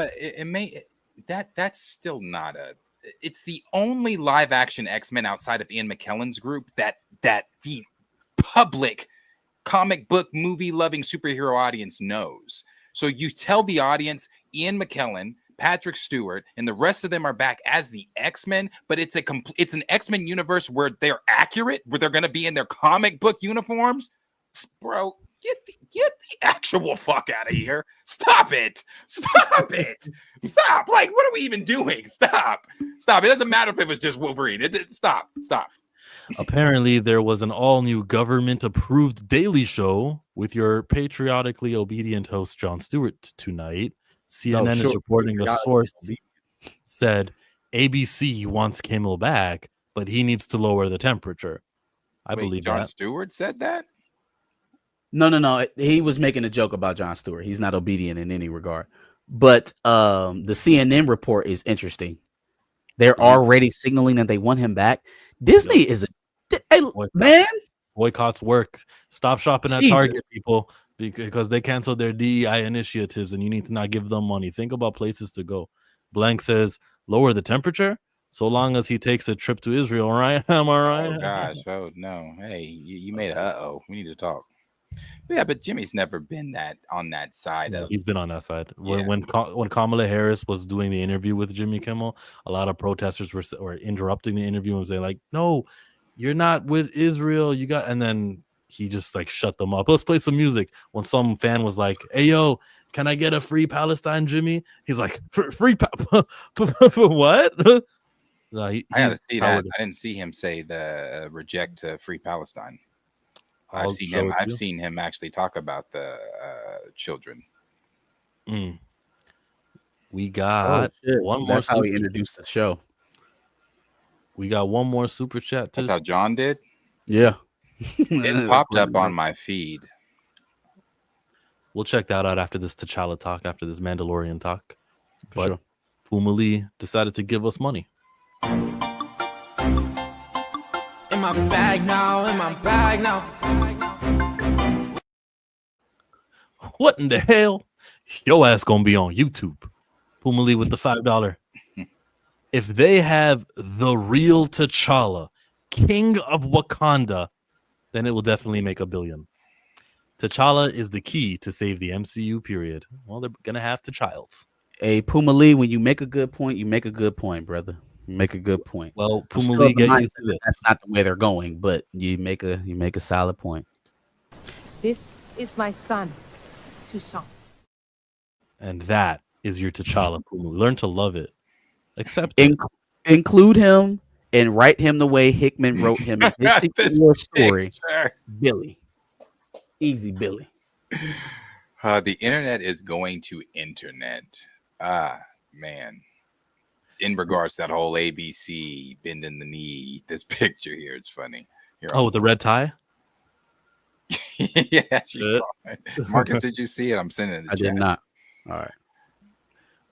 But that's still not a. It's the only live action X-Men outside of Ian McKellen's group that the public comic book movie loving superhero audience knows. So you tell the audience Ian McKellen, Patrick Stewart, and the rest of them are back as the X-Men, but it's an X-Men universe where they're accurate, where they're going to be in their comic book uniforms. Bro, get the actual fuck out of here. Stop it. Stop. Like, what are we even doing? Stop. It doesn't matter if it was just Wolverine. Stop. Apparently, there was an all-new government-approved daily show with your patriotically obedient host, Jon Stewart, tonight. CNN is reporting a source said ABC wants Kimmel back, but he needs to lower the temperature. I believe Jon that. Stewart said that? No. He was making a joke about Jon Stewart. He's not obedient in any regard. But the CNN report is interesting. They're already signaling that they want him back. Disney is man. Boycotts work. Stop shopping at Jesus. Target, people, because they canceled their DEI initiatives, and you need to not give them money. Think about places to go. Blank says lower the temperature, so long as he takes a trip to Israel. Right? Am I right? Oh gosh. Oh no. Hey, you made a we need to talk. Yeah, but Jimmy's never been on that side of. He's been on that side. Yeah. When Kamala Harris was doing the interview with Jimmy Kimmel, a lot of protesters were interrupting the interview and saying like, "No, you're not with Israel. You got," and then he just like shut them up. Let's play some music. When some fan was like, "Hey yo, can I get a free Palestine, Jimmy?" He's like, "Free what?" No, I gotta see that. I didn't see him say the reject free Palestine. I've seen him actually talk about the children. We got one more. That's how he introduced the show. We got one more super chat. That's how John did. Yeah, it popped up on my feed. We'll check that out after this T'Challa talk, after this Mandalorian talk. For sure. Puma Lee decided to give us money. In my bag now. What in the hell? Your ass gonna be on YouTube. Puma Lee with the $5. If they have the real T'Challa, King of Wakanda, then it will definitely make $1 billion. T'Challa is the key to save the MCU, period. Well, they're gonna have T'Childs. Hey, Puma Lee, when you make a good point, you make a good point, brother. You make a good point. Well, Puma Lee, get used to this. That's not the way they're going, but you make a solid point. This is my son, Toussaint. And that is your T'Challa, Puma. Learn to love it. Accept Include him and write him the way Hickman wrote him in his Secret War story. Billy. Easy, Billy. The internet is going to internet. Man. In regards to that whole ABC bending the knee, this picture here, it's funny. With the red tie? Yes, you saw it. Marcus, did you see it? I'm sending it. I did not. All right.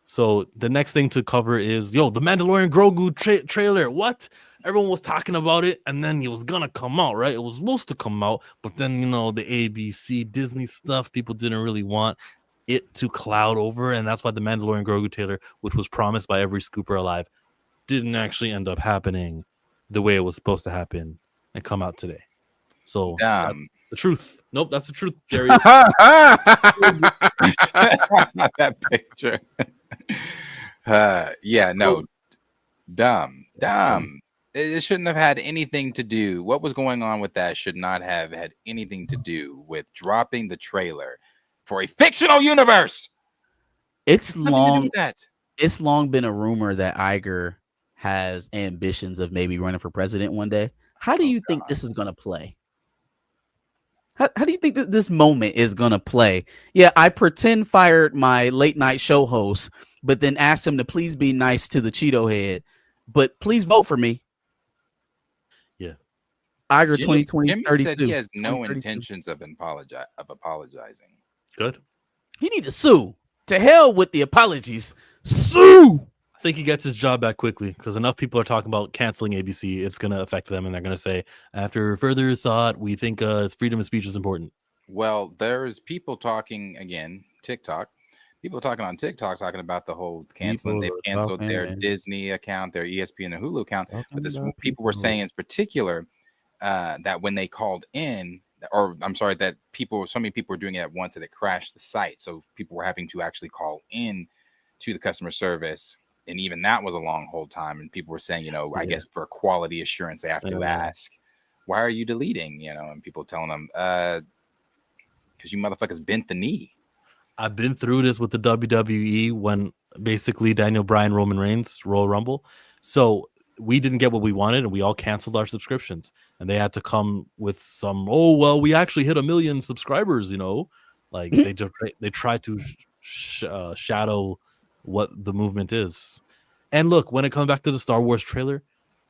So the next thing to cover is, the Mandalorian Grogu trailer. What? Everyone was talking about it, and then it was gonna come out, right? It was supposed to come out, but then the ABC Disney stuff, people didn't really want it to cloud over, and that's why the Mandalorian Grogu trailer, which was promised by every scooper alive, didn't actually end up happening the way it was supposed to happen and come out today. So that's the truth. Nope, that's the truth, Darius. That picture. Yeah, no. Dumb. It shouldn't have had anything to do. What was going on with that should not have had anything to do with dropping the trailer for a fictional universe. It's Nothing to do long. with that. It's long been a rumor that Iger has ambitions of maybe running for president one day. How do you think this is going to play? How do you think that this moment is going to play? Yeah, I pretend fired my late night show host, but then asked him to please be nice to the Cheeto head, but please vote for me. Yeah. Iger 2020 Jimmy 32. said he has no intentions of apologizing. Good. He needs to sue. To hell with the apologies. Sue. I think he gets his job back quickly because enough people are talking about canceling ABC. It's going to affect them, and they're going to say, after further thought, we think freedom of speech is important. Well, there's people talking again, TikTok. People talking on TikTok talking about the whole canceling. They've canceled their Disney account, their ESPN and Hulu account. But this people were saying in particular that when they called in, or I'm sorry, that so many people were doing it at once that it crashed the site. So people were having to actually call in to the customer service. And even that was a long hold time. And people were saying, I guess for quality assurance, they have to ask, why are you deleting? And people telling them, because you motherfuckers bent the knee. I've been through this with the WWE when basically Daniel Bryan, Roman Reigns, Royal Rumble. So we didn't get what we wanted and we all canceled our subscriptions. And they had to come with some, we actually hit 1 million subscribers, Like they tried to shadow what the movement is. And look, when it comes back to the Star Wars trailer,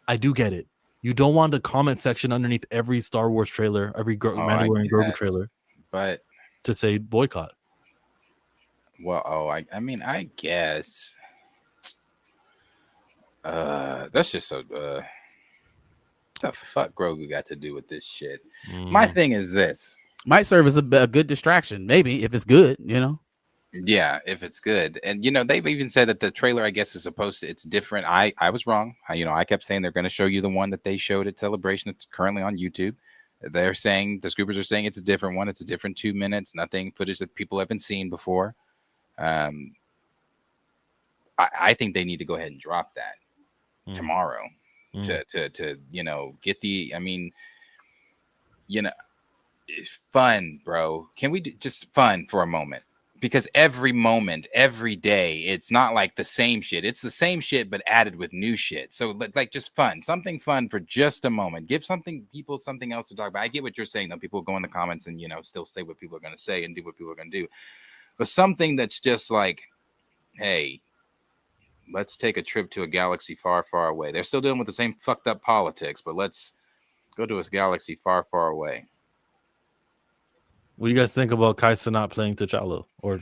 I do get it. You don't want the comment section underneath every Star Wars trailer, every Mandalorian Grogu trailer, but to say boycott. Well, I mean, I guess that's just so the fuck Grogu got to do with this shit. My thing is this. Might serve as a good distraction, maybe, if it's good, Yeah, if it's good. And they've even said that the trailer, I guess, is it's different. I was wrong. I kept saying they're going to show you the one that they showed at Celebration. It's currently on YouTube. They're saying, the scoopers are saying it's a different one. It's a different 2 minutes, nothing footage that people haven't seen before. I think they need to go ahead and drop that tomorrow to get the, fun, bro. Can we just fun for a moment? Because every moment, every day, it's not like the same shit. It's the same shit, but added with new shit. So like just fun, something fun for just a moment. Give people something else to talk about. I get what you're saying, though. People go in the comments and, still say what people are going to say and do what people are going to do. But something that's just like, hey, let's take a trip to a galaxy far, far away. They're still dealing with the same fucked up politics, but let's go to a galaxy far, far away. What do you guys think about Kaisa not playing T'Challa or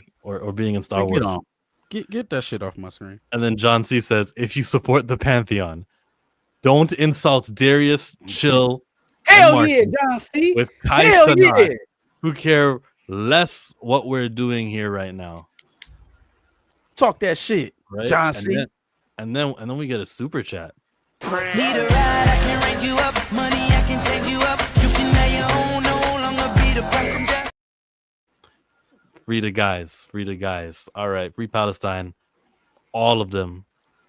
being in Star Wars? Get that shit off my screen. And then John C says, if you support the Pantheon, don't insult Darius, Chill, Hell yeah, John C. With Kaisa not, who care less what we're doing here right now. Talk that shit, right? John C. And then we get a super chat. Need a ride, I can rank you up. Money, I can change you up. You can have your own, no longer be the passenger. Free the guys. All right, Free Palestine. All of them.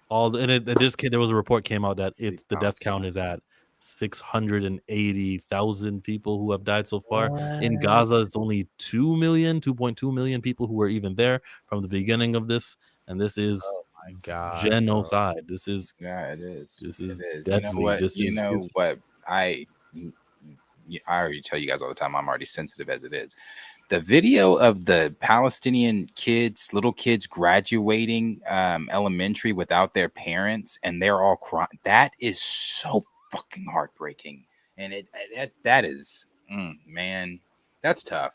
There was a report came out that the death count is at 680,000 people who have died so far. In Gaza, it's only 2.2 million people who were even there from the beginning of this. And this is genocide. This is it is. This is deadly. You know what? I already tell you guys all the time, I'm already sensitive as it is. The video of the Palestinian little kids graduating elementary without their parents, and they're all crying. That is so fucking heartbreaking. And that is, man, that's tough.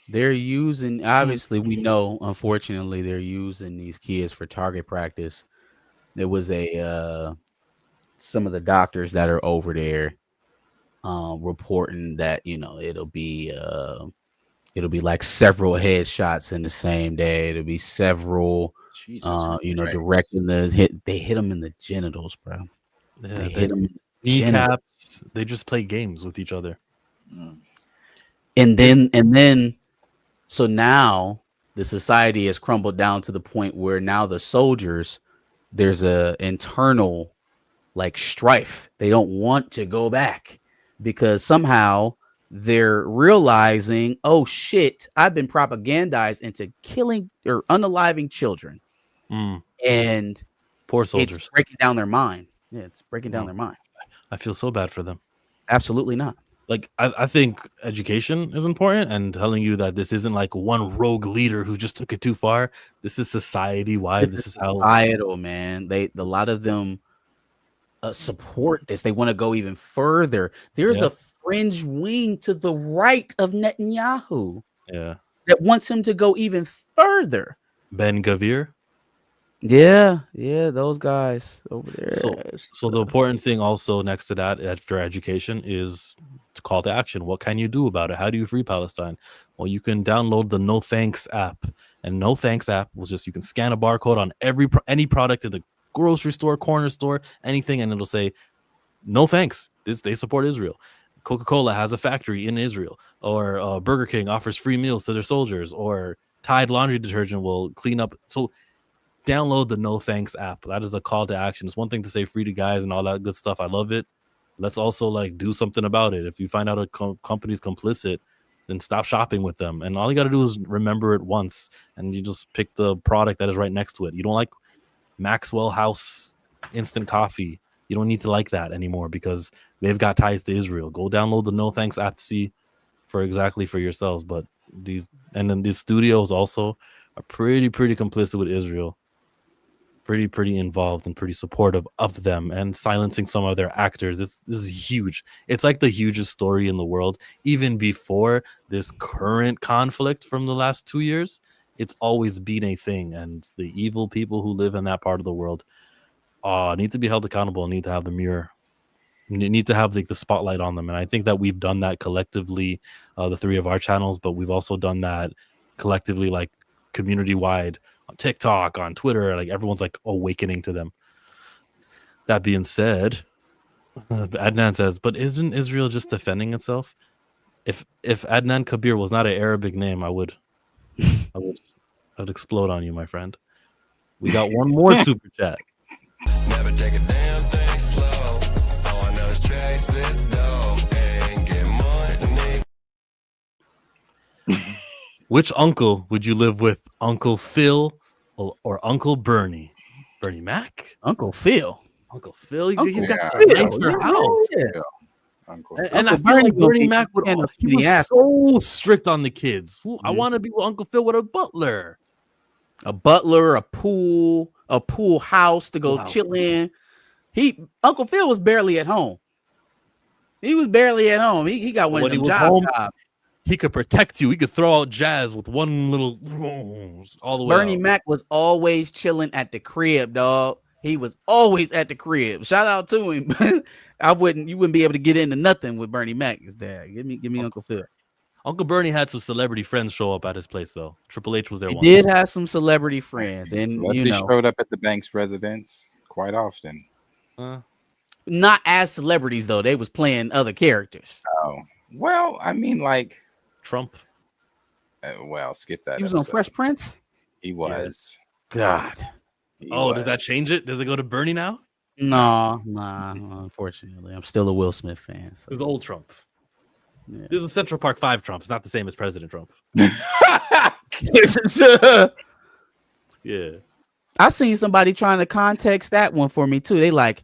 They're using, obviously, we know, unfortunately, they're using these kids for target practice. There was some of the doctors that are over there reporting that it'll be like several headshots in the same day. It'll be several Jesus you know, Christ. directing the hit. They hit him in the genitals, bro. Yeah, They hit him in the genitals. kneecaps. They just play games with each other. And then, so now the society has crumbled down to the point where now the soldiers, there's a internal like strife. They don't want to go back because somehow they're realizing, oh shit, I've been propagandized into killing or unaliving children. And poor soldiers. It's breaking down their mind. Yeah, it's breaking down their mind. I feel so bad for them. Absolutely not. Like, I think education is important, and telling you that this isn't like one rogue leader who just took it too far. This is society wide. This is how societal, man. A lot of them support this. They want to go even further. There's a fringe wing to the right of Netanyahu. Yeah. That wants him to go even further. Ben Gavir. Yeah, those guys over there. So the important thing also next to that after education is to call to action. What can you do about it? How do you free Palestine? Well, you can download the No Thanks app, and No Thanks app was just you can scan a barcode on any product in the grocery store, corner store, anything, and it'll say no thanks. They support Israel. Coca-Cola has a factory in Israel, or Burger King offers free meals to their soldiers, or Tide laundry detergent will clean up. So download the No Thanks app. That is a call to action. It's one thing to say free to guys and all that good stuff. I love it. Let's also like do something about it. If you find out a company's complicit, then stop shopping with them. And all you got to do is remember it once, and you just pick the product that is right next to it. You don't like Maxwell House instant coffee. You don't need to like that anymore because they've got ties to Israel. Go download the No Thanks app to see for yourselves. But these studios also are pretty complicit with Israel. Pretty involved and pretty supportive of them, and silencing some of their actors. This is huge. It's like the hugest story in the world. Even before this current conflict from the last 2 years, it's always been a thing. And the evil people who live in that part of the world need to be held accountable, need to have the mirror, need to have the spotlight on them. And I think that we've done that collectively, the three of our channels, but we've also done that collectively, like community wide, on TikTok, on Twitter. Like everyone's like awakening to them. That being said, Adnan says, but isn't Israel just defending itself? If Adnan Kabir was not an Arabic name, I would explode on you, my friend. We got one more super chat. Never take a damn thing slow. All I know is chase this dough and get money. Which uncle would you live with? Uncle Phil or Uncle Bernie? Bernie Mac? Uncle Phil. He's got a nicer house. Yeah. And I feel like Bernie Mac was so strict on the kids. I want to be with Uncle Phil with a butler. A pool house to go chill in. Uncle Phil was barely at home. He got one of them jobs. He could protect you. He could throw out jazz with one little all the way. Bernie Mac was always chilling at the crib, dog. He was always at the crib. Shout out to him. You wouldn't be able to get into nothing with Bernie Mac. His dad. Give me Uncle Phil. Uncle Bernie had some celebrity friends show up at his place, though. Triple H was there. He did have some celebrity friends, and showed up at the bank's residence quite often. Not as celebrities though. They was playing other characters. Oh well, I mean, like Trump. Well, skip that. He was on Fresh Prince. He was. God. Does that change it? Does it go to Bernie now? No, unfortunately, I'm still a Will Smith fan. So. This is old Trump. Yeah. This is Central Park 5 Trump. It's not the same as President Trump. Yeah. I seen somebody trying to context that one for me too. They like,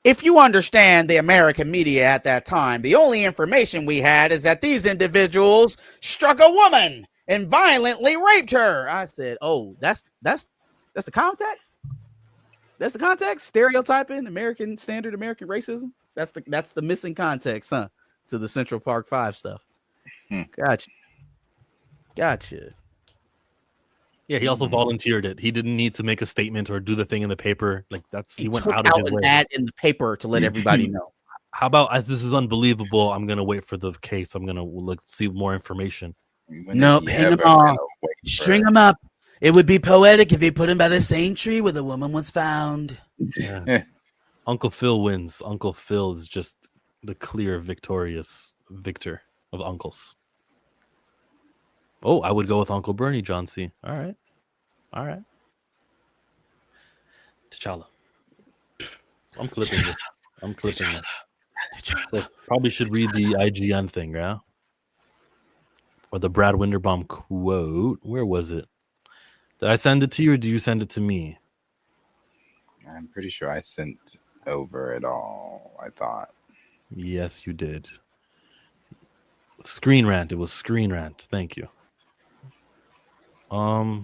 if you understand the American media at that time, the only information we had is that these individuals struck a woman and violently raped her. I said, oh, that's the context. That's the context. Stereotyping, standard American racism. That's the missing context, huh? To the Central Park 5 stuff. Gotcha. Yeah, he also volunteered it. He didn't need to make a statement or do the thing in the paper. Like he went took out of his an way. ad in the paper to let everybody know. How about this is unbelievable? I'm gonna wait for the case. I'm gonna see more information. Nope, hang them on. String them up. It would be poetic if he put him by the same tree where the woman was found. Yeah. Uncle Phil wins. Uncle Phil is just the clear victorious victor of uncles. Oh, I would go with Uncle Bernie, John C. All right. T'Challa. I'm clipping it. So probably should read the IGN thing, yeah? Or the Brad Winderbaum quote. Where was it? Did I send it to you or do you send it to me? I'm pretty sure I sent over it all, I thought. Yes, you did. Screen Rant. It was Screen Rant. Thank you.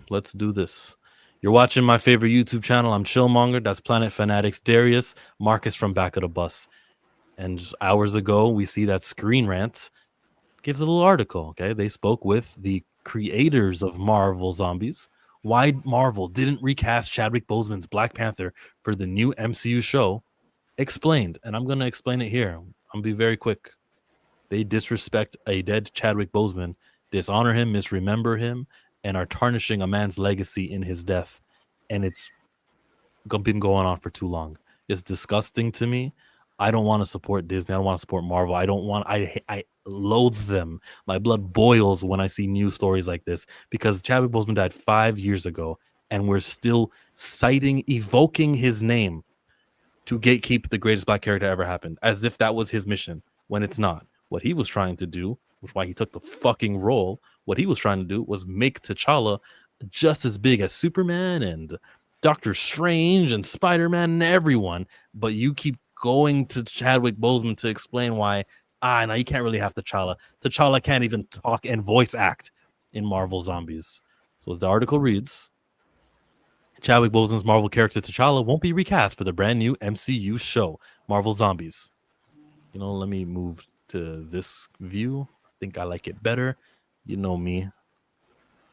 Let's do this. You're watching my favorite YouTube channel. I'm Chillmonger. That's Planet Fanatics Darius, Marcus from Back of the Bus. And hours ago, we see that Screen Rant gives a little article. Okay, they spoke with the creators of Marvel Zombies. Why Marvel didn't recast Chadwick Boseman's Black Panther for the new MCU show explained. And I'm going to explain it here. I'm going to be very quick. They disrespect a dead Chadwick Boseman, dishonor him, misremember him, and are tarnishing a man's legacy in his death. And it's been going on for too long. It's disgusting to me. I don't want to support Disney. I don't want to support Marvel. I loathe them. My blood boils when I see news stories like this because Chadwick Boseman died 5 years ago and we're still evoking his name to gatekeep the greatest black character ever happened, as if that was his mission, when it's not. What he was trying to do, which is why he took the fucking role, what he was trying to do was make T'Challa just as big as Superman and Doctor Strange and Spider-Man and everyone, but you keep going to Chadwick Boseman to explain why, now you can't really have T'Challa. T'Challa can't even talk and voice act in Marvel Zombies. So as the article reads, Chadwick Boseman's Marvel character T'Challa won't be recast for the brand new MCU show, Marvel Zombies. Let me move to this view. I think I like it better. You know me.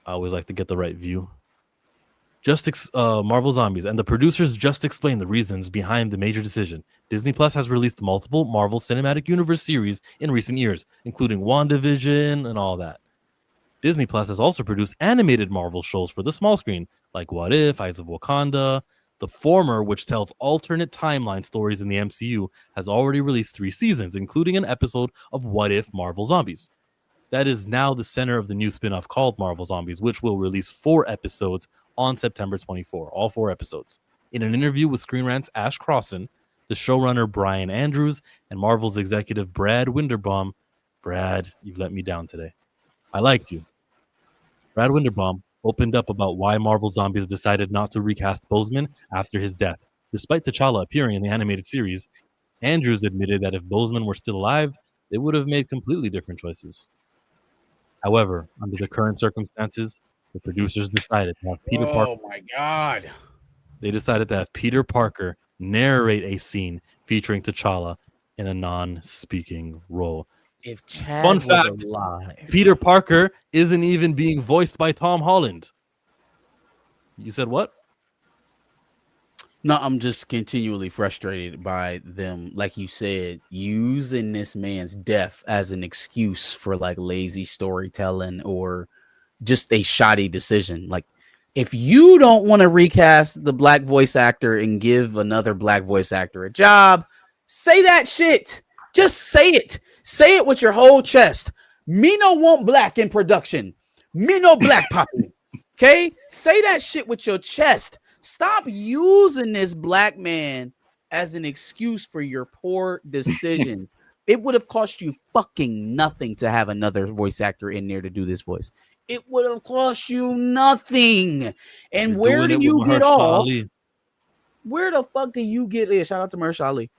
I always like to get the right view. Marvel Zombies, and the producers just explained the reasons behind the major decision. Disney Plus has released multiple Marvel Cinematic Universe series in recent years, including WandaVision and all that. Disney Plus has also produced animated Marvel shows for the small screen, like What If, Eyes of Wakanda. The former, which tells alternate timeline stories in the MCU, has already released 3 seasons, including an episode of What If Marvel Zombies. That is now the center of the new spin-off called Marvel Zombies, which will release 4 episodes on September 24, all 4 episodes. In an interview with Screen Rant's Ash Crossan, the showrunner Brian Andrews, and Marvel's executive Brad Winderbaum, Brad, you've let me down today. I liked you. Brad Winderbaum opened up about why Marvel Zombies decided not to recast Boseman after his death. Despite T'Challa appearing in the animated series, Andrews admitted that if Boseman were still alive, they would have made completely different choices. However, under the current circumstances, the producers decided to have Peter Parker. Oh my God. They decided to have Peter Parker narrate a scene featuring T'Challa in a non-speaking role. If Chad Fun was fact, alive. Peter Parker isn't even being voiced by Tom Holland. You said what? No, I'm just continually frustrated by them, like you said, using this man's death as an excuse for like lazy storytelling or just a shoddy decision. Like, if you don't want to recast the black voice actor and give another black voice actor a job, say that shit. Just say it. Say it with your whole chest. Me no want black in production. Me no black popping. Okay? Say that shit with your chest. Stop using this black man as an excuse for your poor decision. It would have cost you fucking nothing to have another voice actor in there to do this voice. It would have cost you nothing. And where do you get off? Where the fuck do you get it? Shout out to Mahershala Ali.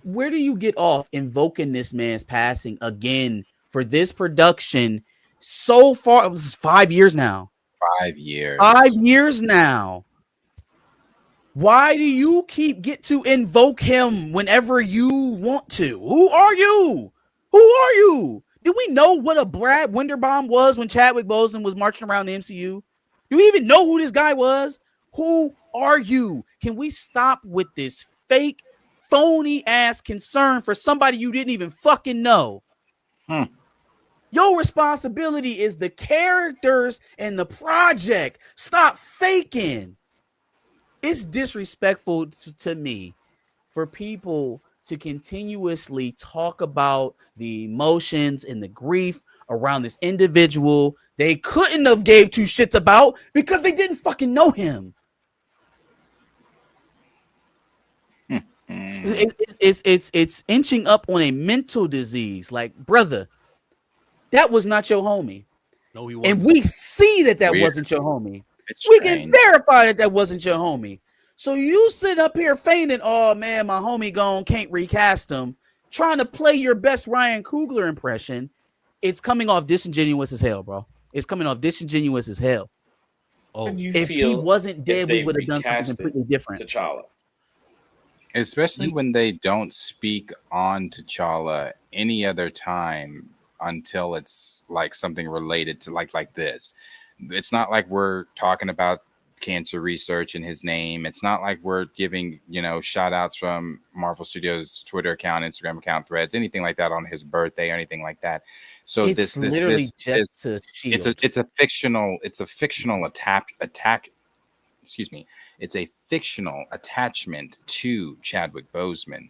Where do you get off invoking this man's passing again for this production so far? It was 5 years now. 5 years. 5 years now. Why do you get to invoke him whenever you want to? Who are you? Who are you? Did we know what a Brad Winderbaum was when Chadwick Boseman was marching around the MCU? Do we even know who this guy was? Who are you? Can we stop with this fake, phony ass concern for somebody you didn't even fucking know? Your responsibility is the characters and the project. Stop faking. It's disrespectful to me for people to continuously talk about the emotions and the grief around this individual they couldn't have gave two shits about because they didn't fucking know him. It's inching up on a mental disease. Like, brother, that was not your homie. No, he wasn't. And we see that Weird. wasn't your homie. It's We can strange. verify that that wasn't your homie. So you sit up here feigning, oh man, my homie gone, can't recast him, trying to play your best Ryan Coogler impression. It's coming off disingenuous as hell, bro. It's coming off disingenuous as hell. Oh, If he wasn't dead, we would have done something completely different. T'Challa. Especially when they don't speak on T'Challa any other time until it's like something related to like this. It's not like we're talking about cancer research in his name. It's not like we're giving, shout outs from Marvel Studios Twitter account, Instagram account, threads, anything like that on his birthday or anything like that. So It's literally just a shield. it's a fictional attack. Excuse me. It's a fictional attachment to Chadwick Boseman.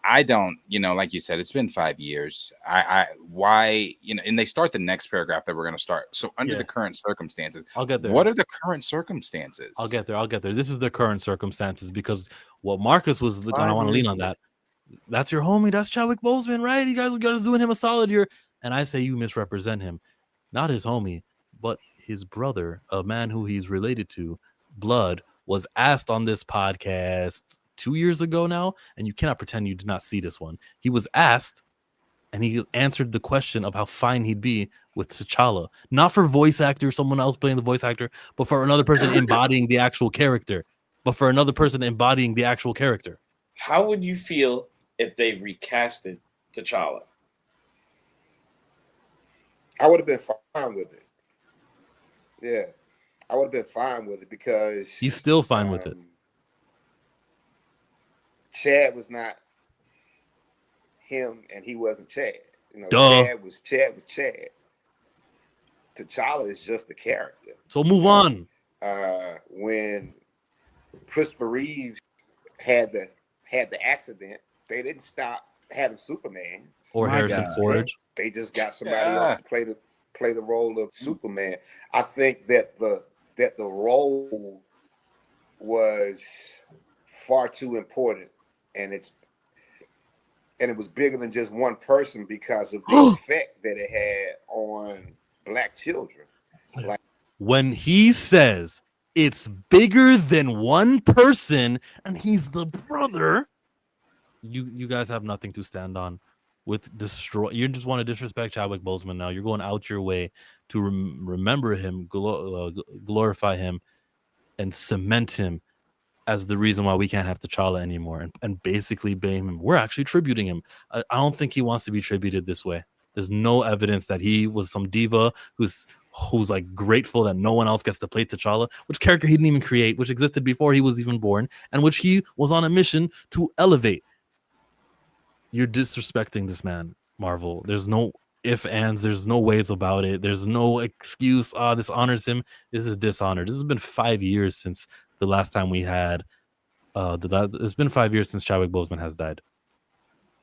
I don't, like you said, it's been 5 years. Why, and they start the next paragraph that we're going to start. So under the current circumstances, I'll get there. What are the current circumstances? I'll get there. This is the current circumstances because what Marcus was going to want to lean on that. That's your homie. That's Chadwick Boseman, right? You guys are doing him a solid here. And I say you misrepresent him. Not his homie, but his brother, a man who he's related to, Blood, was asked on this podcast 2 years ago now, and you cannot pretend you did not see this one. He was asked, and he answered the question of how fine he'd be with T'Challa. Not for voice actor, someone else playing the voice actor, but for another person embodying the actual character. How would you feel if they recasted T'Challa? I would have been fine with it. Yeah, I would have been fine with it because he's still fine with it. Chad was not him, and he wasn't Chad. Duh. Chad was Chad. T'Challa is just a character. So move on. When Christopher Reeves had the accident, they didn't stop having Superman or Harrison Ford. They just got somebody else to play the role of Superman. I think that the role was far too important, and it was bigger than just one person because of the effect that it had on Black children. Like, when he says it's bigger than one person and he's the brother, you guys have nothing to stand on. You just want to disrespect Chadwick Boseman now. You're going out your way to remember him, glorify him, and cement him as the reason why we can't have T'Challa anymore, and basically blame him. We're actually tributing him. I don't think he wants to be tributed this way. There's no evidence that he was some diva who's like grateful that no one else gets to play T'Challa, which character he didn't even create, which existed before he was even born, and which he was on a mission to elevate. You're disrespecting this man, Marvel. There's no ifs, ands, there's no ways about it. There's no excuse. This honors him. This is dishonor. This has been 5 years since the last time we had it's been 5 years since Chadwick Boseman has died.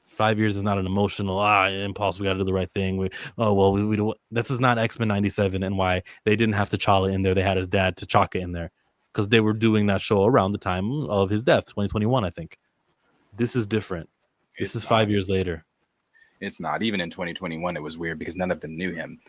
5 years is not an emotional impulse. We got to do the right thing. We don't. This is not X-Men 97 and why they didn't have T'Challa in there. They had his dad T'Chaka in there because they were doing that show around the time of his death, 2021, I think. This is different. This is 5 years later. It's not. Even in 2021, it was weird because none of them knew him.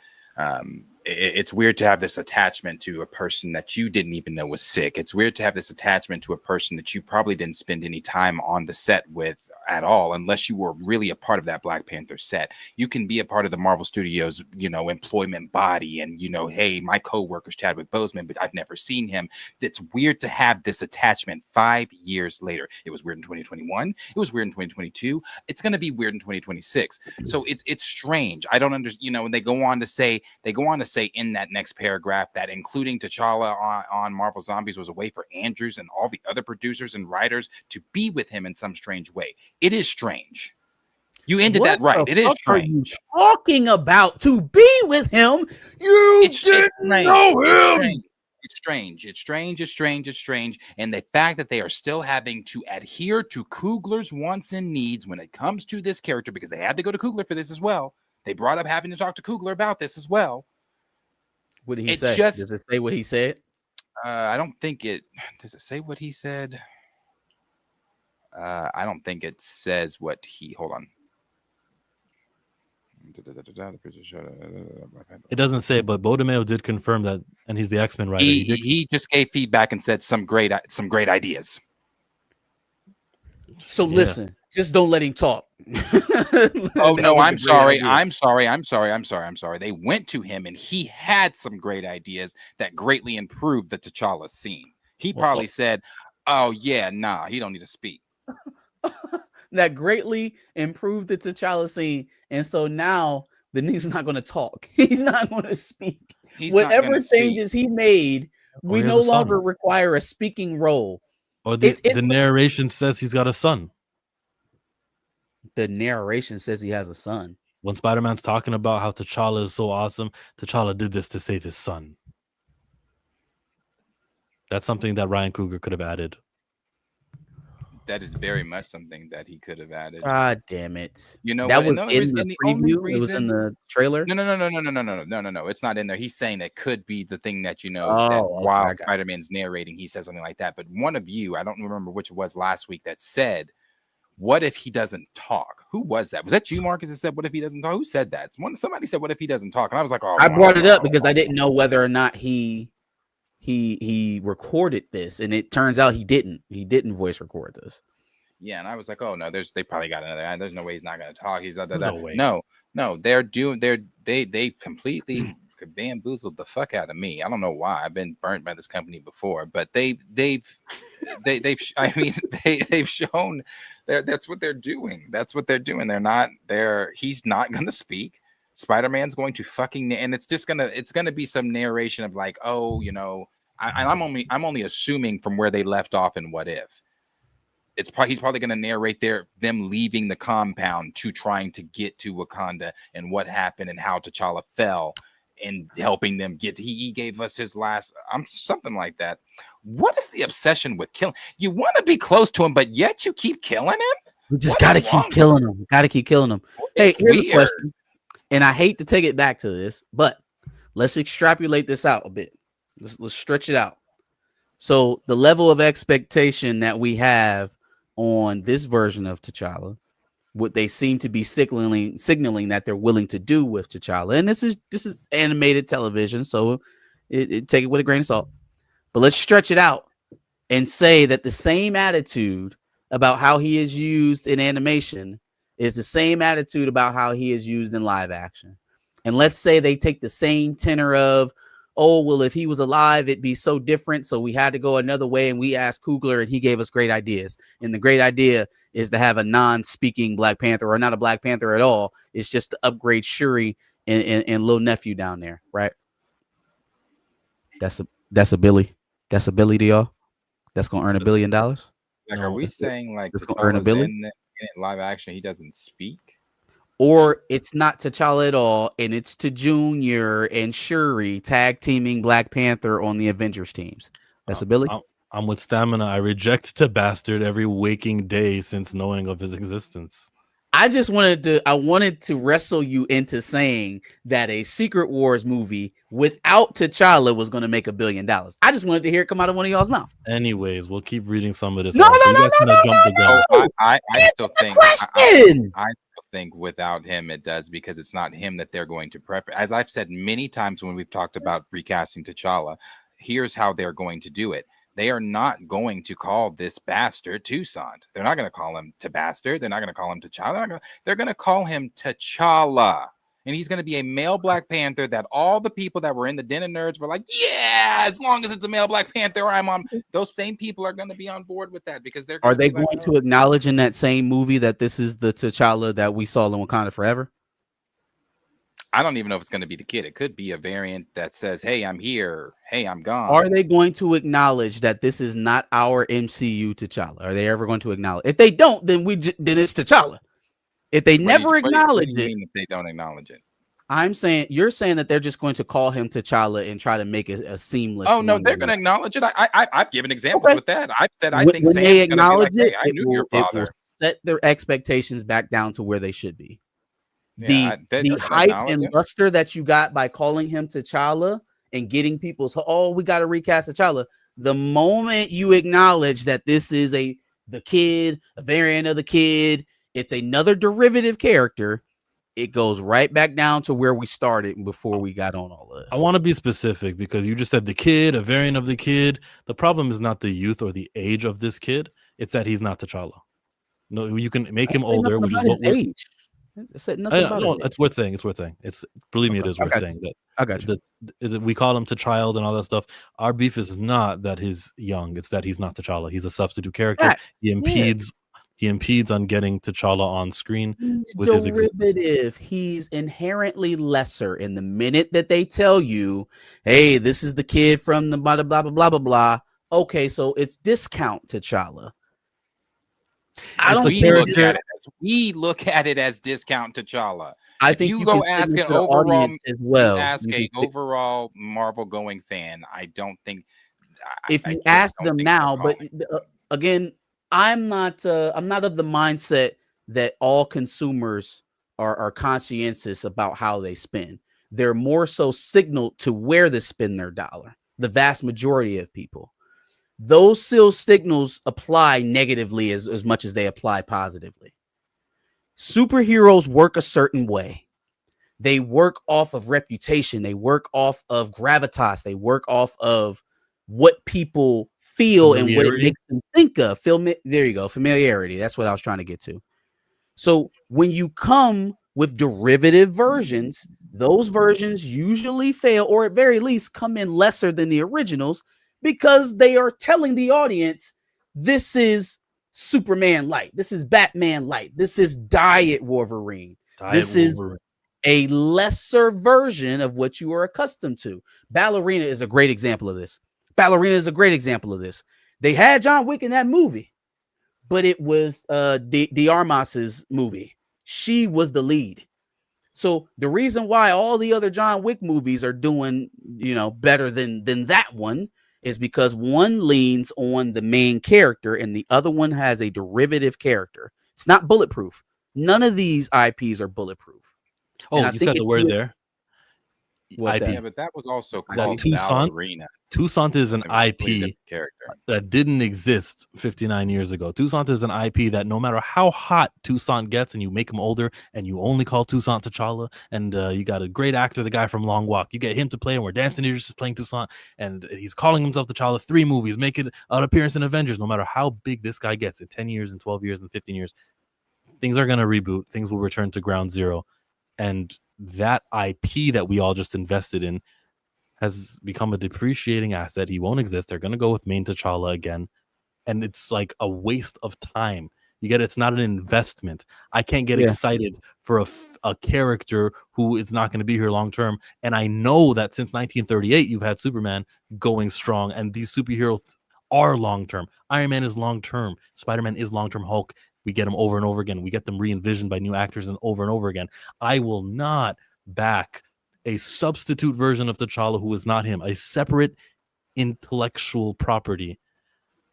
It's weird to have this attachment to a person that you didn't even know was sick. It's weird to have this attachment to a person that you probably didn't spend any time on the set with at all, unless you were really a part of that Black Panther set. You can be a part of the Marvel Studios, employment body, and hey, my co-worker's Chadwick Boseman, but I've never seen him. It's weird to have this attachment 5 years later. It was weird in 2021. It was weird in 2022. It's going to be weird in 2026. So it's strange. I don't understand. And they go on to say in that next paragraph that including T'Challa on Marvel Zombies was a way for Andrews and all the other producers and writers to be with him in some strange way. It is strange. You ended that right. It is What are you strange. talking about? To be with him, you didn't know him. It's strange. It's strange. It's strange. It's strange. And the fact that they are still having to adhere to Coogler's wants and needs when it comes to this character, because they had to go to Coogler for this as well. They brought up having to talk to Coogler about this as well. What did he say? Does it say what he said? I don't think it. Does it say what he said? I don't think it says what he. Hold on. It doesn't say, but Bodemeo did confirm that, and he's the X-Men writer. He just gave feedback and said some great ideas. So listen, just don't let him talk. Oh no, I'm sorry. I'm sorry. They went to him and he had some great ideas that greatly improved the T'Challa scene. He probably said, "Oh yeah, nah, he don't need to speak." That greatly improved the T'Challa scene, and so now the nigga's not going to talk. He's not going to speak. Whatever changes he made, we no longer require a speaking role. Or the narration says he's got a son. The narration says he has a son. When Spider-Man's talking about how T'Challa is so awesome, T'Challa did this to save his son. That's something that Ryan Coogler could have added. That is very much something that he could have added. God damn it! You know that what? was in the preview. It was in the trailer. No. It's not in there. He's saying that could be the thing that that while Spider-Man's narrating, he says something like that. But one of you, I don't remember which it was last week, that said, "What if he doesn't talk?" Who was that? Was that you, Marcus? That said, "What if he doesn't talk?" Who said that? Somebody said, "What if he doesn't talk?" And I was like, "Oh." I brought it up because I didn't know whether or not he recorded this, and it turns out he didn't. He didn't voice record this. Yeah, and I was like, "Oh no, they probably got another. There's no way he's not going to talk. He's no way. No, they completely bamboozled the fuck out of me. I don't know why. I've been burnt by this company before, but they've shown that's what they're doing. That's what they're doing. He's not going to speak. Spider-Man's going to fucking, and it's going to be some narration of like, oh, I'm only assuming from where they left off in What If. He's probably going to narrate them leaving the compound to trying to get to Wakanda and what happened and how T'Challa fell and helping them get to, he gave us his last something like that. What is the obsession with killing? You want to be close to him, but yet you keep killing him? We just got to keep killing him. Got to keep killing him. Hey, here's a question. And I hate to take it back to this, but let's extrapolate this out a bit. Let's stretch it out. So the level of expectation that we have on this version of T'Challa, what they seem to be signaling that they're willing to do with T'Challa, and this is animated television, so it take it with a grain of salt. But let's stretch it out and say that the same attitude about how he is used in animation is the same attitude about how he is used in live action. And let's say they take the same tenor of, oh, well, if he was alive, it'd be so different. So we had to go another way. And we asked Coogler and he gave us great ideas. And the great idea is to have a non-speaking Black Panther, or not a Black Panther at all. It's just to upgrade Shuri and little nephew down there. Right. That's a Billy. That's a Billy to y'all. That's going to earn $1 billion. Like, are we saying like it's going to earn $1 billion? In live action, he doesn't speak? Or it's not T'Challa at all, and it's to Junior and Shuri tag teaming Black Panther on the Avengers teams. That's a Billy. I'm with Stamina. I reject the bastard every waking day since knowing of his existence. I wanted to wrestle you into saying that a Secret Wars movie without T'Challa was going to make $1 billion. I just wanted to hear it come out of one of y'all's mouth. Anyways, we'll keep reading some of this. No. I still think. I think without him it does, because it's not him that they're going to prefer. As I've said many times when we've talked about recasting T'Challa, here's how they're going to do it. They are not going to call this bastard Toussaint. They're not going to call him Bastard. They're not going to call him T'Challa. They're going to call him T'Challa. And he's going to be a male Black Panther that all the people that were in the Den of Nerds were like, yeah, as long as it's a male Black Panther, I'm on. Those same people are going to be on board with that, because they're. Are they going to acknowledge in that same movie that this is the T'Challa that we saw in Wakanda Forever? I don't even know if it's going to be the kid. It could be a variant that says, hey, I'm here. Hey, I'm gone. Are they going to acknowledge that this is not our MCU T'Challa? Are they ever going to acknowledge? If they don't, then it's T'Challa. If they What do never you, what do acknowledge you it, mean if they don't acknowledge it? you're saying that they're just going to call him T'Challa and try to make it a seamless. Oh no, they're one-to-one. going to acknowledge it. I've given examples Okay. with that. I've said I When, think when Sam's they going to be like, acknowledge "Hey, it, I knew your it will father." set their expectations back down to where they should be. Yeah, they're The gonna hype acknowledge and it. luster that you got by calling him T'Challa and getting people's, oh, we got to recast T'Challa. The moment you acknowledge that this is the kid, a variant of the kid, it's another derivative character, it goes right back down to where we started before we got on all of this. I want to be specific because you just said the kid, a variant of the kid. The problem is not the youth or the age of this kid. It's that he's not T'Challa. No, you can make him older, which is what age. I said nothing about no, it. it's worth saying. It's worth saying. It's believe me, Okay. it is worth saying that. I got you. That we call him T'Child and all that stuff. Our beef is not that he's young; it's that he's not T'Challa. He's a substitute character. Right. He impedes on getting T'Challa on screen He's with his existence. derivative. He's inherently lesser. And the minute that they tell you, hey, this is the kid from the blah blah blah blah blah blah, okay, so it's discount T'Challa. We look at it as discount T'Challa. I If think you you go can ask send it an to the overall, audience as well. you ask You a can- overall Marvel going fan. I don't think. if I you just ask don't them think now, they're but again, I'm not of the mindset that all consumers are conscientious about how they spend. They're more so signaled to where to spend their dollar. The vast majority of people, those signals apply negatively as much as they apply positively. Superheroes work a certain way. They work off of reputation. They work off of gravitas. They work off of what people feel and what it makes them think of. There you go. Familiarity. That's what I was trying to get to. So when you come with derivative versions, those versions usually fail, or at very least come in lesser than the originals, because they are telling the audience, this is Superman light. This is Batman light. This is Diet Wolverine. This is a lesser version of what you are accustomed to. Ballerina is a great example of this. They had John Wick in that movie, but it was De Armas's movie. She was the lead. So the reason why all the other John Wick movies are doing, better than that one is because one leans on the main character and the other one has a derivative character. It's not bulletproof. None of these IPs are bulletproof. Oh, you said the word there. IP. Yeah, but that was also called Toussaint. Ballerina. Toussaint is an IP character that didn't exist 59 years ago. Toussaint is an IP that no matter how hot Toussaint gets and you make him older and you only call Toussaint T'Challa and you got a great actor, the guy from Long Walk, you get him to play and where Dancing Idris is playing Toussaint and he's calling himself T'Challa, 3 movies, making an appearance in Avengers. No matter how big this guy gets in 10 years and 12 years and 15 years, things are going to reboot. Things will return to ground zero. And that IP that we all just invested in has become a depreciating asset. He won't exist. They're going to go with main T'Challa again. And it's like a waste of time. You get it? It's not an investment. I can't get excited for a character who is not going to be here long term. And I know that since 1938, you've had Superman going strong. And these superheroes are long term. Iron Man is long term. Spider-Man is long term. Hulk. We get them over and over again. We get them re-envisioned by new actors and over again. I will not back a substitute version of T'Challa who is not him, a separate intellectual property,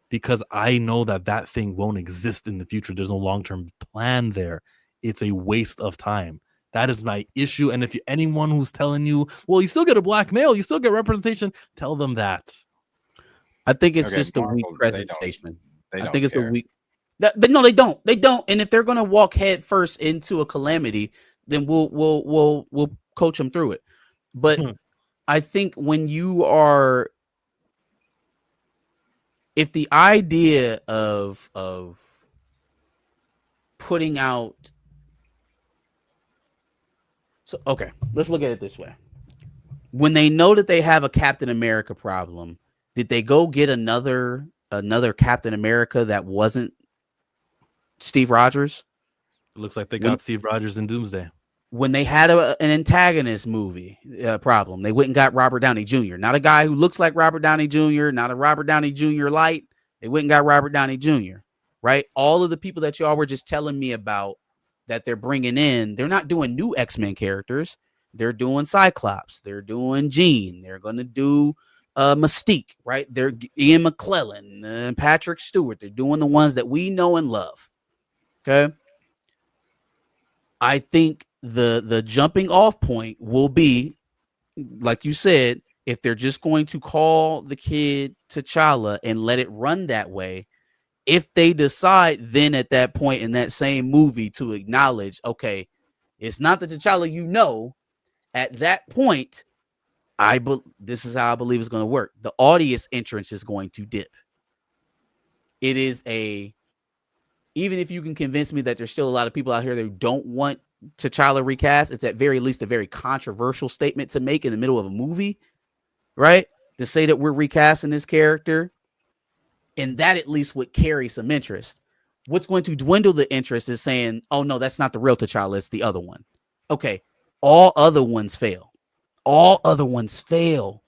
because I know that thing won't exist in the future. There's no long-term plan there. It's a waste of time. That is my issue. And if anyone who's telling you, well, you still get a black male, you still get representation, tell them that. I think it's just a weak presentation. I think it's a weak. No, they don't. They don't. And if they're going to walk head first into a calamity, then we'll coach them through it. But I think when you are, if the idea of putting out, so okay, let's look at it this way. When they know that they have a Captain America problem, did they go get another Captain America that wasn't Steve Rogers? It looks like they got Steve Rogers in Doomsday. When they had an antagonist movie problem, they went and got Robert Downey Jr. Not a guy who looks like Robert Downey Jr., not a Robert Downey Jr. light. They went and got Robert Downey Jr., right? All of the people that y'all were just telling me about that they're bringing in, they're not doing new X-Men characters. They're doing Cyclops. They're doing Jean. They're going to do Mystique, right? They're Ian McClellan and Patrick Stewart. They're doing the ones that we know and love. Okay. I think the jumping off point will be, like you said, if they're just going to call the kid T'Challa and let it run that way, if they decide then at that point in that same movie to acknowledge, okay, it's not the T'Challa you know, at that point, this is how I believe it's going to work. The audience entrance is going to dip. It is even if you can convince me that there's still a lot of people out here that don't want T'Challa recast, it's at very least a very controversial statement to make in the middle of a movie, right? To say that we're recasting this character, and that at least would carry some interest. What's going to dwindle the interest is saying, oh no, that's not the real T'Challa, it's the other one. Okay, all other ones fail. All other ones fail.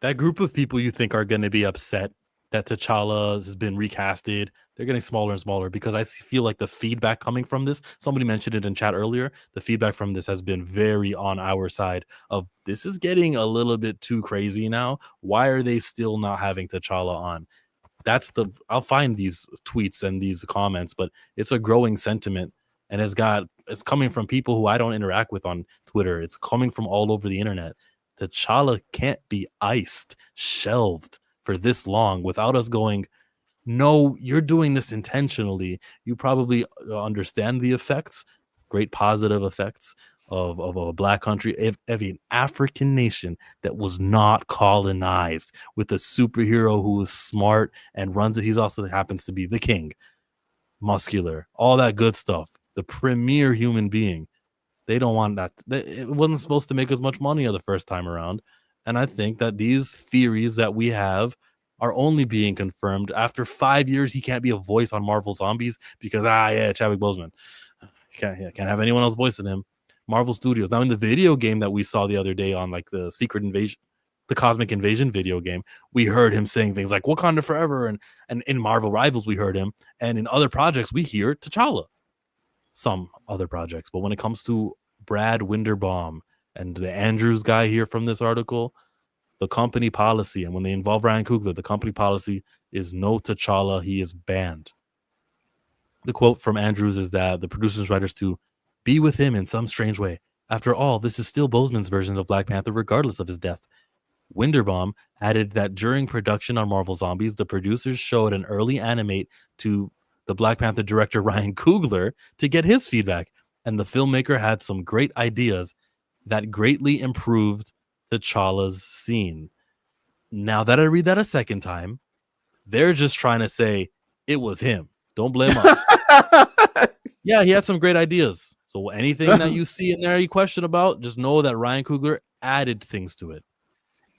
That group of people you think are going to be upset that T'Challa has been recasted, they're getting smaller and smaller, because I feel like the feedback coming from this, somebody mentioned it in chat earlier, the feedback from this has been very on our side of, this is getting a little bit too crazy now. Why are they still not having T'Challa on? I'll find these tweets and these comments, but it's a growing sentiment, and it's coming from people who I don't interact with on Twitter. It's coming from all over the internet. T'Challa can't be shelved for this long without us going, no, you're doing this intentionally. You probably understand the effects, great positive effects of a black country, of an African nation that was not colonized, with a superhero who is smart and runs it. He's also happens to be the king, muscular, all that good stuff, the premier human being. They don't want that. It wasn't supposed to make as much money the first time around. And I think that these theories that we have are only being confirmed after 5 years. He can't be a voice on Marvel Zombies because, Chadwick Boseman. Can't have anyone else voicing him. Marvel Studios. Now, in the video game that we saw the other day on like the Secret Invasion, the Cosmic Invasion video game, we heard him saying things like Wakanda Forever. And in Marvel Rivals, we heard him. And in other projects, we hear T'Challa. Some other projects. But when it comes to Brad Winderbaum and the Andrews guy here from this article, the company policy, and when they involve Ryan Coogler, the company policy is no T'Challa. He is banned. The quote from Andrews is that the producers and writers to be with him in some strange way. After all, this is still Boseman's version of Black Panther, regardless of his death. Winderbaum added that during production on Marvel Zombies, the producers showed an early animate to the Black Panther director Ryan Coogler to get his feedback, and the filmmaker had some great ideas that greatly improved T'Challa's scene. Now that I read that a second time, they're just trying to say it was him. Don't blame us. Yeah, he had some great ideas. So anything that you see in there you question about, just know that Ryan Coogler added things to it.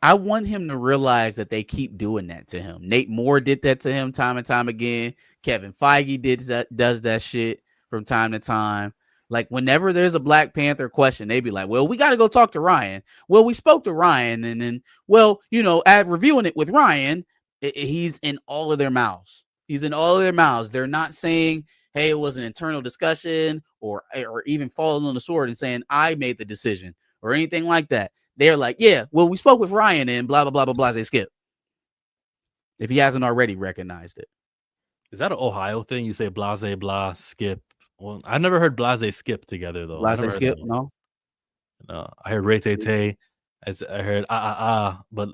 I want him to realize that they keep doing that to him. Nate Moore did that to him time and time again. Kevin Feige does that shit from time to time. Like whenever there's a Black Panther question, they be like, well, we got to go talk to Ryan. Well, we spoke to Ryan, and then, well, at reviewing it with Ryan, he's in all of their mouths. He's in all of their mouths. They're not saying, hey, it was an internal discussion, or even falling on the sword and saying, I made the decision or anything like that. They're like, yeah, well, we spoke with Ryan and blah, blah, blah, blah, blah. They skip. If he hasn't already recognized it. Is that an Ohio thing? You say blase, blah, skip. Well, I never heard blase skip together, though. Blase skip? No. I heard rete-te. I heard but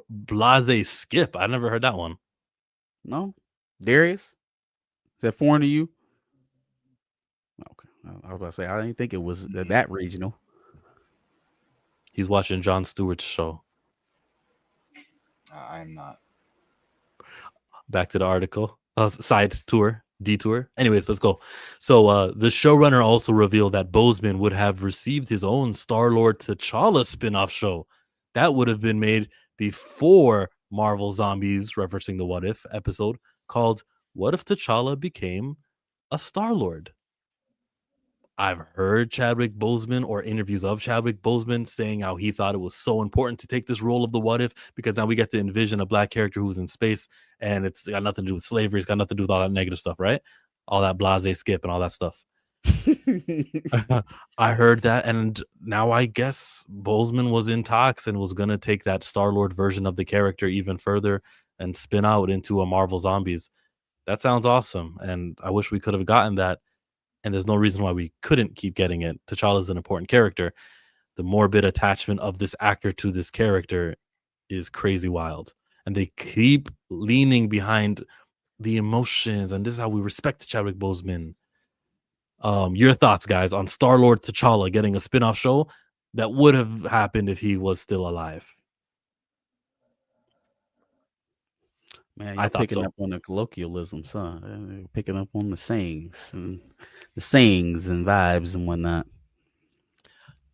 blase skip. I never heard that one. No. Darius? Is that foreign to you? Okay. I was about to say, I didn't think it was that regional. He's watching Jon Stewart's show. I'm not. Back to the article. Side tour, detour. Anyways, let's go. So the showrunner also revealed that Boseman would have received his own Star-Lord T'Challa spin-off show. That would have been made before Marvel Zombies, referencing the What If episode, called What If T'Challa Became a Star-Lord? I've heard Chadwick Boseman or interviews of Chadwick Boseman saying how he thought it was so important to take this role of the What If, because now we get to envision a black character who's in space, and it's got nothing to do with slavery. It's got nothing to do with all that negative stuff, right? All that blase skip and all that stuff. I heard that, and now I guess Boseman was in talks and was gonna take that Star-Lord version of the character even further and spin out into a Marvel Zombies. That sounds awesome, and I wish we could have gotten that. And there's no reason why we couldn't keep getting it. T'Challa's an important character. The morbid attachment of this actor to this character is crazy wild, and they keep leaning behind the emotions, and this is how we respect Chadwick Boseman. Your thoughts, guys, on Star-Lord T'Challa getting a spin-off show that would have happened if he was still alive? Man, I you're thought picking so. up on the colloquialisms, huh? You're picking up on the sayings and vibes and whatnot.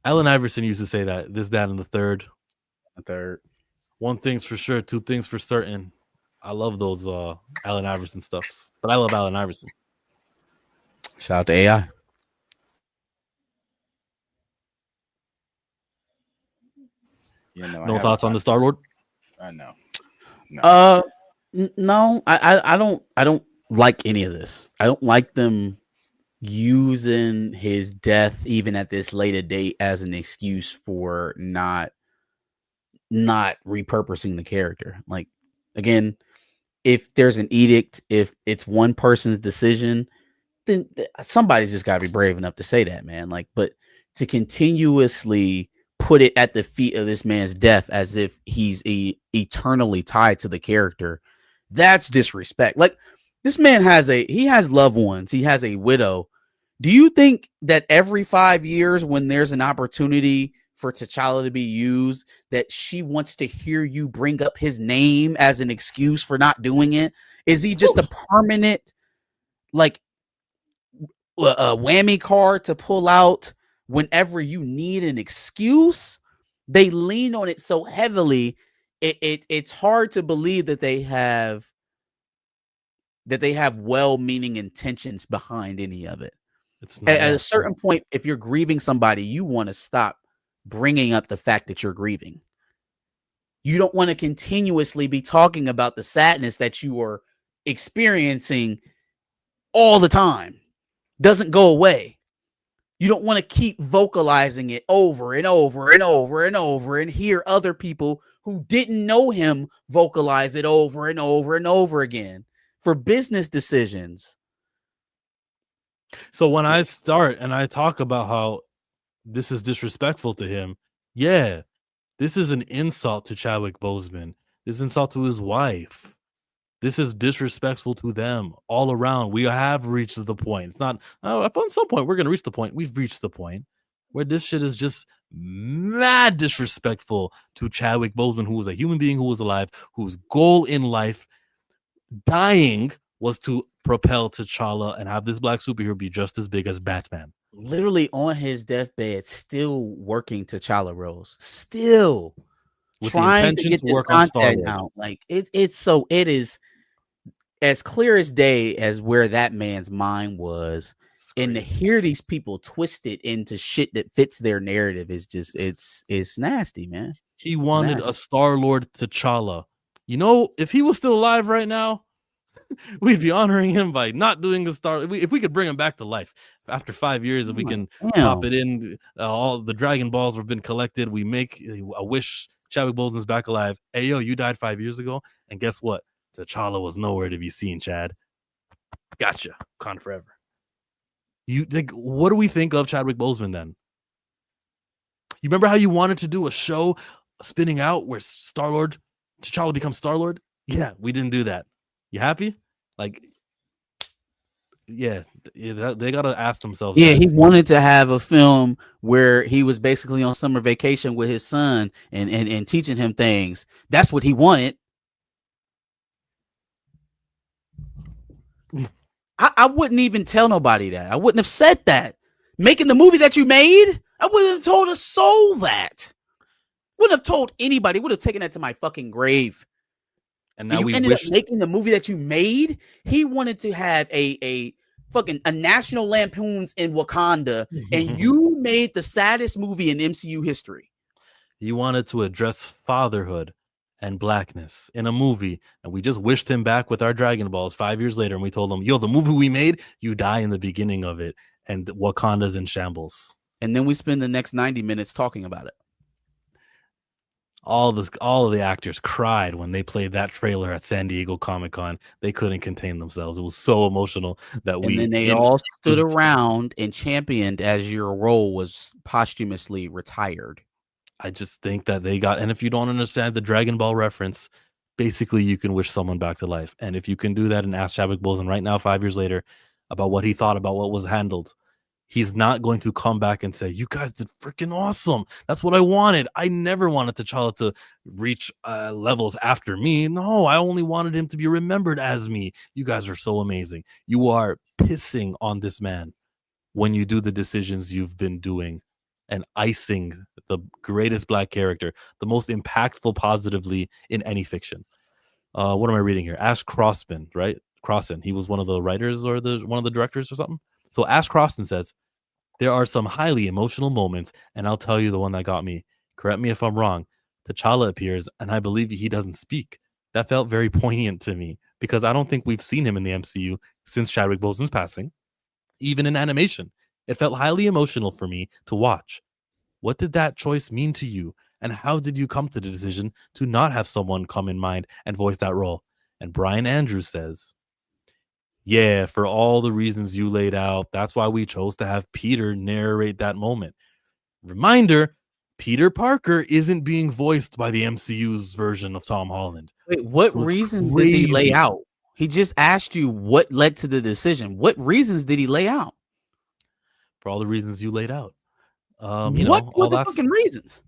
Allen Iverson used to say that this, that, and the third. A third. One thing's for sure, two things for certain. I love those Allen Iverson stuffs, but I love Allen Iverson. Shout out to AI. You know, No thoughts on the Star-Lord? No. No, I don't like any of this. I don't like them using his death even at this later date as an excuse for not repurposing the character. Like, again, if there's an edict, if it's one person's decision, then somebody's just got to be brave enough to say that, man. Like, but to continuously put it at the feet of this man's death as if he's eternally tied to the character, that's disrespect. Like, this man has loved ones. He has a widow. Do you think that every 5 years when there's an opportunity for T'Challa to be used, that she wants to hear you bring up his name as an excuse for not doing it? Is he just a permanent, like, whammy card to pull out whenever you need an excuse? They lean on it so heavily. It's hard to believe that they have well-meaning intentions behind any of it. At a certain point, if you're grieving somebody, you want to stop bringing up the fact that you're grieving. You don't want to continuously be talking about the sadness that you are experiencing all the time. Doesn't go away. You don't want to keep vocalizing it over and over and over and over and hear other people who didn't know him vocalize it over and over and over again for business decisions. So when I start and I talk about how this is disrespectful to him, yeah, this is an insult to Chadwick Boseman. This is an insult to his wife. This is disrespectful to them all around. We have reached the point. It's not, at some point, we're going to reach the point. We've reached the point where this shit is just mad disrespectful to Chadwick Boseman, who was a human being who was alive, whose goal in life, dying, was to propel T'Challa and have this black superhero be just as big as Batman. Literally on his deathbed, still working T'Challa roles, still with trying the to get to this work on content Star-Lord. out. Like, it is as clear as day as where that man's mind was. And to hear these people twist it into shit that fits their narrative is just it's nasty, man. He wanted a Star-Lord T'Challa. You know, if he was still alive right now, we'd be honoring him by not doing the Star. If we could bring him back to life after 5 years, and we can pop it in, all the Dragon Balls have been collected. We make a wish. Chadwick Boseman's back alive. Hey, yo, you died 5 years ago, and guess what? T'Challa was nowhere to be seen. Chad, gotcha. Con forever. You think? What do we think of Chadwick Boseman then? You remember how you wanted to do a show spinning out where Star-Lord T'Challa becomes Star-Lord? Yeah, we didn't do that. You happy? Like, yeah, they gotta ask themselves. Yeah, he wanted to have a film where he was basically on summer vacation with his son and teaching him things. That's what he wanted. I wouldn't even tell nobody that. I wouldn't have said that. Making the movie that you made, I wouldn't have told a soul that. Wouldn't have told anybody. Would have taken that to my fucking grave. And now you ended up making the movie that you made. He wanted to have a National Lampoon's in Wakanda, and you made the saddest movie in MCU history. He wanted to address fatherhood and blackness in a movie, and we just wished him back with our Dragon Balls 5 years later, and we told him, yo, the movie we made, you die in the beginning of it. and Wakanda's in shambles. And then we spend the next 90 minutes talking about it. All of the actors cried when they played that trailer at San Diego Comic-Con. They couldn't contain themselves. It was so emotional that And then they all stood around and championed as your role was posthumously retired. I just think that they got, and if you don't understand the Dragon Ball reference, basically you can wish someone back to life. And if you can do that and ask Chadwick Boseman right now, 5 years later, about what he thought about what was handled, he's not going to come back and say, you guys did freaking awesome. That's what I wanted. I never wanted T'Challa to reach levels after me. No, I only wanted him to be remembered as me. You guys are so amazing. You are pissing on this man when you do the decisions you've been doing and icing the greatest Black character, the most impactful positively in any fiction. What am I reading here? Ash Crossan, right? Crossan. He was one of the writers or one of the directors or something. So Ash Crossan says, there are some highly emotional moments, and I'll tell you the one that got me. Correct me if I'm wrong. T'Challa appears, and I believe he doesn't speak. That felt very poignant to me because I don't think we've seen him in the MCU since Chadwick Boseman's passing. Even in animation, it felt highly emotional for me to watch. What did that choice mean to you? And how did you come to the decision to not have someone come in mind and voice that role? And Brian Andrews says, yeah, for all the reasons you laid out, that's why we chose to have Peter narrate that moment. Reminder, Peter Parker isn't being voiced by the MCU's version of Tom Holland. Wait, what reasons did he lay out? He just asked you what led to the decision. What reasons did he lay out? For all the reasons you laid out. What were the fucking reasons?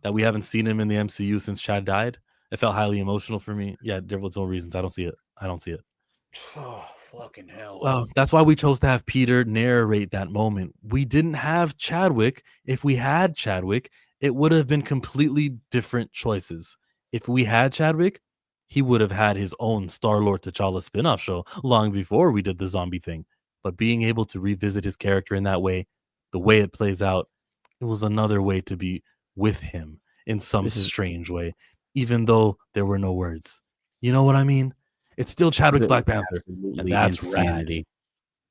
That we haven't seen him in the MCU since Chad died. It felt highly emotional for me. Yeah, there was no reasons. I don't see it. Oh, fucking hell. Well, that's why we chose to have Peter narrate that moment. We didn't have Chadwick. If we had Chadwick, it would have been completely different choices. If we had Chadwick, he would have had his own Star-Lord T'Challa spin-off show long before we did the zombie thing. But being able to revisit his character in that way, the way it plays out, it was another way to be with him in some strange way, even though there were no words. You know what I mean? It's still Chadwick's Black Panther, and that's insanity. Rad.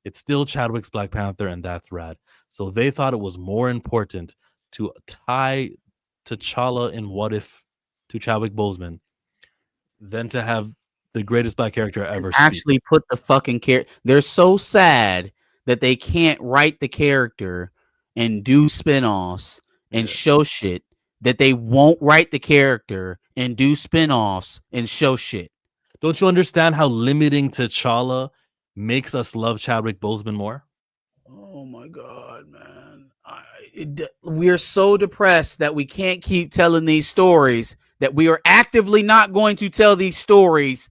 It's still Chadwick's Black Panther, and that's rad. So they thought it was more important to tie T'Challa in What If to Chadwick Boseman than to have the greatest Black character ever actually put the fucking character. They're so sad that they can't write the character and do spinoffs and show shit that they won't write the character and do spinoffs and show shit. Don't you understand how limiting T'Challa makes us love Chadwick Boseman more? Oh my God, man. We're so depressed that we can't keep telling these stories, that we are actively not going to tell these stories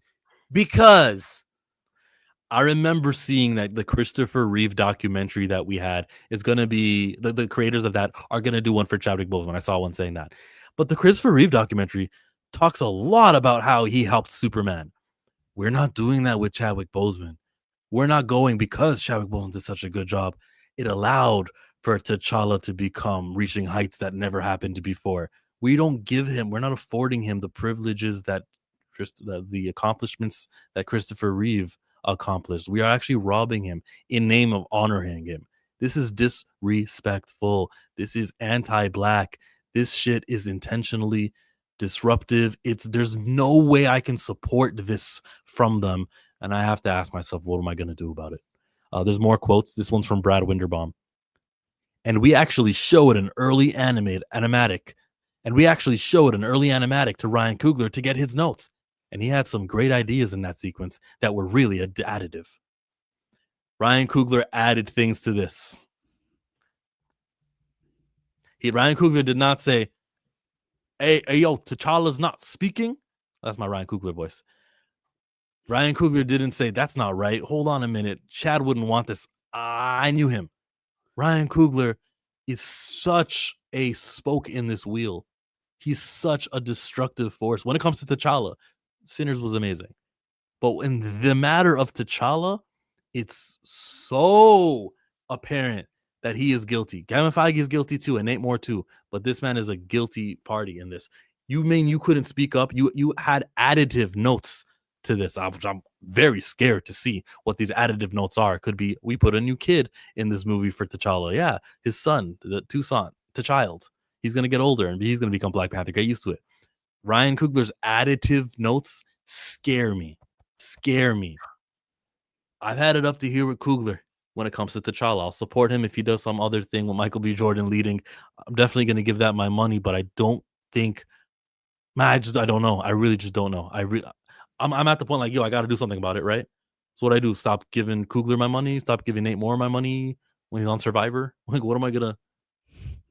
because I remember seeing that the Christopher Reeve documentary that we had is going to be, the creators of that are going to do one for Chadwick Boseman. I saw one saying that. But the Christopher Reeve documentary talks a lot about how he helped Superman. We're not doing that with Chadwick Boseman. We're not going because Chadwick Boseman did such a good job. It allowed for T'Challa to reaching heights that never happened before. We're not affording him the privileges that the accomplishments that Christopher Reeve accomplished. We are actually robbing him in name of honoring him. This is disrespectful. This is anti-Black. This shit is intentionally disruptive. There's no way I can support this from them, and I have to ask myself, what am I going to do about it? There's more quotes. This one's from Brad Winderbaum. And we actually showed an early animatic to Ryan Coogler to get his notes, and he had some great ideas in that sequence that were really additive. Ryan Coogler added things to this. Ryan Coogler did not say, Hey, yo, T'Challa's not speaking. That's my Ryan Coogler voice. Ryan Coogler didn't say, that's not right. Hold on a minute. Chad wouldn't want this. I knew him. Ryan Coogler is such a spoke in this wheel. He's such a destructive force. When it comes to T'Challa, Sinners was amazing. But in the matter of T'Challa, it's so apparent that he is guilty. Kevin Feige is guilty too, and Nate Moore too. But this man is a guilty party in this. You mean you couldn't speak up? You had additive notes to this. very scared to see what these additive notes are. Could be we put a new kid in this movie for T'Challa. Yeah, his son, T'Child. He's gonna get older and he's gonna become Black Panther. Get used to it. Ryan Coogler's additive notes scare me. I've had it up to here with Coogler when it comes to T'Challa. I'll support him if he does some other thing with Michael B. Jordan leading. I'm definitely going to give that my money, but I don't think, man, I don't know. I really just don't know. I'm at the point like, yo, I got to do something about it, right? So what I do, stop giving Coogler my money, stop giving Nate Moore my money when he's on Survivor. Like, what am I going to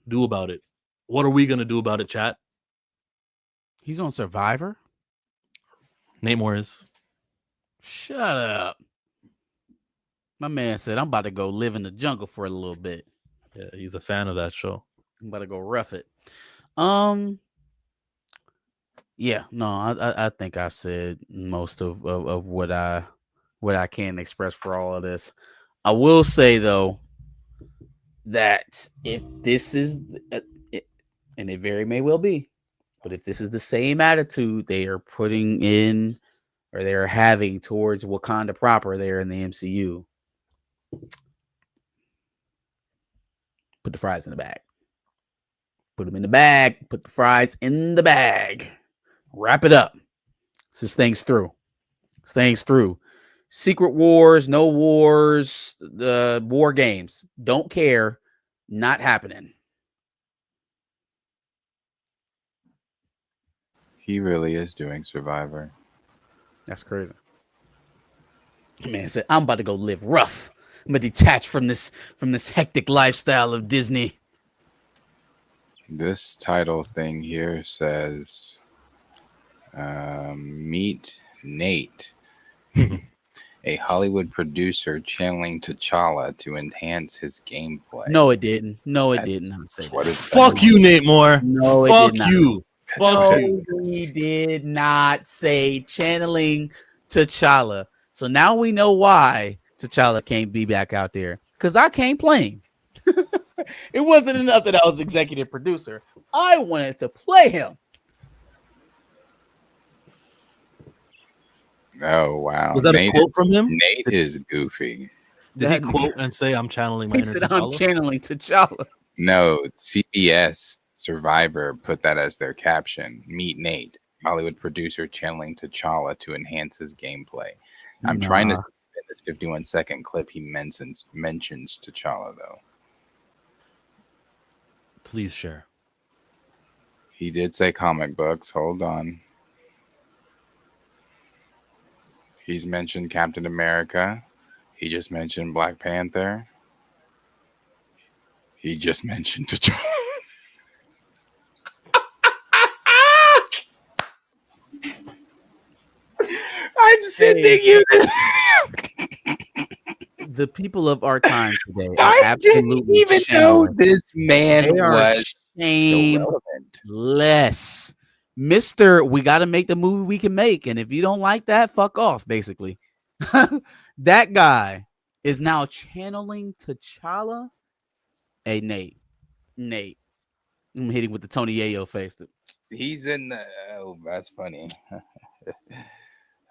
do about it? What are we going to do about it, chat? He's on Survivor? Nate Moore is. Shut up. My man said, I'm about to go live in the jungle for a little bit. Yeah, he's a fan of that show. I'm about to go rough it. Yeah, no, I think I said most of what I can express for all of this. I will say though that if this is, and it very may well be, but if this is the same attitude they are putting in or they're having towards Wakanda proper there in the MCU, put the fries in the bag. Put them in the bag. Put the fries in the bag. Wrap it up. This thing's through. Secret wars, no wars, the war games. Don't care. Not happening. He really is doing Survivor. That's crazy. Man said, I'm about to go live rough. I'm gonna detach from this hectic lifestyle of Disney. This title thing here says, meet Nate, a Hollywood producer channeling T'Challa to enhance his gameplay. No, it didn't. I didn't say that. Fuck you, Nate Moore. No, fuck it did not. you. Fuck you. He did not say channeling T'Challa. So now we know why T'Challa can't be back out there. Because I can't play him. It wasn't enough that I was executive producer. I wanted to play him. Oh, wow. Was that a quote from him? Nate is goofy. Did he quote and say, I'm channeling my He inner said, T'Challa? I'm channeling T'Challa. No, CBS Survivor put that as their caption. Meet Nate, Hollywood producer channeling T'Challa to enhance his gameplay. I'm trying to see in this 51-second clip he mentions T'Challa, though. Please share. He did say comic books. Hold on. He's mentioned Captain America. He just mentioned Black Panther. He just mentioned T'Challa. I'm sending you this. The people of our time today are I absolutely didn't even know this man They are was shameless. Mr. We got to make the movie we can make. And if you don't like that, fuck off, basically. That guy is now channeling T'Challa. Hey, Nate. I'm hitting with the Tony Yayo face. He's in the. Oh, that's funny.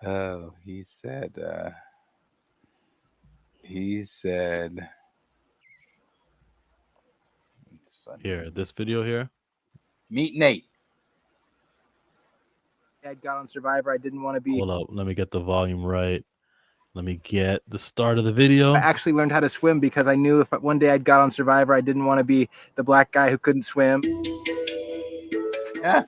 Oh, he said. It's funny. Here, this video here. Meet Nate. I got on Survivor. I didn't want to be. Hold up. Let me get the volume right. Let me get the start of the video. I actually learned how to swim because I knew if one day I'd got on Survivor, I didn't want to be the black guy who couldn't swim. Yeah.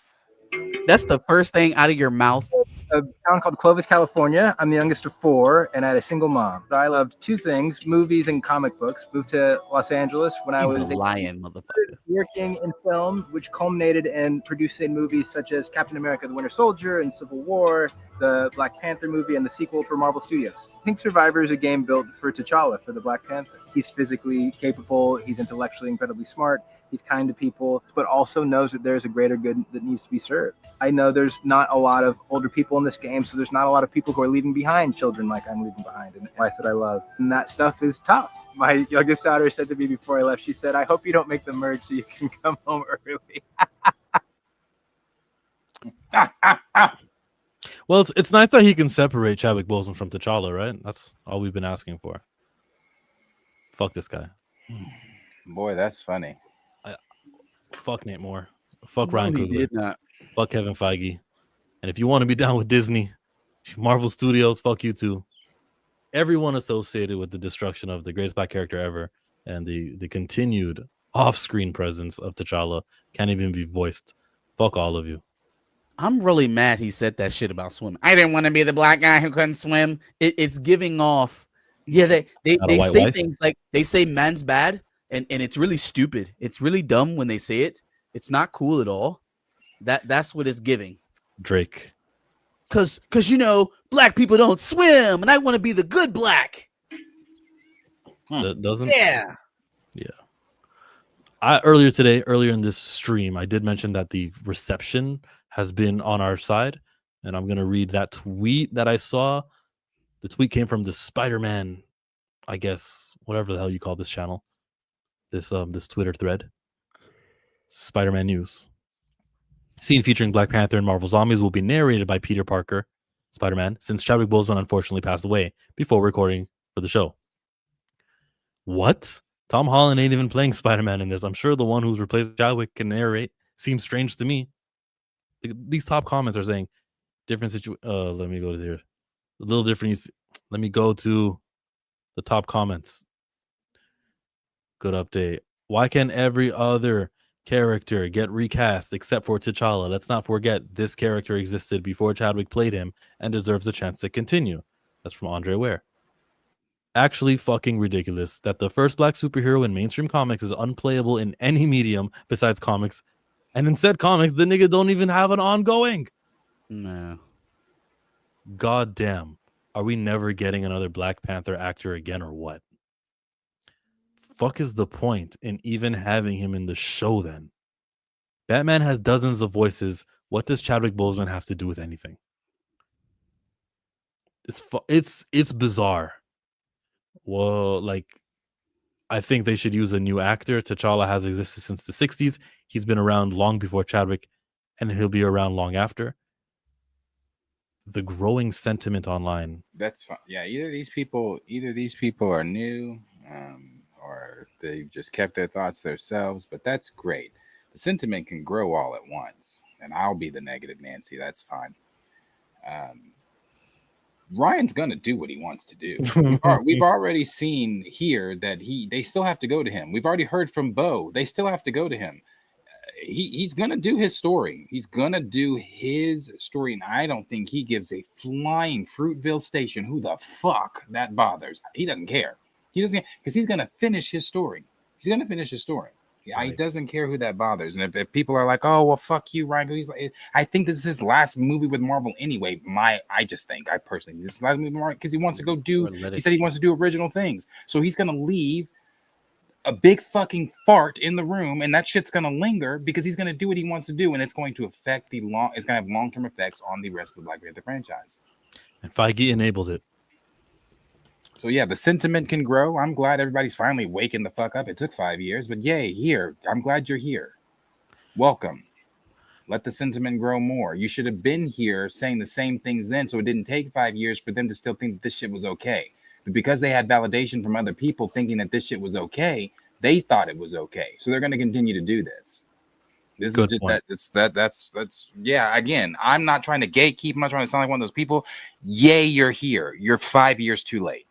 That's the first thing out of your mouth. A town called Clovis, California. I'm the youngest of 4, and I had a single mom. I loved 2 things: movies and comic books. Moved to Los Angeles when I was a lion, motherfucker. Working in film, which culminated in producing movies such as Captain America: The Winter Soldier and Civil War, the Black Panther movie, and the sequel for Marvel Studios. I think Survivor is a game built for T'Challa, for the Black Panther. He's physically capable. He's intellectually incredibly smart. He's kind to people, but also knows that there's a greater good that needs to be served. I know there's not a lot of older people in this game, so there's not a lot of people who are leaving behind children like I'm leaving behind, and a wife that I love. And that stuff is tough. My youngest daughter said to me before I left, she said, I hope you don't make the merge so you can come home early. Well, Well, it's nice that he can separate Chadwick Boseman from T'Challa, right? That's all we've been asking for. Fuck this guy. Boy, that's funny. Fuck Nate Moore. Fuck No, Ryan he Coogler. did not. Fuck Kevin Feige. And if you want to be down with Disney, Marvel Studios, fuck you too. Everyone associated with the destruction of the greatest black character ever and the continued off-screen presence of T'Challa can't even be voiced. Fuck all of you. I'm really mad he said that shit about swimming. I didn't want to be the black guy who couldn't swim. It's giving off. Yeah, they say wife? things like they say man's bad, and it's really stupid. It's really dumb when they say it. It's not cool at all. That's what it's giving. Drake. Cause black people don't swim, and I want to be the good black. Doesn't? Yeah. Earlier in this stream, I did mention that the reception has been on our side, and I'm gonna read that tweet that I saw. The tweet came from the Spider-Man, I guess, whatever the hell you call this channel, this Twitter thread. Spider-Man News. Scene featuring Black Panther and Marvel Zombies will be narrated by Peter Parker, Spider-Man, since Chadwick Boseman unfortunately passed away before recording for the show. What? Tom Holland ain't even playing Spider-Man in this. I'm sure the one who's replaced Chadwick can narrate. Seems strange to me. These top comments are saying different situation. Let me go to there. A little different. Let me go to the top comments. Good update. Why can't every other character get recast except for T'Challa? Let's not forget this character existed before Chadwick played him and deserves a chance to continue. That's from Andre Ware. Actually fucking ridiculous that the first black superhero in mainstream comics is unplayable in any medium besides comics, and in said comics the nigga don't even have an ongoing. No. God damn. Are we never getting another Black Panther actor again or what? Fuck is the point in even having him in the show then? Batman has dozens of voices. What does Chadwick Boseman have to do with anything? It's bizarre. Well, like, I think they should use a new actor. T'Challa has existed since the 60s. He's been around long before Chadwick, and he'll be around long after. The growing sentiment online. That's fine. Yeah, either these people are new, or they've just kept their thoughts to themselves. But that's great. The sentiment can grow all at once, and I'll be the negative Nancy. That's fine. Ryan's gonna do what he wants to do. We've already seen here that they still have to go to him. We've already heard from Bo. They still have to go to him. He's gonna do his story. He's gonna do his story, and I don't think he gives a flying Fruitville Station who the fuck that bothers. He doesn't care. He doesn't, because he's gonna finish his story. He's gonna finish his story. Right. He doesn't care who that bothers. And if people are like, "Oh, well, fuck you, Ryan," he's like, I think this is his last movie with Marvel anyway. I personally, this is last movie with Marvel because he wants to go do. He said he wants to do original things, so he's gonna leave a big fucking fart in the room, and that shit's gonna linger because he's gonna do what he wants to do, and it's going to affect it's gonna have long-term effects on the rest of the Black Panther franchise. And Feige enabled it. So yeah, the sentiment can grow. I'm glad everybody's finally waking the fuck up. It took 5 years, but yay, here. I'm glad you're here. Welcome. Let the sentiment grow more. You should have been here saying the same things then, so it didn't take 5 years for them to still think that this shit was okay. But because they had validation from other people thinking that this shit was okay, they thought it was okay. So they're going to continue to do this. This Good is just point. that's yeah. Again, I'm not trying to gatekeep. I'm not trying to sound like one of those people. Yay, you're here. You're 5 years too late.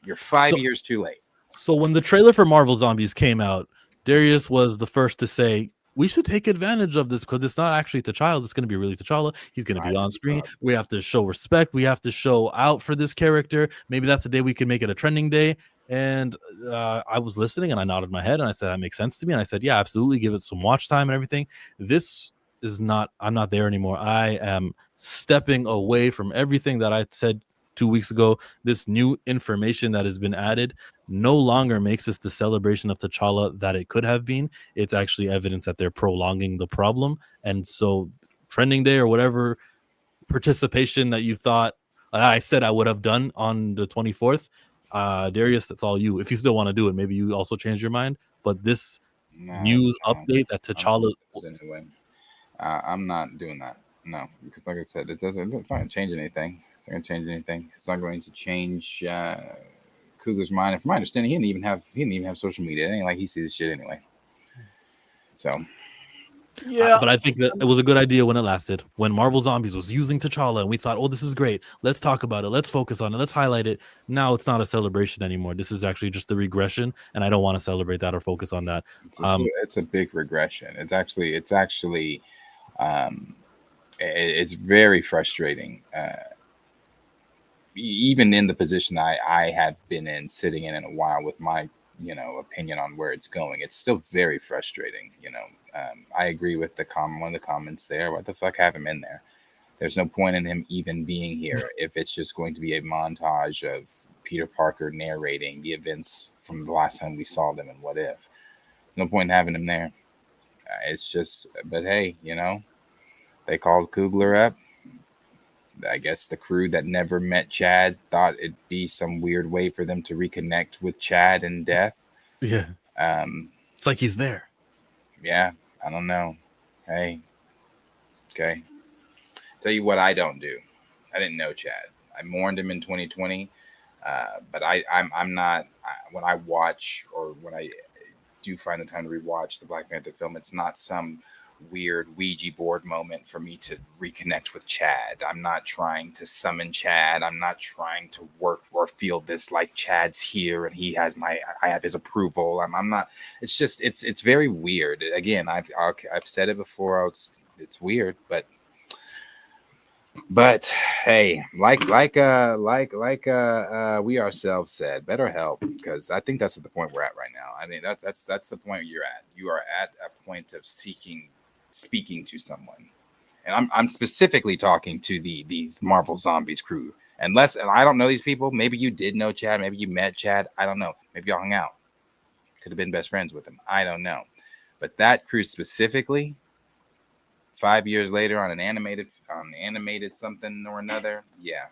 You're 5 years too late. So when the trailer for Marvel Zombies came out, Darius was the first to say, we should take advantage of this because it's not actually T'Challa. It's going to be really T'Challa. He's going to be on screen. We have to show respect. We have to show out for this character. Maybe that's the day we can make it a trending day. And I was listening and I nodded my head and I said, that makes sense to me. And I said, yeah, absolutely. Give it some watch time and everything. This is not, I'm not there anymore. I am stepping away from everything that I said 2 weeks ago. This new information that has been added no longer makes this the celebration of T'Challa that it could have been. It's actually evidence that they're prolonging the problem. And so trending day or whatever participation that you thought I said I would have done on the 24th, Darius, that's all you. If you still want to do it, maybe you also change your mind. But this news update that T'Challa... Anyway, I'm not doing that. No, because like I said, it doesn't. It's not going to change anything. It's not going to change anything. It's not going to change Coogler's mind. And from my understanding, he didn't even have social media. It ain't like he sees shit anyway. So. Yeah, but I think that it was a good idea when it lasted. When Marvel Zombies was using T'Challa, and we thought, "Oh, this is great. Let's talk about it. Let's focus on it. Let's highlight it." Now it's not a celebration anymore. This is actually just the regression, and I don't want to celebrate that or focus on that. It's a big regression. It's very frustrating. Even in the position I have been in, sitting in a while with my opinion on where it's going, it's still very frustrating. I agree with one of the comments there. What the fuck, have him in there? There's no point in him even being here if it's just going to be a montage of Peter Parker narrating the events from the last time we saw them and What If. No point in having him there. It's just, but hey, they called Coogler up. I guess the crew that never met Chad thought it'd be some weird way for them to reconnect with Chad in death. Yeah. It's like he's there. Yeah, I don't know. Hey, okay. Tell you what I don't do. I didn't know Chad. I mourned him in 2020, but I'm not. When I watch, or when I do find the time to rewatch the Black Panther film, it's not some weird Ouija board moment for me to reconnect with Chad. I'm not trying to summon Chad. I'm not trying to work or feel this like Chad's here and I have his approval. I'm not. It's just it's very weird. Again, I've said it before. It's weird, but hey, like we ourselves said, better help, because I think that's at the point we're at right now. I mean, that's the point you're at. You are at a point of speaking to someone, and I'm specifically talking to these Marvel Zombies crew. And I don't know these people. Maybe you did know Chad. Maybe you met Chad. I don't know. Maybe y'all hung out. Could have been best friends with him. I don't know. But that crew specifically, 5 years later on an animated something or another, yeah.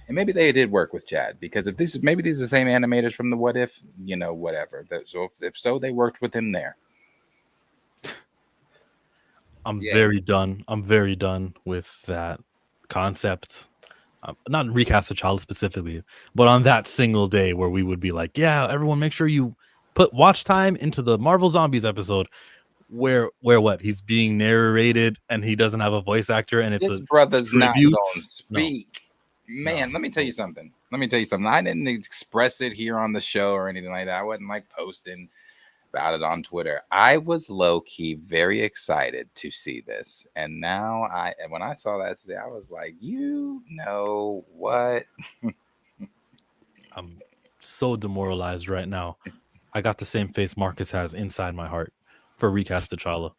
And maybe they did work with Chad, because maybe these are the same animators from the What If, whatever. So if so, they worked with him there. I'm very done with that concept. Not recast T'Challa specifically, but on that single day where we would be like, yeah, everyone make sure you put watch time into the Marvel Zombies episode where what? He's being narrated and he doesn't have a voice actor, and it's this brother's tribute. Not going to speak. No. Man, let me tell you something. I didn't express it here on the show or anything like that. I wasn't like posting about it on Twitter. I was low-key very excited to see this. And now when I saw that today, I was like, you know what? I'm so demoralized right now. I got the same face Marcus has inside my heart for recast T'Challa,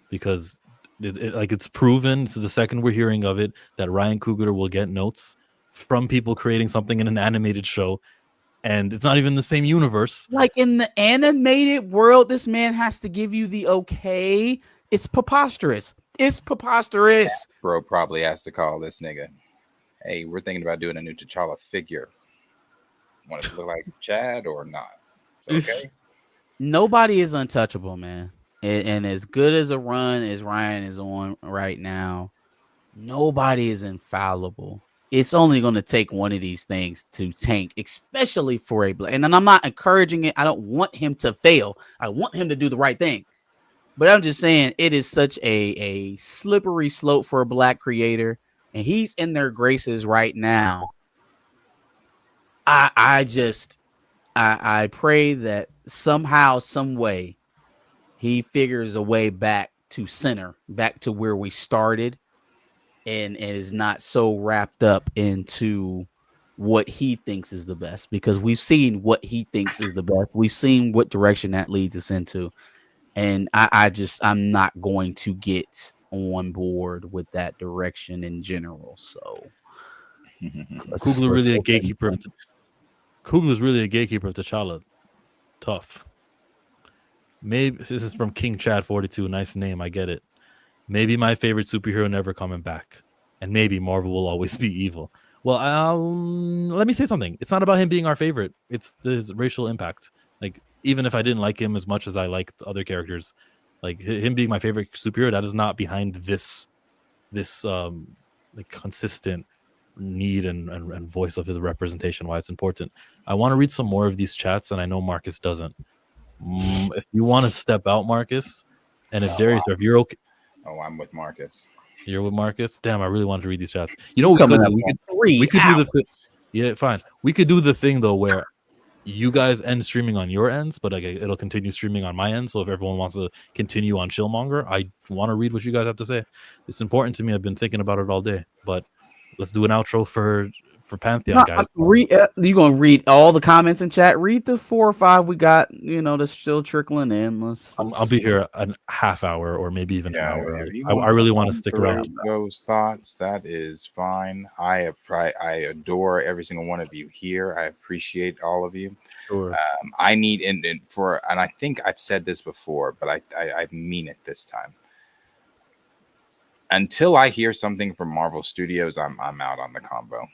because it's proven. This is the second we're hearing of it, that Ryan Coogler will get notes from people creating something in an animated show, and it's not even the same universe. Like in the animated world, this man has to give you the okay. It's preposterous. Yeah, bro probably has to call this nigga. Hey, we're thinking about doing a new T'Challa figure. Want it to look like Chad or not? Okay. Nobody is untouchable, man. And as good as a run as Ryan is on right now, nobody is infallible. It's only going to take one of these things to tank, especially for a Black. And I'm not encouraging it. I don't want him to fail. I want him to do the right thing. But I'm just saying, it is such a slippery slope for a Black creator, and he's in their graces right now. I pray that somehow, some way, he figures a way back to center, back to where we started, and is not so wrapped up into what he thinks is the best, because we've seen what he thinks is the best. We've seen what direction that leads us into. And I'm not going to get on board with that direction in general. So Coogler's really a gatekeeper of T'Challa. Tough. Maybe this is from King Chad 42. Nice name, I get it. Maybe my favorite superhero never coming back, and maybe Marvel will always be evil. Well, let me say something. It's not about him being our favorite. It's his racial impact. Like, even if I didn't like him as much as I liked other characters, like him being my favorite superhero, that is not behind this this like consistent need and voice of his representation, why it's important. I want to read some more of these chats, and I know Marcus doesn't. If you want to step out, Marcus, and if Darius, or if you're okay. Oh, I'm with Marcus. You're with Marcus? Damn, I really wanted to read these chats. You know what we could do? We could do the thing. Yeah, fine. We could do the thing though where you guys end streaming on your ends, but like it'll continue streaming on my end. So if everyone wants to continue on Chillmonger, I want to read what you guys have to say. It's important to me. I've been thinking about it all day. But let's do an outro for Pantheon, guys. You gonna read all the comments in chat? Read the 4 or 5 we got. That's still trickling in. I'll be here a half hour or maybe even an hour. I really really want to stick around. Those thoughts, that is fine. I adore every single one of you here. I appreciate all of you. Sure. I need and I think I've said this before, but I mean it this time. Until I hear something from Marvel Studios, I'm out on the combo.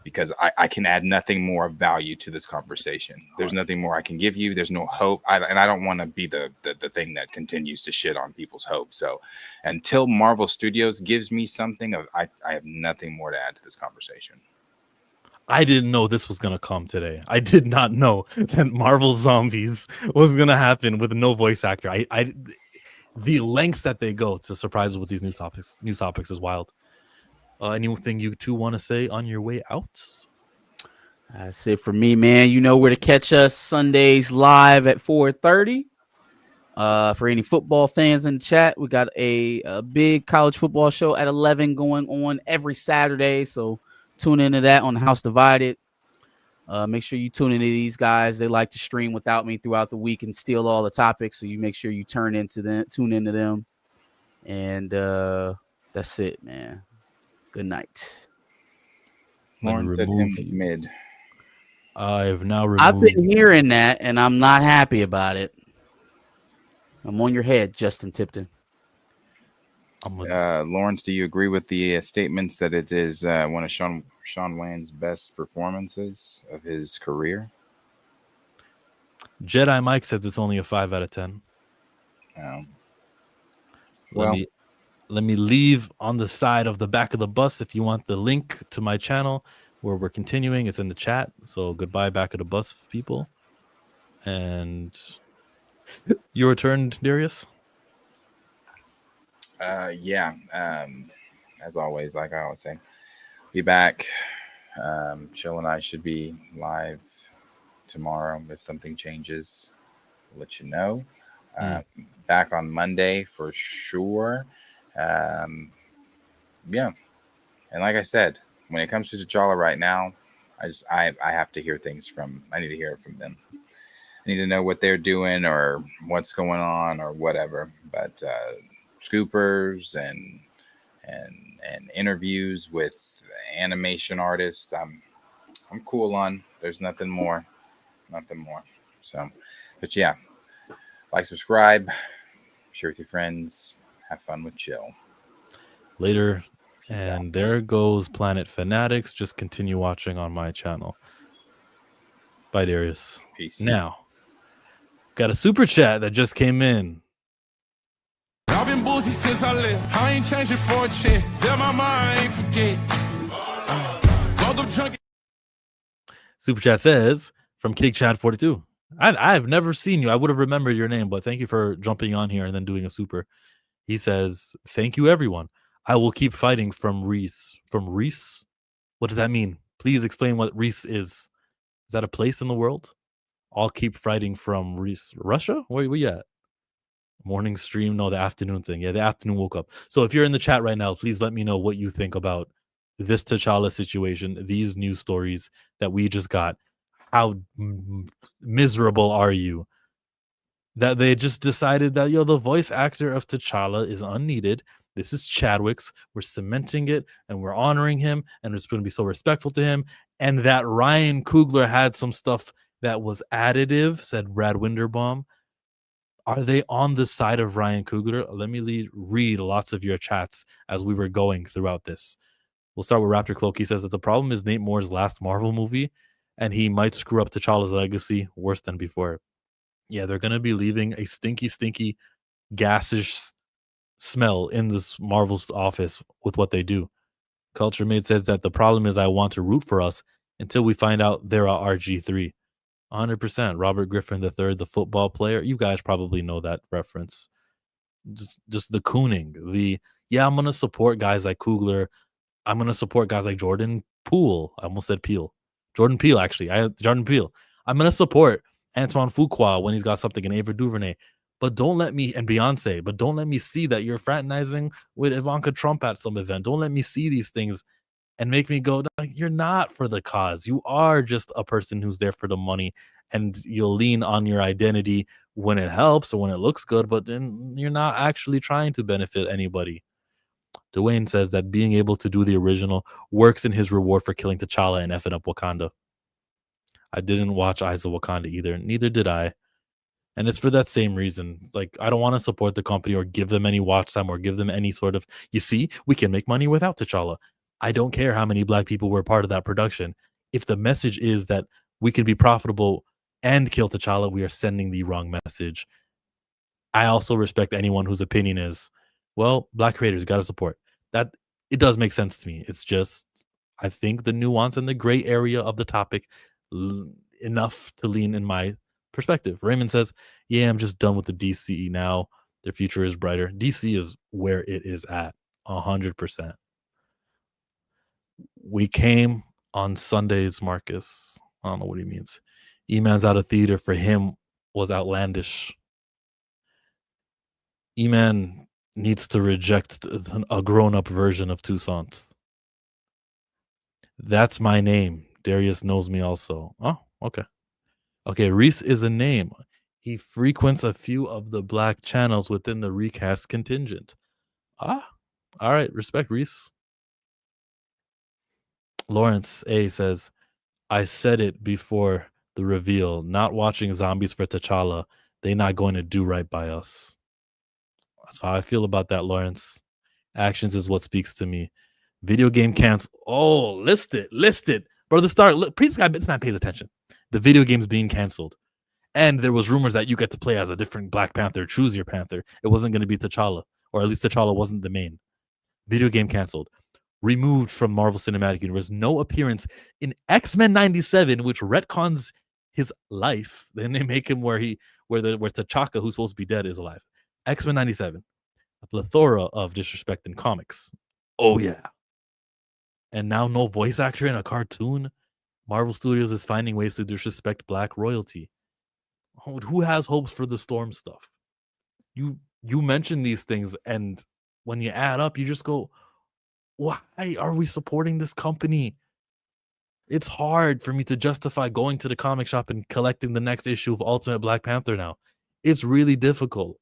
Because I can add nothing more of value to this conversation. There's nothing more I can give you. There's no hope. And I don't want to be the thing that continues to shit on people's hope. So until Marvel Studios gives me something, I have nothing more to add to this conversation. I didn't know this was going to come today. I did not know that Marvel Zombies was going to happen with no voice actor. The lengths that they go to surprise us with these new topics is wild. Anything you two want to say on your way out? That's it for me, man. You know where to catch us Sundays live at 4:30. For any football fans in the chat, we got a big college football show at 11 going on every Saturday. So tune into that on House Divided. Make sure you tune into these guys. They like to stream without me throughout the week and steal all the topics. So you make sure you tune into them. And that's it, man. Good night. Lauren said him was mid. I've now removed. I've been hearing that, and I'm not happy about it. I'm on your head, Justin Tipton. Lawrence, do you agree with the statements that it is one of Sean Wayne's best performances of his career? Jedi Mike says it's only a 5 out of 10. Let me leave on the side of the back of the bus if you want the link to my channel where we're continuing. It's in the chat. So goodbye, back of the bus, people. And your turn, Darius. Yeah. As always, like I always say, be back. Chill and I should be live tomorrow. If something changes, I'll let you know. Back on Monday for sure. Yeah, and like I said, when it comes to T'Challa right now, I have to hear things from. I need to hear it from them. I need to know what they're doing or what's going on or whatever. But scoopers and interviews with animation artists, I'm cool on. There's nothing more. So, but yeah, like, subscribe, share with your friends. Have fun with Chill. Later. And there goes Planet Fanatics. Just continue watching on my channel. Bye, Darius. Peace. Now, got a super chat that just came in. I've been boozy since I left. I ain't changing for a check. Tell my mind I ain't forget. Super chat says from Kig Chad 42. I've never seen you. I would have remembered your name, but thank you for jumping on here and then doing a super. He says, thank you, everyone. I will keep fighting from Reese. From Reese? What does that mean? Please explain what Reese is. Is that a place in the world? I'll keep fighting from Reese. Russia? Where you at? Morning stream? No, the afternoon thing. Yeah, the afternoon woke up. So if you're in the chat right now, please let me know what you think about this T'Challa situation, these news stories that we just got. How miserable are you? That they just decided that, the voice actor of T'Challa is unneeded. This is Chadwick's. We're cementing it and we're honoring him and it's going to be so respectful to him. And that Ryan Coogler had some stuff that was additive, said Brad Winderbaum. Are they on the side of Ryan Coogler? Let me read lots of your chats as we were going throughout this. We'll start with Raptor Cloak. He says that the problem is Nate Moore's last Marvel movie and he might screw up T'Challa's legacy worse than before. Yeah, they're going to be leaving a stinky, gaseous smell in this Marvel's office with what they do. Culture Made says that the problem is I want to root for us until we find out they're a RG3. 100%. Robert Griffin III, the football player. You guys probably know that reference. Just the cooning. I'm gonna support guys like Kugler. I'm gonna support guys like Jordan Poole. I almost said Peele. Jordan Peele, actually. Jordan Peele. I'm gonna support Antoine Fuqua when he's got something in Ava DuVernay. But don't let me, and Beyonce, but don't let me see that you're fraternizing with Ivanka Trump at some event. Don't let me see these things and make me go, you're not for the cause. You are just a person who's there for the money, and you'll lean on your identity when it helps or when it looks good, but then you're not actually trying to benefit anybody. Dwayne says that being able to do the original works in his reward for killing T'Challa and effing up Wakanda. I didn't watch Eyes of Wakanda either. Neither did I. And it's for that same reason. Like, I don't want to support the company or give them any watch time or give them any sort of, you see, we can make money without T'Challa. I don't care how many black people were part of that production. If the message is that we can be profitable and kill T'Challa, we are sending the wrong message. I also respect anyone whose opinion is, well, black creators got to support. That it does make sense to me. It's just, I think the nuance and the gray area of the topic enough to lean in my perspective. Raymond says, yeah, I'm just done with the DC now. Their future is brighter. DC is where it is at 100%. We came on Sundays, Marcus. I don't know what he means. E-Man's out of theater for him was outlandish. E-Man needs to reject a grown-up version of Toussaint. That's my name. Darius knows me also. Oh, okay. Okay, Reese is a name. He frequents a few of the black channels within the recast contingent. All right. Respect, Reese. Lawrence A says, I said it before the reveal. Not watching zombies for T'Challa. They not going to do right by us. That's how I feel about that, Lawrence. Actions is what speaks to me. Video game cancel. Oh, list it. Bro, this guy pays attention. The video game's being canceled. And there was rumors that you get to play as a different Black Panther. Choose your Panther. It wasn't going to be T'Challa. Or at least T'Challa wasn't the main. Video game canceled. Removed from Marvel Cinematic Universe. No appearance in X-Men 97, which retcons his life. Then they make him where T'Chaka, who's supposed to be dead, is alive. X-Men 97. A plethora of disrespect in comics. Oh, yeah. And now no voice actor in a cartoon. Marvel Studios is finding ways to disrespect black royalty. Who has hopes for the Storm stuff? You mention these things, and when you add up, you just go, why are we supporting this company? It's hard for me to justify going to the comic shop and collecting the next issue of Ultimate Black Panther now. It's really difficult.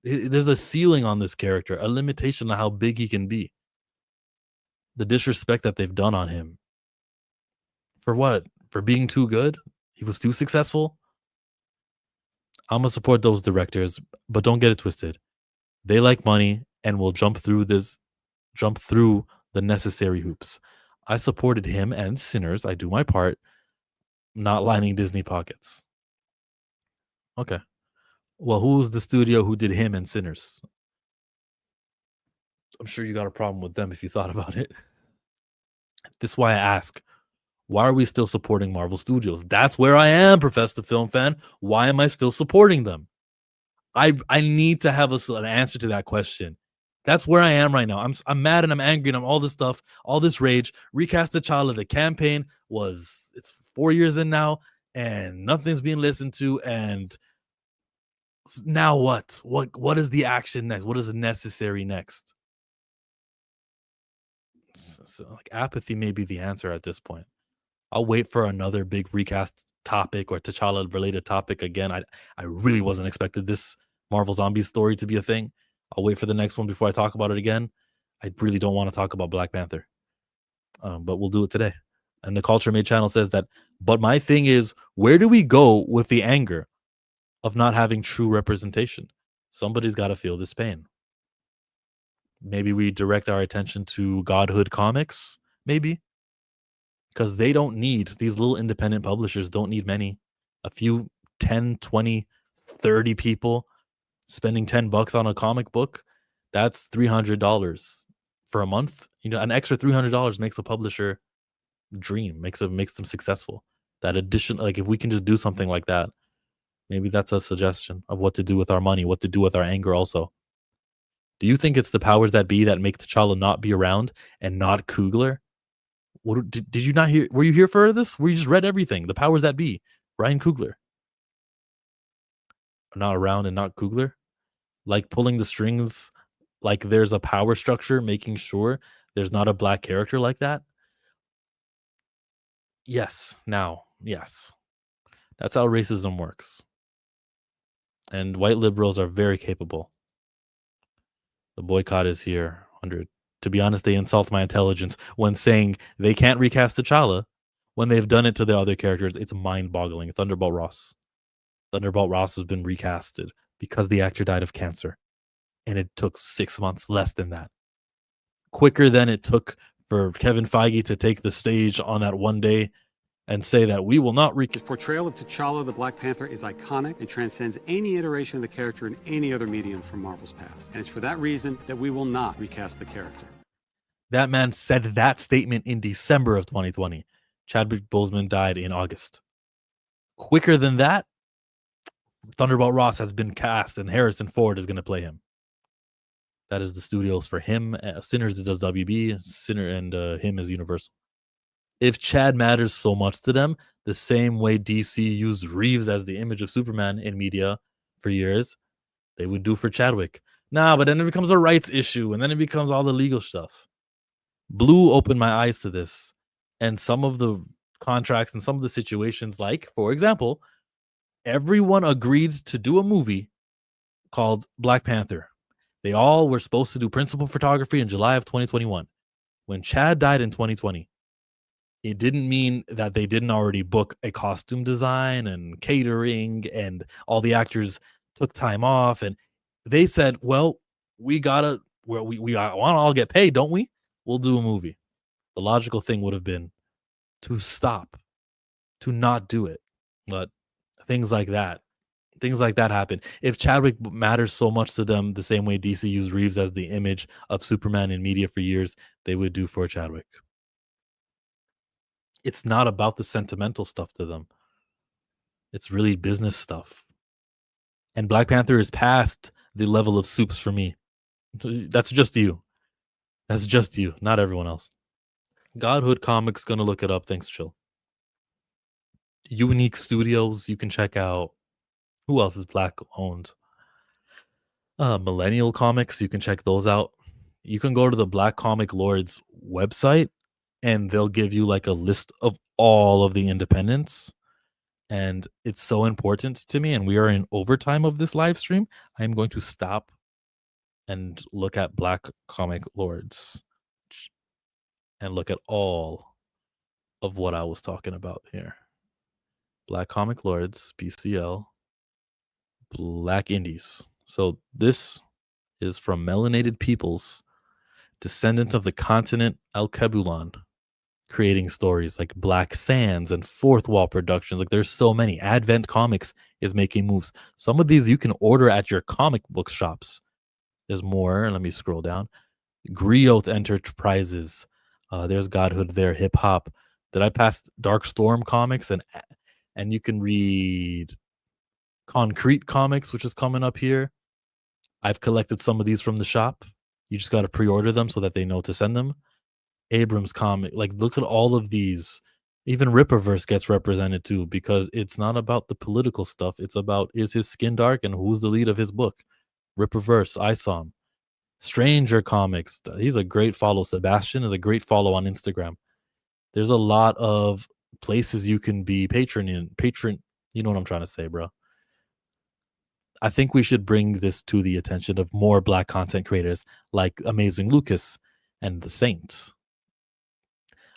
There's a ceiling on this character, a limitation on how big he can be. The disrespect that they've done on him. For what? For being too good? He was too successful? I'm going to support those directors, but don't get it twisted. They like money and will jump through the necessary hoops. I supported him and Sinners. I do my part, not lining Disney pockets. Okay. Well, who was the studio who did him and Sinners? I'm sure you got a problem with them if you thought about it. This is why I ask, why are we still supporting Marvel Studios? That's where I am, Professor Film Fan. Why am I still supporting them? I need to have an answer to that question. That's where I am right now. I'm mad and I'm angry and I'm all this stuff, all this rage. Recast T'Challa. The campaign it's 4 years in now, and nothing's being listened to. And now what? What is the action next? What is necessary next? So like apathy may be the answer at this point. I'll wait for another big recast topic or T'Challa related topic again. I really wasn't expecting this Marvel Zombies story to be a thing. I'll wait for the next one before I talk about it again. I really don't want to talk about Black Panther. But we'll do it today. And the Culture Made channel says that, but my thing is, where do we go with the anger of not having true representation? Somebody's got to feel this pain. Maybe we direct our attention to Godhood Comics, maybe. Because they don't need, these little independent publishers don't need many. A few 10, 20, 30 people Spending $10 on a comic book, that's $300 for a month. You know, an extra $300 makes a publisher dream, makes them successful. That addition, like if we can just do something like that, maybe that's a suggestion of what to do with our money, what to do with our anger. Also, do you think it's the powers that be that make T'Challa not be around and not Coogler? What did you not hear? Were you here for this? We just read everything. The powers that be, Ryan Coogler, not around and not Coogler, like pulling the strings. Like there's a power structure making sure there's not a black character like that. Yes, now, yes. That's how racism works. And white liberals are very capable. The boycott is here. 100. To be honest, they insult my intelligence when saying they can't recast T'Challa when they've done it to the other characters. It's mind-boggling. Thunderbolt Ross. Thunderbolt Ross has been recasted because the actor died of cancer. And it took 6 months, less than that. Quicker than it took for Kevin Feige to take the stage on that one day and say that we will not His portrayal of T'Challa, the Black Panther, is iconic and transcends any iteration of the character in any other medium from Marvel's past. And it's for that reason that we will not recast the character. That man said that statement in December of 2020. Chadwick Boseman died in August. Quicker than that, Thunderbolt Ross has been cast and Harrison Ford is going to play him. That is the studios for him. Sinners does WB, Sinner and him is Universal. If Chad matters so much to them, the same way DC used Reeves as the image of Superman in media for years, they would do for Chadwick. Nah, but then it becomes a rights issue, and then it becomes all the legal stuff. Blue opened my eyes to this, and some of the contracts and some of the situations, like, for example, everyone agreed to do a movie called Black Panther. They all were supposed to do principal photography in July of 2021. When Chad died in 2020, it didn't mean that they didn't already book a costume design and catering and all the actors took time off. And they said, well, we want to all get paid, don't we? We'll do a movie. The logical thing would have been to stop, to not do it. But things like that happen. If Chadwick matters so much to them, the same way DC used Reeves as the image of Superman in media for years, they would do for Chadwick. It's not about the sentimental stuff to them. It's really business stuff. And Black Panther is past the level of soups for me. That's just you. That's just you, not everyone else. Godhood Comics, gonna look it up. Thanks, Chill. Unique Studios, you can check out. Who else is black owned? Millennial Comics, you can check those out. You can go to the Black Comic Lords website and they'll give you like a list of all of the independents. And it's so important to me. And we are in overtime of this live stream. I'm going to stop and look at Black Comic Lords and look at all of what I was talking about here. Black Comic Lords, BCL, Black Indies. So this is from melanated peoples, descendant of the continent Al-Kabulon, creating stories like Black Sands and Fourth Wall Productions. Like there's so many. Advent Comics is making moves. Some of these you can order at your comic book shops. There's more. Let me scroll down. Griot Enterprises. There's Godhood there. Hip Hop. Did I pass Dark Storm Comics? And you can read Concrete Comics, which is coming up here. I've collected some of these from the shop. You just got to pre-order them so that they know to send them. Abrams Comic, like look at all of these. Even Ripperverse gets represented too, because it's not about the political stuff. It's about, is his skin dark and who's the lead of his book? Ripperverse, I saw him. Stranger Comics, he's a great follow. Sebastian is a great follow on Instagram. There's a lot of places you can be patron. You know what I'm trying to say, bro. I think we should bring this to the attention of more Black content creators like Amazing Lucas and The Saints.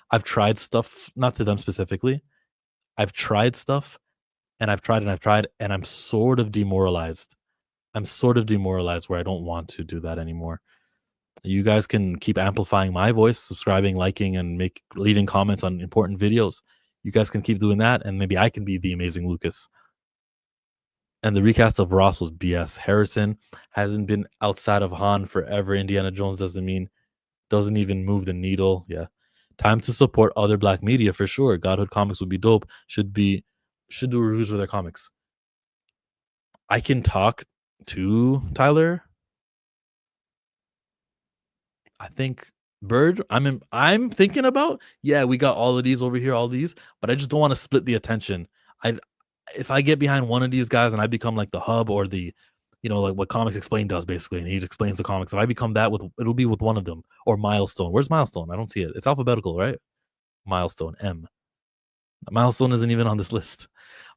I've tried stuff, not to them specifically. I've tried stuff and I've tried, and I'm sort of demoralized. Where I don't want to do that anymore. You guys can keep amplifying my voice, subscribing, liking, and leaving comments on important videos. You guys can keep doing that, and maybe I can be the Amazing Lucas. And the recast of Ross was BS. Harrison hasn't been outside of Han forever. Indiana Jones doesn't even move the needle. Yeah. Time to support other black media for sure. Godhood Comics would be dope. Should do reviews for their comics. I can talk to Tyler. I think Bird, I'm thinking about, yeah, we got all of these over here, all these, but I just don't want to split the attention. If I get behind one of these guys and I become like the hub or the, like what Comics Explained does basically, and he explains the comics. If I become that, it'll be with one of them or Milestone. Where's Milestone? I don't see it. It's alphabetical, right? Milestone M. Milestone isn't even on this list,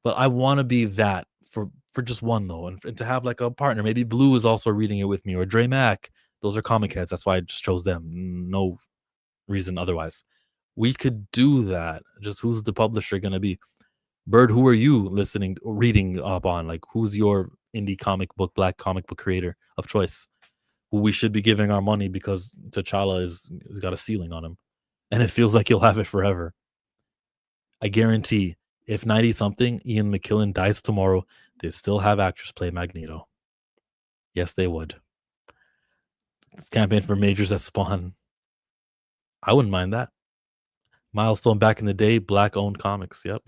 but I want to be that for just one though, and to have like a partner. Maybe Blue is also reading it with me, or Dre Mac. Those are comic heads. That's why I just chose them. No reason otherwise. We could do that. Just who's the publisher gonna be? Bird, who are you reading up on? Like, who's your indie black comic book creator of choice? Who we should be giving our money because T'Challa has got a ceiling on him, and it feels like he'll have it forever. I guarantee, if 90-something Ian McKellen dies tomorrow, they still have actors play Magneto. Yes, they would. This campaign for majors at Spawn. I wouldn't mind that. Milestone back in the day, black-owned comics. Yep.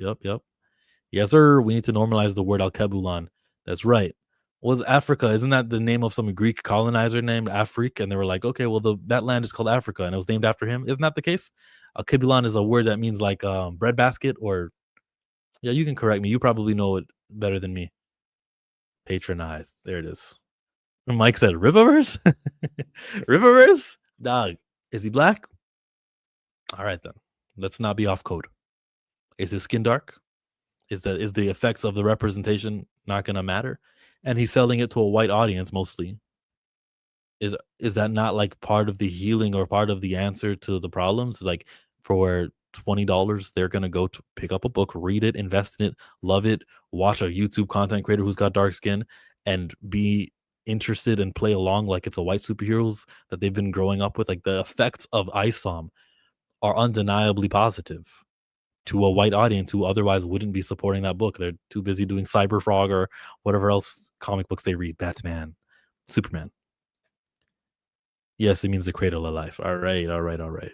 Yes, sir. We need to normalize the word Al-Kebulan. That's right. Was Africa, isn't that the name of some Greek colonizer named Afrik? And they were like, okay, well, that land is called Africa, and it was named after him. Isn't that the case? Al-Kebulan is a word that means like breadbasket, or... Yeah, you can correct me. You probably know it better than me. Patronized. There it is. Mike said, Riververse? Riververse? Dog, is he black? All right, then. Let's not be off code. Is his skin dark? Is the effects of the representation not going to matter? And he's selling it to a white audience mostly. Is that not like part of the healing or part of the answer to the problems? Like, for $20, they're going to go to pick up a book, read it, invest in it, love it, watch a YouTube content creator who's got dark skin, and be interested and play along like it's a white superheroes that they've been growing up with. Like, the effects of ISOM are undeniably positive to a white audience who otherwise wouldn't be supporting that book. They're too busy doing Cyberfrog or whatever else comic books they read. Batman, Superman. Yes, it means the cradle of life. All right.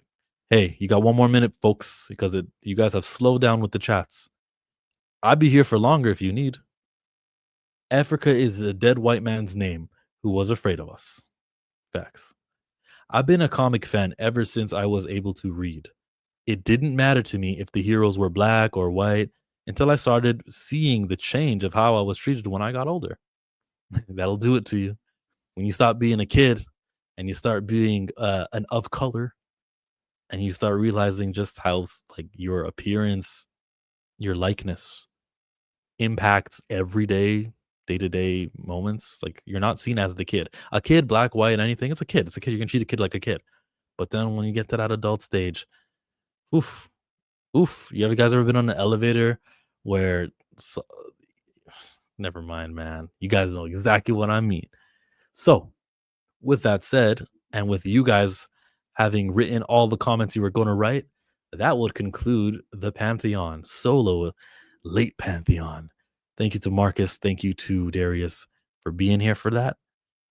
Hey, you got one more minute, folks, because you guys have slowed down with the chats. I'd be here for longer if you need. Africa is a dead white man's name who was afraid of us. Facts. I've been a comic fan ever since I was able to read. It didn't matter to me if the heroes were black or white until I started seeing the change of how I was treated when I got older. That'll do it to you. When you stop being a kid and you start being an of color, and you start realizing just how like your appearance, your likeness impacts everyday, day-to-day moments. Like, you're not seen as the kid. A kid, black, white, anything, it's a kid. It's a kid. You can treat a kid like a kid. But then when you get to that adult stage, oof. You guys ever been on an elevator where... Never mind, man. You guys know exactly what I mean. So, with that said, and with you guys having written all the comments you were going to write, that would conclude the Pantheon, solo late Pantheon. Thank you to Marcus. Thank you to Darius for being here for that.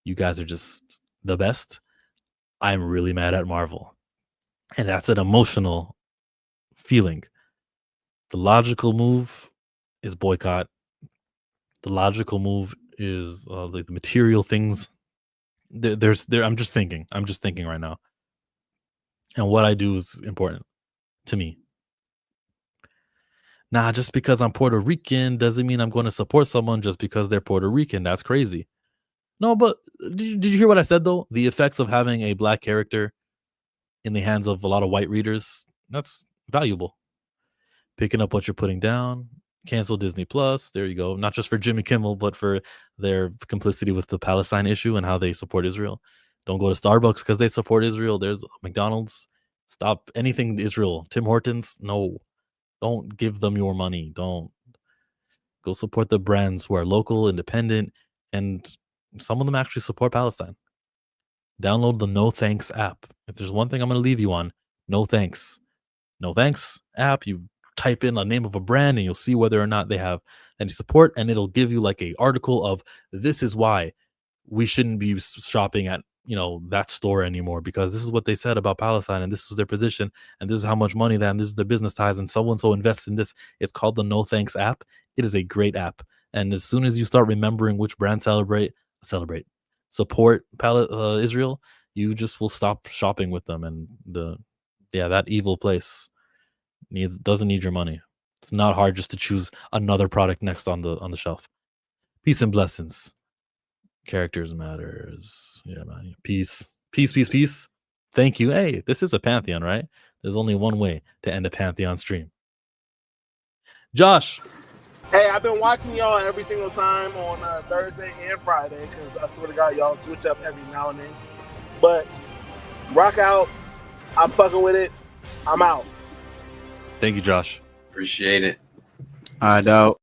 You guys are just the best. I'm really mad at Marvel. And that's an emotional feeling. The logical move is boycott. The logical move is like the material things. I'm just thinking right now. And what I do is important to me. Nah, just because I'm Puerto Rican doesn't mean I'm going to support someone just because they're Puerto Rican. That's crazy. No, but did you hear what I said, though? The effects of having a black character in the hands of a lot of white readers, that's valuable. Picking up what you're putting down. Cancel Disney Plus. There you go. Not just for Jimmy Kimmel, but for their complicity with the Palestine issue and how they support Israel. Don't go to Starbucks because they support Israel. There's McDonald's. Stop anything Israel. Tim Hortons. No. Don't give them your money. Don't. Go support the brands who are local, independent, and some of them actually support Palestine. Download the No Thanks app. If there's one thing I'm going to leave you on, No Thanks. No Thanks app. You type in a name of a brand and you'll see whether or not they have and you support, and it'll give you like a article of this is why we shouldn't be shopping at that store anymore, because this is what they said about Palestine, and this was their position, and this is how much money and this is their business ties, and so and so invests in this. It's called the No Thanks app. It is a great app, and as soon as you start remembering which brand support Israel, you just will stop shopping with them, and that evil place doesn't need your money. It's not hard just to choose another product next on the shelf. Peace and blessings. Characters matters. Yeah, man. Peace. Thank you. Hey, this is a Pantheon, right? There's only one way to end a Pantheon stream. Josh. Hey, I've been watching y'all every single time on Thursday and Friday, because I swear to God, y'all switch up every now and then. But rock out. I'm fucking with it. I'm out. Thank you, Josh. Appreciate it. I know.